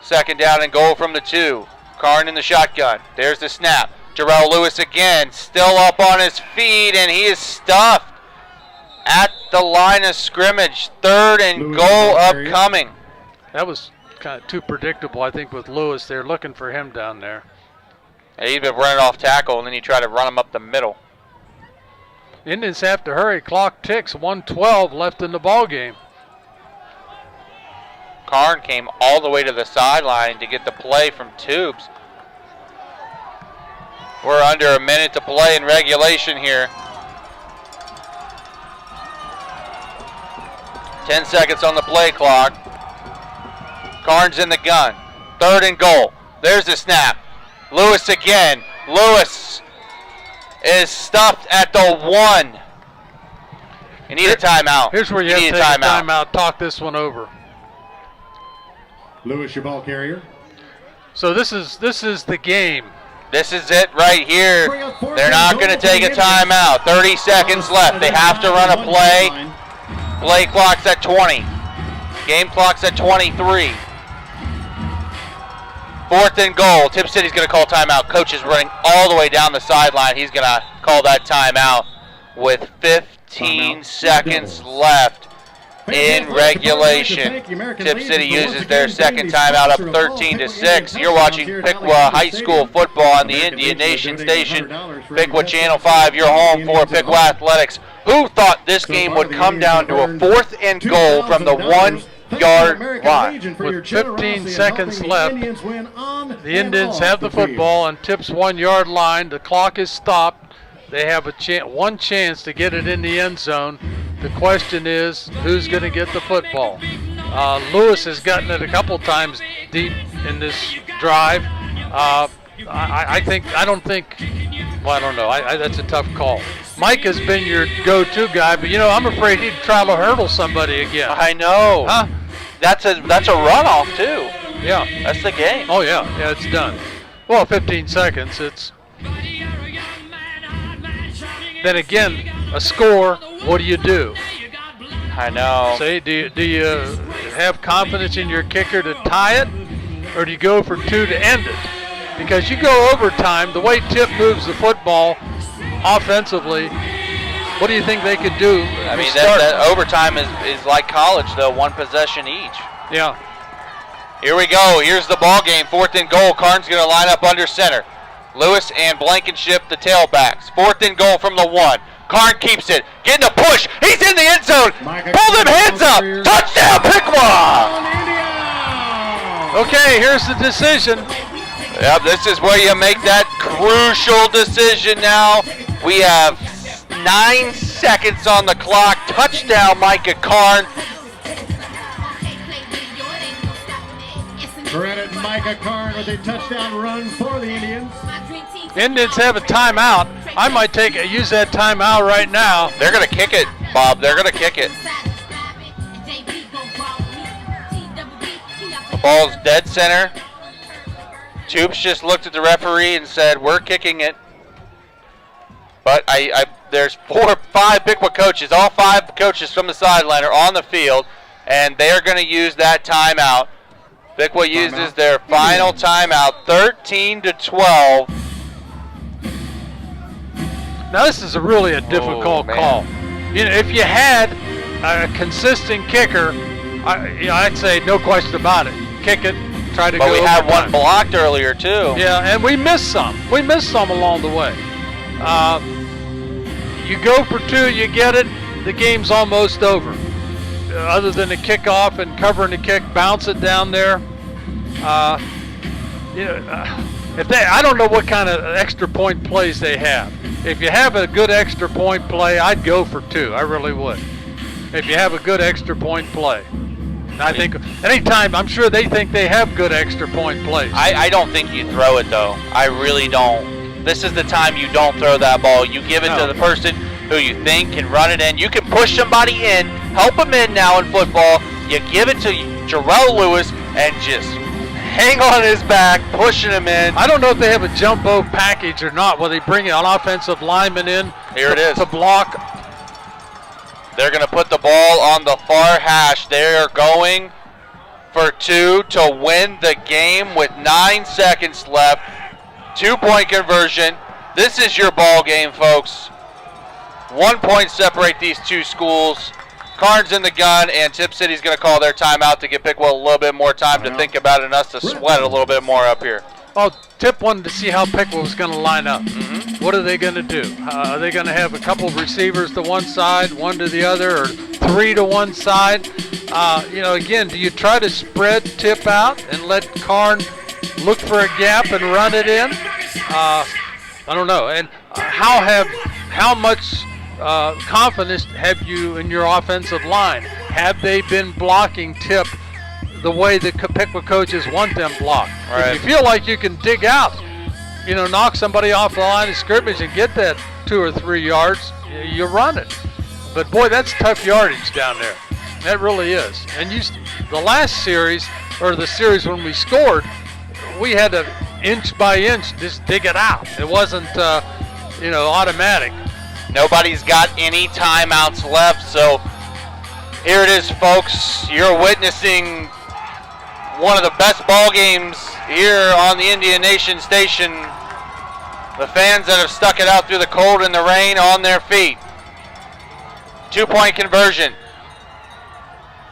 2nd down and goal from the 2. Karn in the shotgun. There's the snap. Jarrell Lewis again, still up on his feet, and he is stuffed at the line of scrimmage. 3rd and goal upcoming. That was kind of too predictable, I think, with Lewis. They're looking for him down there. He's been running off tackle, and then you try to run him up the middle. Indians have to hurry. Clock ticks. 1:12 left in the ball game. Karn came all the way to the sideline to get the play from Tubes. We're under a minute to play in regulation here. 10 seconds on the play clock. Karn's in the gun. 3rd and goal. There's the snap. Lewis again. Lewis is stuffed at the 1. You need a timeout. Here's where you have to take a timeout. Talk this one over. Lewis, your ball carrier. So this is the game. This is it right here. They're not going to take a timeout. 30 seconds left. They have to run a play. Play clock's at 20. Game clock's at 23. 4th and goal. Tipp City's going to call timeout. Coach is running all the way down the sideline. He's going to call that timeout with 15 seconds left in regulation. Tipp City uses their second timeout up 13-6. You're watching Piqua High School football on the Indian Nation station. Piqua Channel 5, your home for Piqua Athletics. Who thought this game would come down to a 4th and goal from the 1-yard line? With 15 seconds left, the Indians have the football on Tipp's 1-yard line. The clock is stopped. They have one chance to get it in the end zone. The question is, who's going to get the football? Lewis has gotten it a couple times deep in this drive. I don't know. That's a tough call. Mike has been your go-to guy, but I'm afraid he'd try to hurdle somebody again. I know. Huh? That's a runoff too. Yeah. That's the game. Oh yeah, it's done. Well, 15 seconds. Then again, a score. What do you do? I know. Say, do you have confidence in your kicker to tie it, or do you go for 2 to end it? Because you go overtime, the way Tipp moves the football offensively, what do you think they could do? I mean, that overtime is like college, though, 1 possession each. Yeah. Here we go. Here's the ball game. 4th and goal. Karn's going to line up under center. Lewis and Blankenship, the tailbacks. 4th and goal from the 1. Karn keeps it. Getting a push. He's in the end zone. Pull them hands up. Touchdown, Piqua! Okay, here's the decision. Yep, this is where you make that crucial decision now. We have 9 seconds on the clock. Touchdown, Micah Karn. Credit Micah Karn with a touchdown run for the Indians. Indians have a timeout. I might use that timeout right now. They're going to kick it, Bob. They're going to kick it. The ball's dead center. Tubes just looked at the referee and said, we're kicking it. But there's 4 or 5 Piqua coaches. All 5 coaches from the sideline are on the field, and they are going to use that timeout. Piqua uses their final timeout, 13-12. Now this is really a difficult call. If you had a consistent kicker, I'd say no question about it. Kick it, try to go. But we had one blocked earlier too. Yeah, and we missed some. We missed some along the way. You go for 2, you get it, the game's almost over. Other than a kickoff and covering the kick, bounce it down there. I don't know what kind of extra point plays they have. If you have a good extra point play, I'd go for 2. I really would. If you have a good extra point play. And I think anytime, I'm sure they think they have good extra point plays. I don't think you throw it, though. I really don't. This is the time you don't throw that ball. You give it to the person who you think can run it in. You can push somebody in, help them in now in football. You give it to Jarrell Lewis and just hang on his back, pushing him in. I don't know if they have a jumbo package or not, where they bring an offensive lineman in to block. They're going to put the ball on the far hash. They are going for 2 to win the game with 9 seconds left. 2-point conversion. This is your ball game, folks. 1 point separate these 2 schools. Karn's in the gun, and Tipp City's going to call their timeout to give Piqua a little bit more time to think about it and us to sweat a little bit more up here. Oh, Tipp wanted to see how Piqua was going to line up. Mm-hmm. what are they going to do? Are they going to have a couple of receivers to one side, one to the other, or three to one side? Again, do you try to spread Tipp out and let Karn look for a gap and run it in? I don't know. And how much confidence have you in your offensive line? Have they been blocking Tipp the way the Piqua coaches want them blocked? Right. If you feel like you can dig out, knock somebody off the line of scrimmage and get that 2 or 3 yards, you run it. But boy, that's tough yardage down there. That really is. And the last series, or the series when we scored, we had to inch by inch just dig it out. It wasn't, automatic. Nobody's got any timeouts left, so here it is, folks. You're witnessing one of the best ball games here on the Indian Nation station. The fans that have stuck it out through the cold and the rain on their feet. 2-point conversion.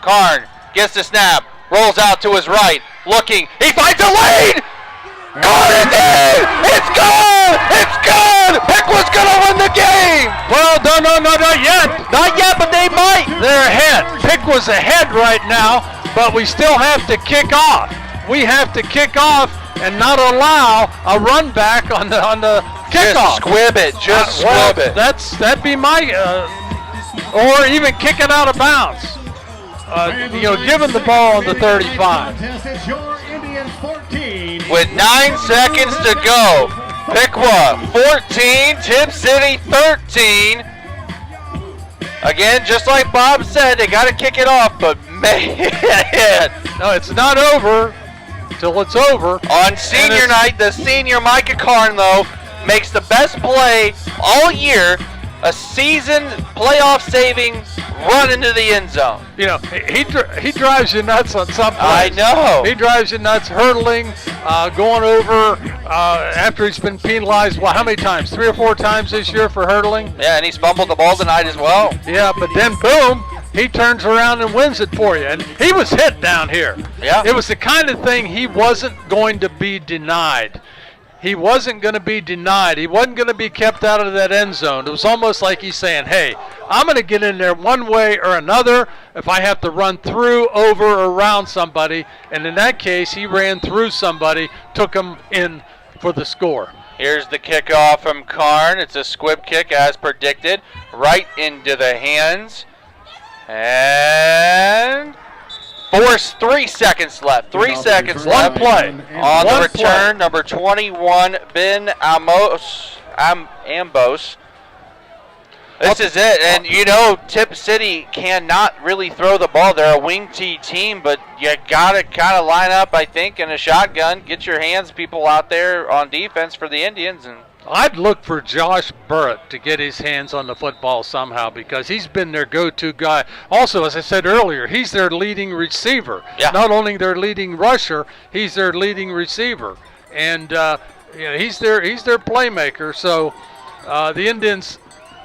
Karn gets the snap, rolls out to his right, looking. He finds a lane! Karn is in! It's good! It's good! Piqua's gonna win the game! Well, no, not yet. Not yet, but they might! They're ahead. Piqua's ahead right now, but we still have to kick off. We have to kick off and not allow a run back on the kickoff. Just squib it. Just squib it. That'd be my, or even kick it out of bounds. Given the ball on the 35. With 9 seconds to go, Piqua 14, Tipp City 13. Again, just like Bob said, they got to kick it off, but man. No, it's not over till it's over. On senior night, the senior Micah Karn, though, makes the best play all year, a season playoff-saving run into the end zone. He drives you nuts on some plays. I know. He drives you nuts, hurdling, going over after he's been penalized. Well, how many times? 3 or 4 times this year for hurdling? Yeah, and he's fumbled the ball tonight as well. Yeah, but then boom, he turns around and wins it for you. And he was hit down here. Yeah. It was the kind of thing he wasn't going to be denied. He wasn't going to be denied. He wasn't going to be kept out of that end zone. It was almost like he's saying, hey, I'm going to get in there one way or another if I have to run through, over, or around somebody. And in that case, he ran through somebody, took him in for the score. Here's the kickoff from Karn. It's a squib kick as predicted, right into the hands. And 3 seconds left. 3 seconds left. One play. On the One return, play. number 21, Ben Ambos. This is it. And, Tipp City cannot really throw the ball. They're a wing T team, but you got to kind of line up, I think, in a shotgun. Get your people out there on defense for the Indians. And I'd look for Josh Burrett to get his hands on the football somehow because he's been their go-to guy. Also, as I said earlier, he's their leading receiver. Yeah. Not only their leading rusher, he's their leading receiver. And he's their playmaker. So the Indians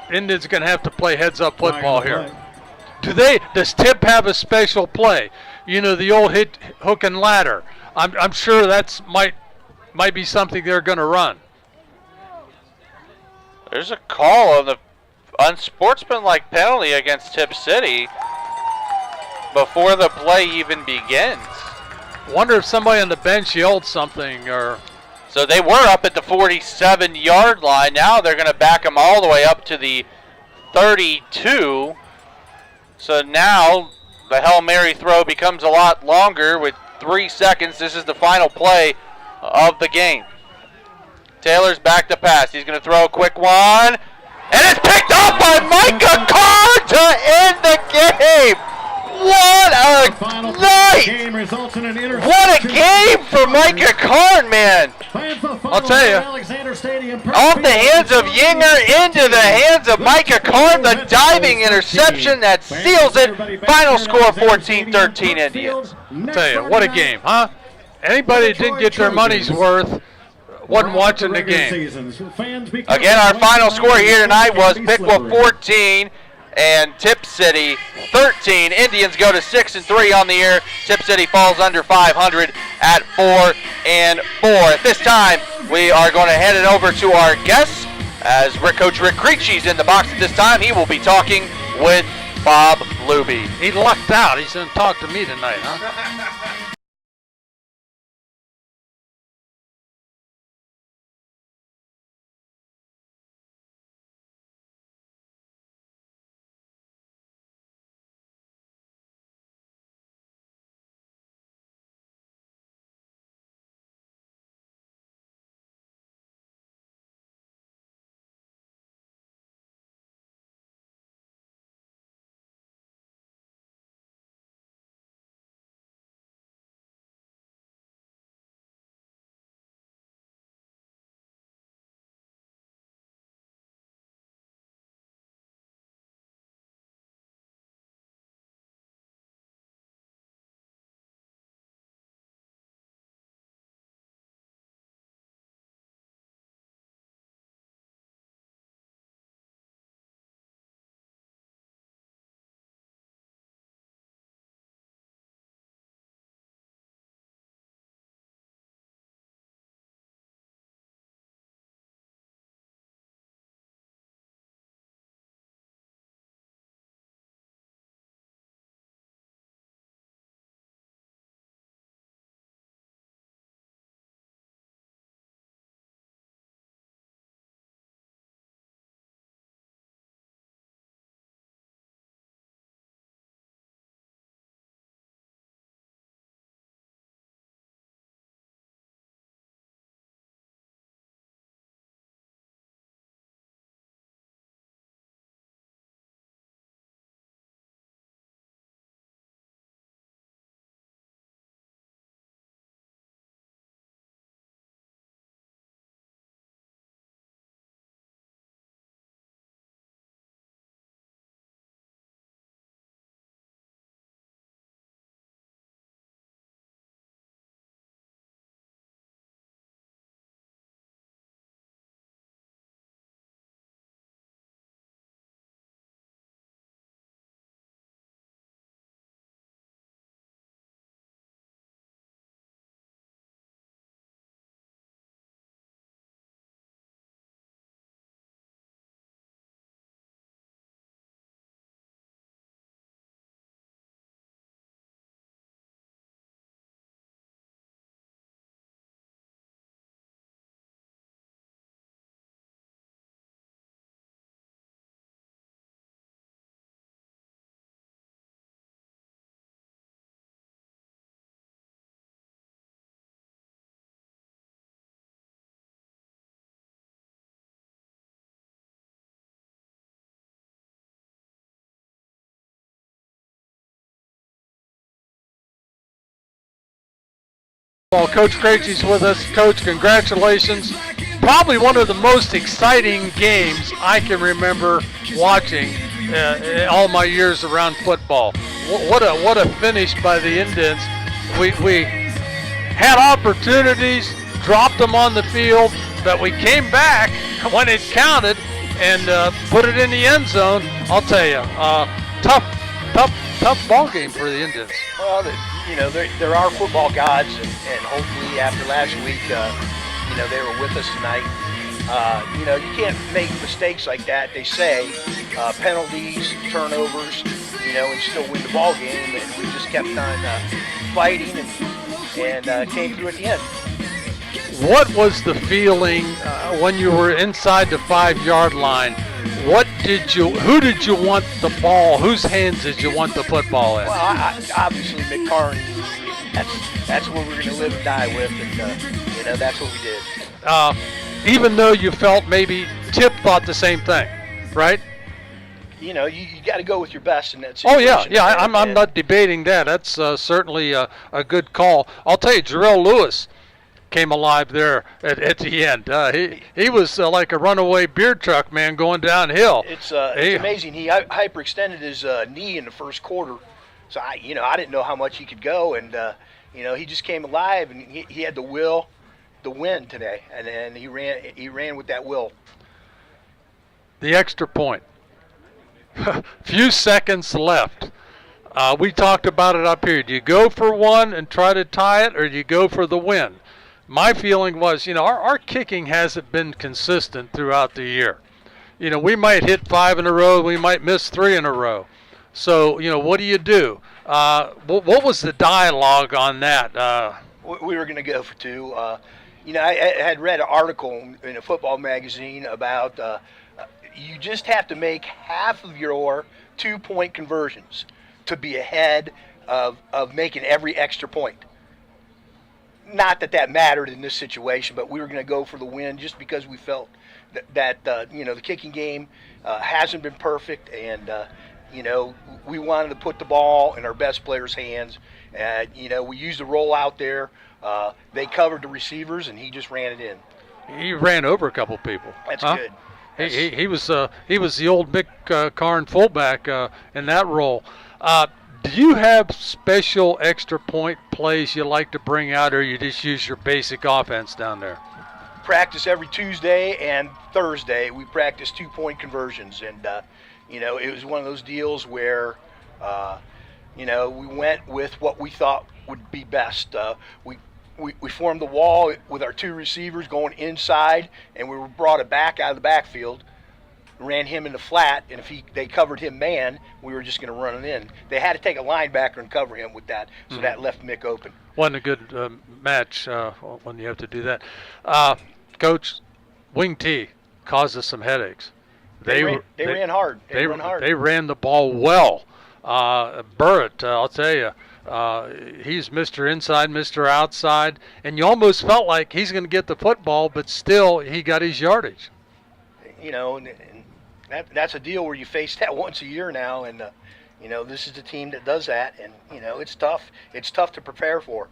going to have to play heads-up football here. Does Tipp have a special play? The old hit, hook, and ladder. I'm sure that's might be something they're going to run. there's a call on the unsportsmanlike penalty against Tipp City before the play even begins. Wonder if somebody on the bench yelled something or... So they were up at the 47-yard line. Now they're going to back them all the way up to the 32. So now the Hail Mary throw becomes a lot longer with 3 seconds. This is the final play of the game. Taylor's back to pass. He's going to throw a quick one. And it's picked off by Micah Karn to end the game. What a night! What a game for Micah Karn, man! I'll tell you. Off the hands of Yinger into the hands of Micah Karn, the diving interception that seals it. Final score 14-13 Indians. I'll tell you, what a game, huh? Anybody that didn't get their money's worth wasn't watching the game. Again, our final score here tonight was Piqua 14 and Tipp City 13. Indians go to 6-3 on the year. Tipp City falls under 500 at 4-4. At this time, we are going to head it over to our guests As Coach Rick Creechy's in the box at this time, he will be talking with Bob Luby. He lucked out. He's going to talk to me tonight, huh? Well, Coach Creechy's with us. Coach, congratulations. Probably one of the most exciting games I can remember watching all my years around football. What a finish by the Indians. We had opportunities, dropped them on the field, but we came back when it counted and put it in the end zone. I'll tell you, tough ball game for the Indians. Well, you know, there are football gods, and hopefully after last week, you know, they were with us tonight. You know, you can't make mistakes like that. They say penalties, turnovers, you know, and still win the ball game. And we just kept on fighting and came through at the end. What was the feeling when you were inside the 5-yard line? Who did you want the ball? Whose hands did you want the football in? Well, obviously McCarney. That's what we're going to live and die with, and you know, that's what we did. Even though you felt maybe Tipp thought the same thing, right? You know, you got to go with your best in that Oh situation. yeah. I'm not debating that. That's certainly a good call. I'll tell you, Jarrell Lewis came alive there at the end. He was like a runaway beer truck, man, going downhill. It's amazing. He hyperextended his knee in the first quarter, so I didn't know how much he could go, and you know, he just came alive, and he had the will to win today, and then he ran with that will. The extra point. Few seconds left. We talked about it up here. Do you go for one and try to tie it, or do you go for the win? my feeling was, our kicking hasn't been consistent throughout the year. We might hit 5 in a row, we might miss 3 in a row. So, what do you do? What was the dialogue on that? We were going to go for 2. I had read an article in a football magazine about you just have to make half of your 2-point conversions to be ahead of making every extra point. Not that mattered in this situation, but we were going to go for the win just because we felt that the kicking game hasn't been perfect, and we wanted to put the ball in our best players' hands. We used the roll out there. They covered the receivers, and he just ran it in. He ran over a couple people. That's good. He was the old Mick Karn fullback in that role. Do you have special extra point plays you like to bring out, or you just use your basic offense down there? Practice every Tuesday and Thursday. We practice 2-point conversions, and it was one of those deals where we went with what we thought would be best. We formed the wall with our 2 receivers going inside, and we brought it back out of the backfield, ran him in the flat, and if they covered him man, we were just going to run it in. They had to take a linebacker and cover him with that, so that left Mick open. Wasn't a good match when you have to do that. Coach, wing T caused us some headaches. They ran hard. They ran hard. They ran the ball well. Burritt, I'll tell you, he's Mr. Inside, Mr. Outside, and you almost felt like he's going to get the football, but still he got his yardage. That's a deal where you face that once a year now, and this is the team that does that, and it's tough. It's tough to prepare for.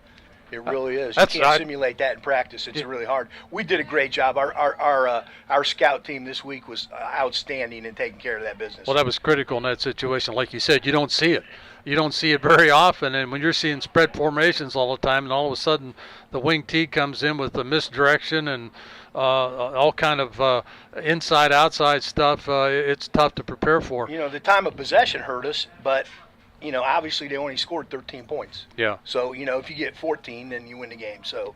It really is. You can't simulate that in practice. It's really hard. We did a great job. Our scout team this week was outstanding in taking care of that business. Well, that was critical in that situation. Like you said, you don't see it. You don't see it very often, and when you're seeing spread formations all the time, and all of a sudden the wing T comes in with the misdirection and all kind of inside-outside stuff, it's tough to prepare for. The time of possession hurt us, but obviously they only scored 13 points. Yeah. So, if you get 14, then you win the game. So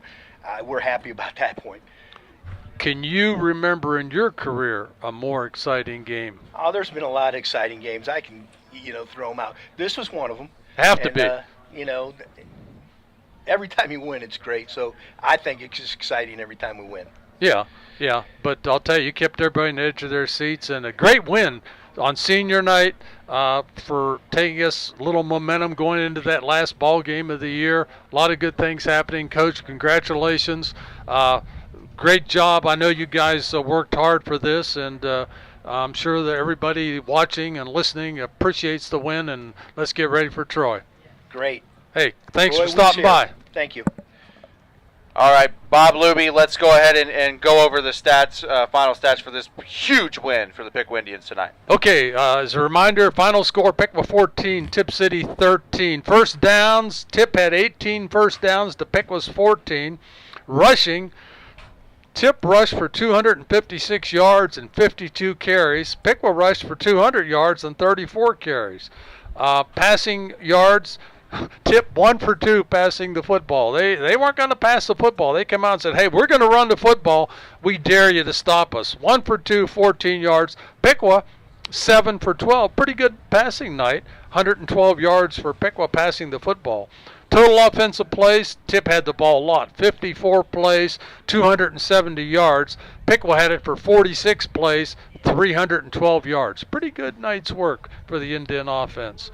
we're happy about that point. Can you remember in your career a more exciting game? Oh, there's been a lot of exciting games. I can, throw them out. This was one of them. Have to be. Every time you win, it's great. So I think it's just exciting every time we win. Yeah. But I'll tell you kept everybody on the edge of their seats, and a great win on senior night for taking us a little momentum going into that last ball game of the year. A lot of good things happening. Coach, congratulations. Great job. I know you guys worked hard for this, and I'm sure that everybody watching and listening appreciates the win, and let's get ready for Troy. Great. Hey, thanks for stopping by. Thank you. All right, Bob Luby, let's go ahead and go over the stats, final stats for this huge win for the Piqua Indians tonight. Okay, as a reminder, final score, Piqua 14, Tipp City 13. First downs, Tipp had 18 first downs to Piqua's 14. Rushing, Tipp rushed for 256 yards and 52 carries. Piqua rushed for 200 yards and 34 carries. Passing yards, Tipp 1 for 2 passing the football. They weren't going to pass the football. They came out and said, hey, we're going to run the football. We dare you to stop us. 1 for 2, 14 yards. Piqua 7 for 12. Pretty good passing night. 112 yards for Piqua passing the football. Total offensive plays, Tipp had the ball a lot. 54 plays, 270 yards. Piqua had it for 46 plays, 312 yards. Pretty good night's work for the Indian offense.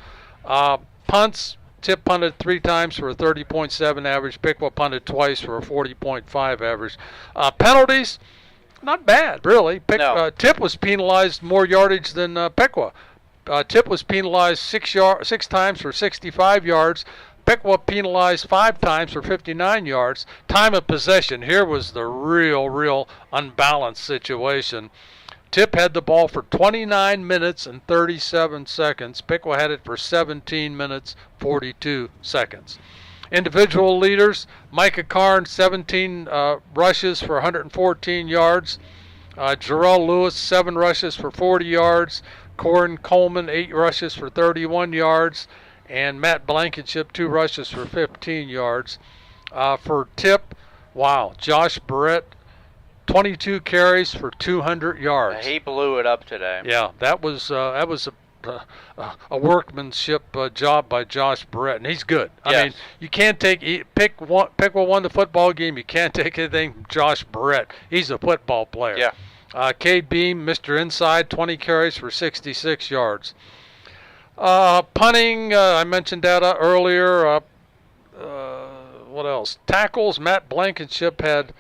Punts, Tipp punted 3 times for a 30.7 average. Piqua punted twice for a 40.5 average. Penalties, not bad, really. No. Tipp was penalized more yardage than Piqua. Tipp was penalized 6 times for 65 yards. Piqua penalized 5 times for 59 yards. Time of possession, here was the real unbalanced situation. Tipp had the ball for 29 minutes and 37 seconds. Piqua had it for 17 minutes, 42 seconds. Individual leaders, Micah Karn, 17 rushes for 114 yards. Jarrell Lewis, 7 rushes for 40 yards. Corin Coleman, 8 rushes for 31 yards. And Matt Blankenship, 2 rushes for 15 yards. For Tipp, Wow, Josh Barrett, 22 carries for 200 yards. He blew it up today. Yeah, that was a workmanship job by Josh Barrett, and he's good. I Yes. mean, you can't Piqua won the football game. You can't take anything from Josh Barrett. He's a football player. Yeah. Cade Beam, Mr. Inside, 20 carries for 66 yards. Punting, I mentioned that earlier. What else? Tackles, Matt Blankenship had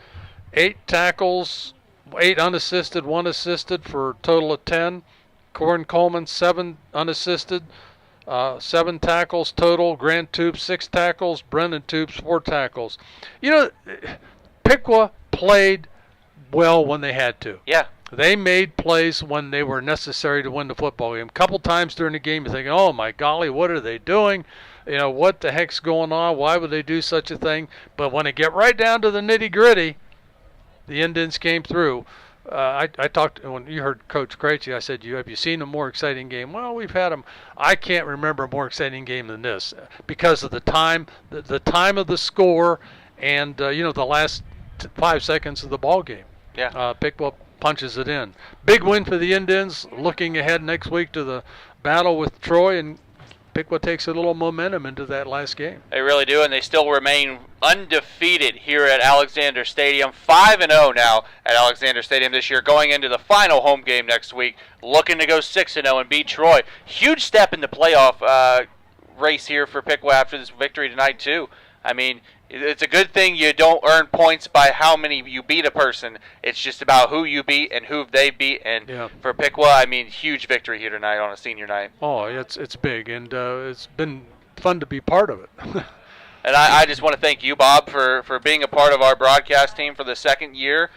8 tackles, 8 unassisted, 1 assisted for a total of 10. Corin Coleman, 7 unassisted, 7 tackles total. Grant Toops, 6 tackles. Brendan Toops, 4 tackles. You know, Piqua played well when they had to. Yeah. They made plays when they were necessary to win the football game. A couple times during the game, you're thinking, oh, my golly, what are they doing? You know, what the heck's going on? Why would they do such a thing? But when it get right down to the nitty-gritty, the Indians came through. I talked when you heard Coach Krejci. I said, "Have you seen a more exciting game?" Well, we've had them. I can't remember a more exciting game than this because of the time, the time of the score, and the last 5 seconds of the ball game. Yeah. Piqua punches it in. Big win for the Indians. Looking ahead next week to the battle with Troy, and Piqua takes a little momentum into that last game. They really do, and they still remain undefeated here at Alexander Stadium. 5-0 now at Alexander Stadium this year, going into the final home game next week, looking to go 6-0 and beat Troy. Huge step in the playoff race here for Piqua after this victory tonight, too. I mean, it's a good thing you don't earn points by how many you beat a person. It's just about who you beat and who they beat. And for Piqua, I mean, huge victory here tonight on a senior night. Oh, it's big, and it's been fun to be part of it. And I just want to thank you, Bob, for being a part of our broadcast team for the second year.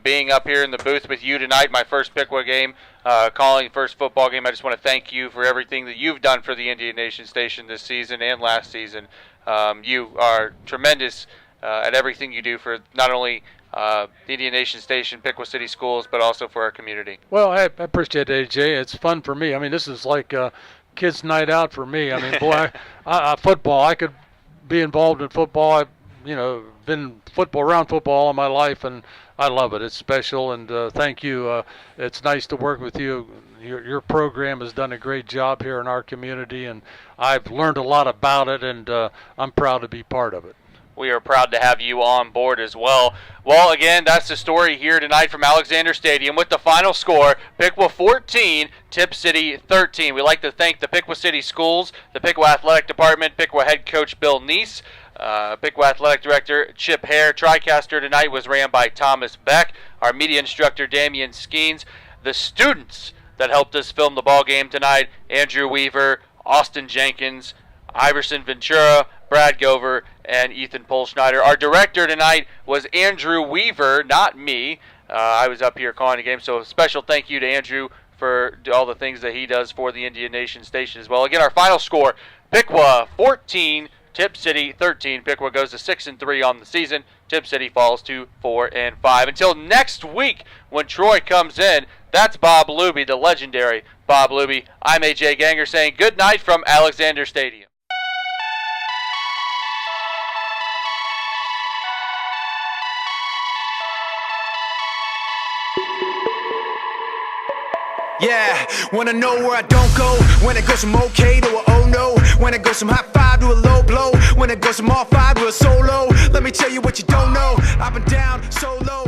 Being up here in the booth with you tonight, my first Piqua game, calling first football game. I just want to thank you for everything that you've done for the Indian Nation Station this season and last season. You are tremendous at everything you do for not only the Indian Nation Station, Piqua City Schools, but also for our community. Well, I appreciate it, AJ. It's fun for me. I mean, this is like kids' night out for me. I mean, boy, football. I could be involved in football. I've been around football all my life, and I love it. It's special, and thank you. It's nice to work with you. Your program has done a great job here in our community, and I've learned a lot about it, and I'm proud to be part of it. We are proud to have you on board as well. Well, again, that's the story here tonight from Alexander Stadium with the final score, Piqua 14, Tipp City 13. We'd like to thank the Piqua City Schools, the Piqua Athletic Department, Piqua Head Coach Bill Neese, Piqua Athletic Director Chip Hare. TriCaster tonight was ran by Thomas Beck, our media instructor Damian Skeens. The students that helped us film the ball game tonight, Andrew Weaver, Austin Jenkins, Iverson Ventura, Brad Gover, and Ethan Polschneider. Our director tonight was Andrew Weaver, not me. I was up here calling the game, so a special thank you to Andrew for all the things that he does for the Indian Nation Station as well. Again, our final score, Piqua 14, Tipp City 13. Piqua goes to 6-3 on the season. Tipp City falls to 4-5. Until next week when Troy comes in, that's Bob Luby, the legendary Bob Luby. I'm AJ Ganger saying good night from Alexander Stadium. Yeah, wanna know where I don't go. When it goes from okay to a oh no. When it goes from high five to a low blow. When it goes from all five to a solo. Let me tell you what you don't know. I've been down so low.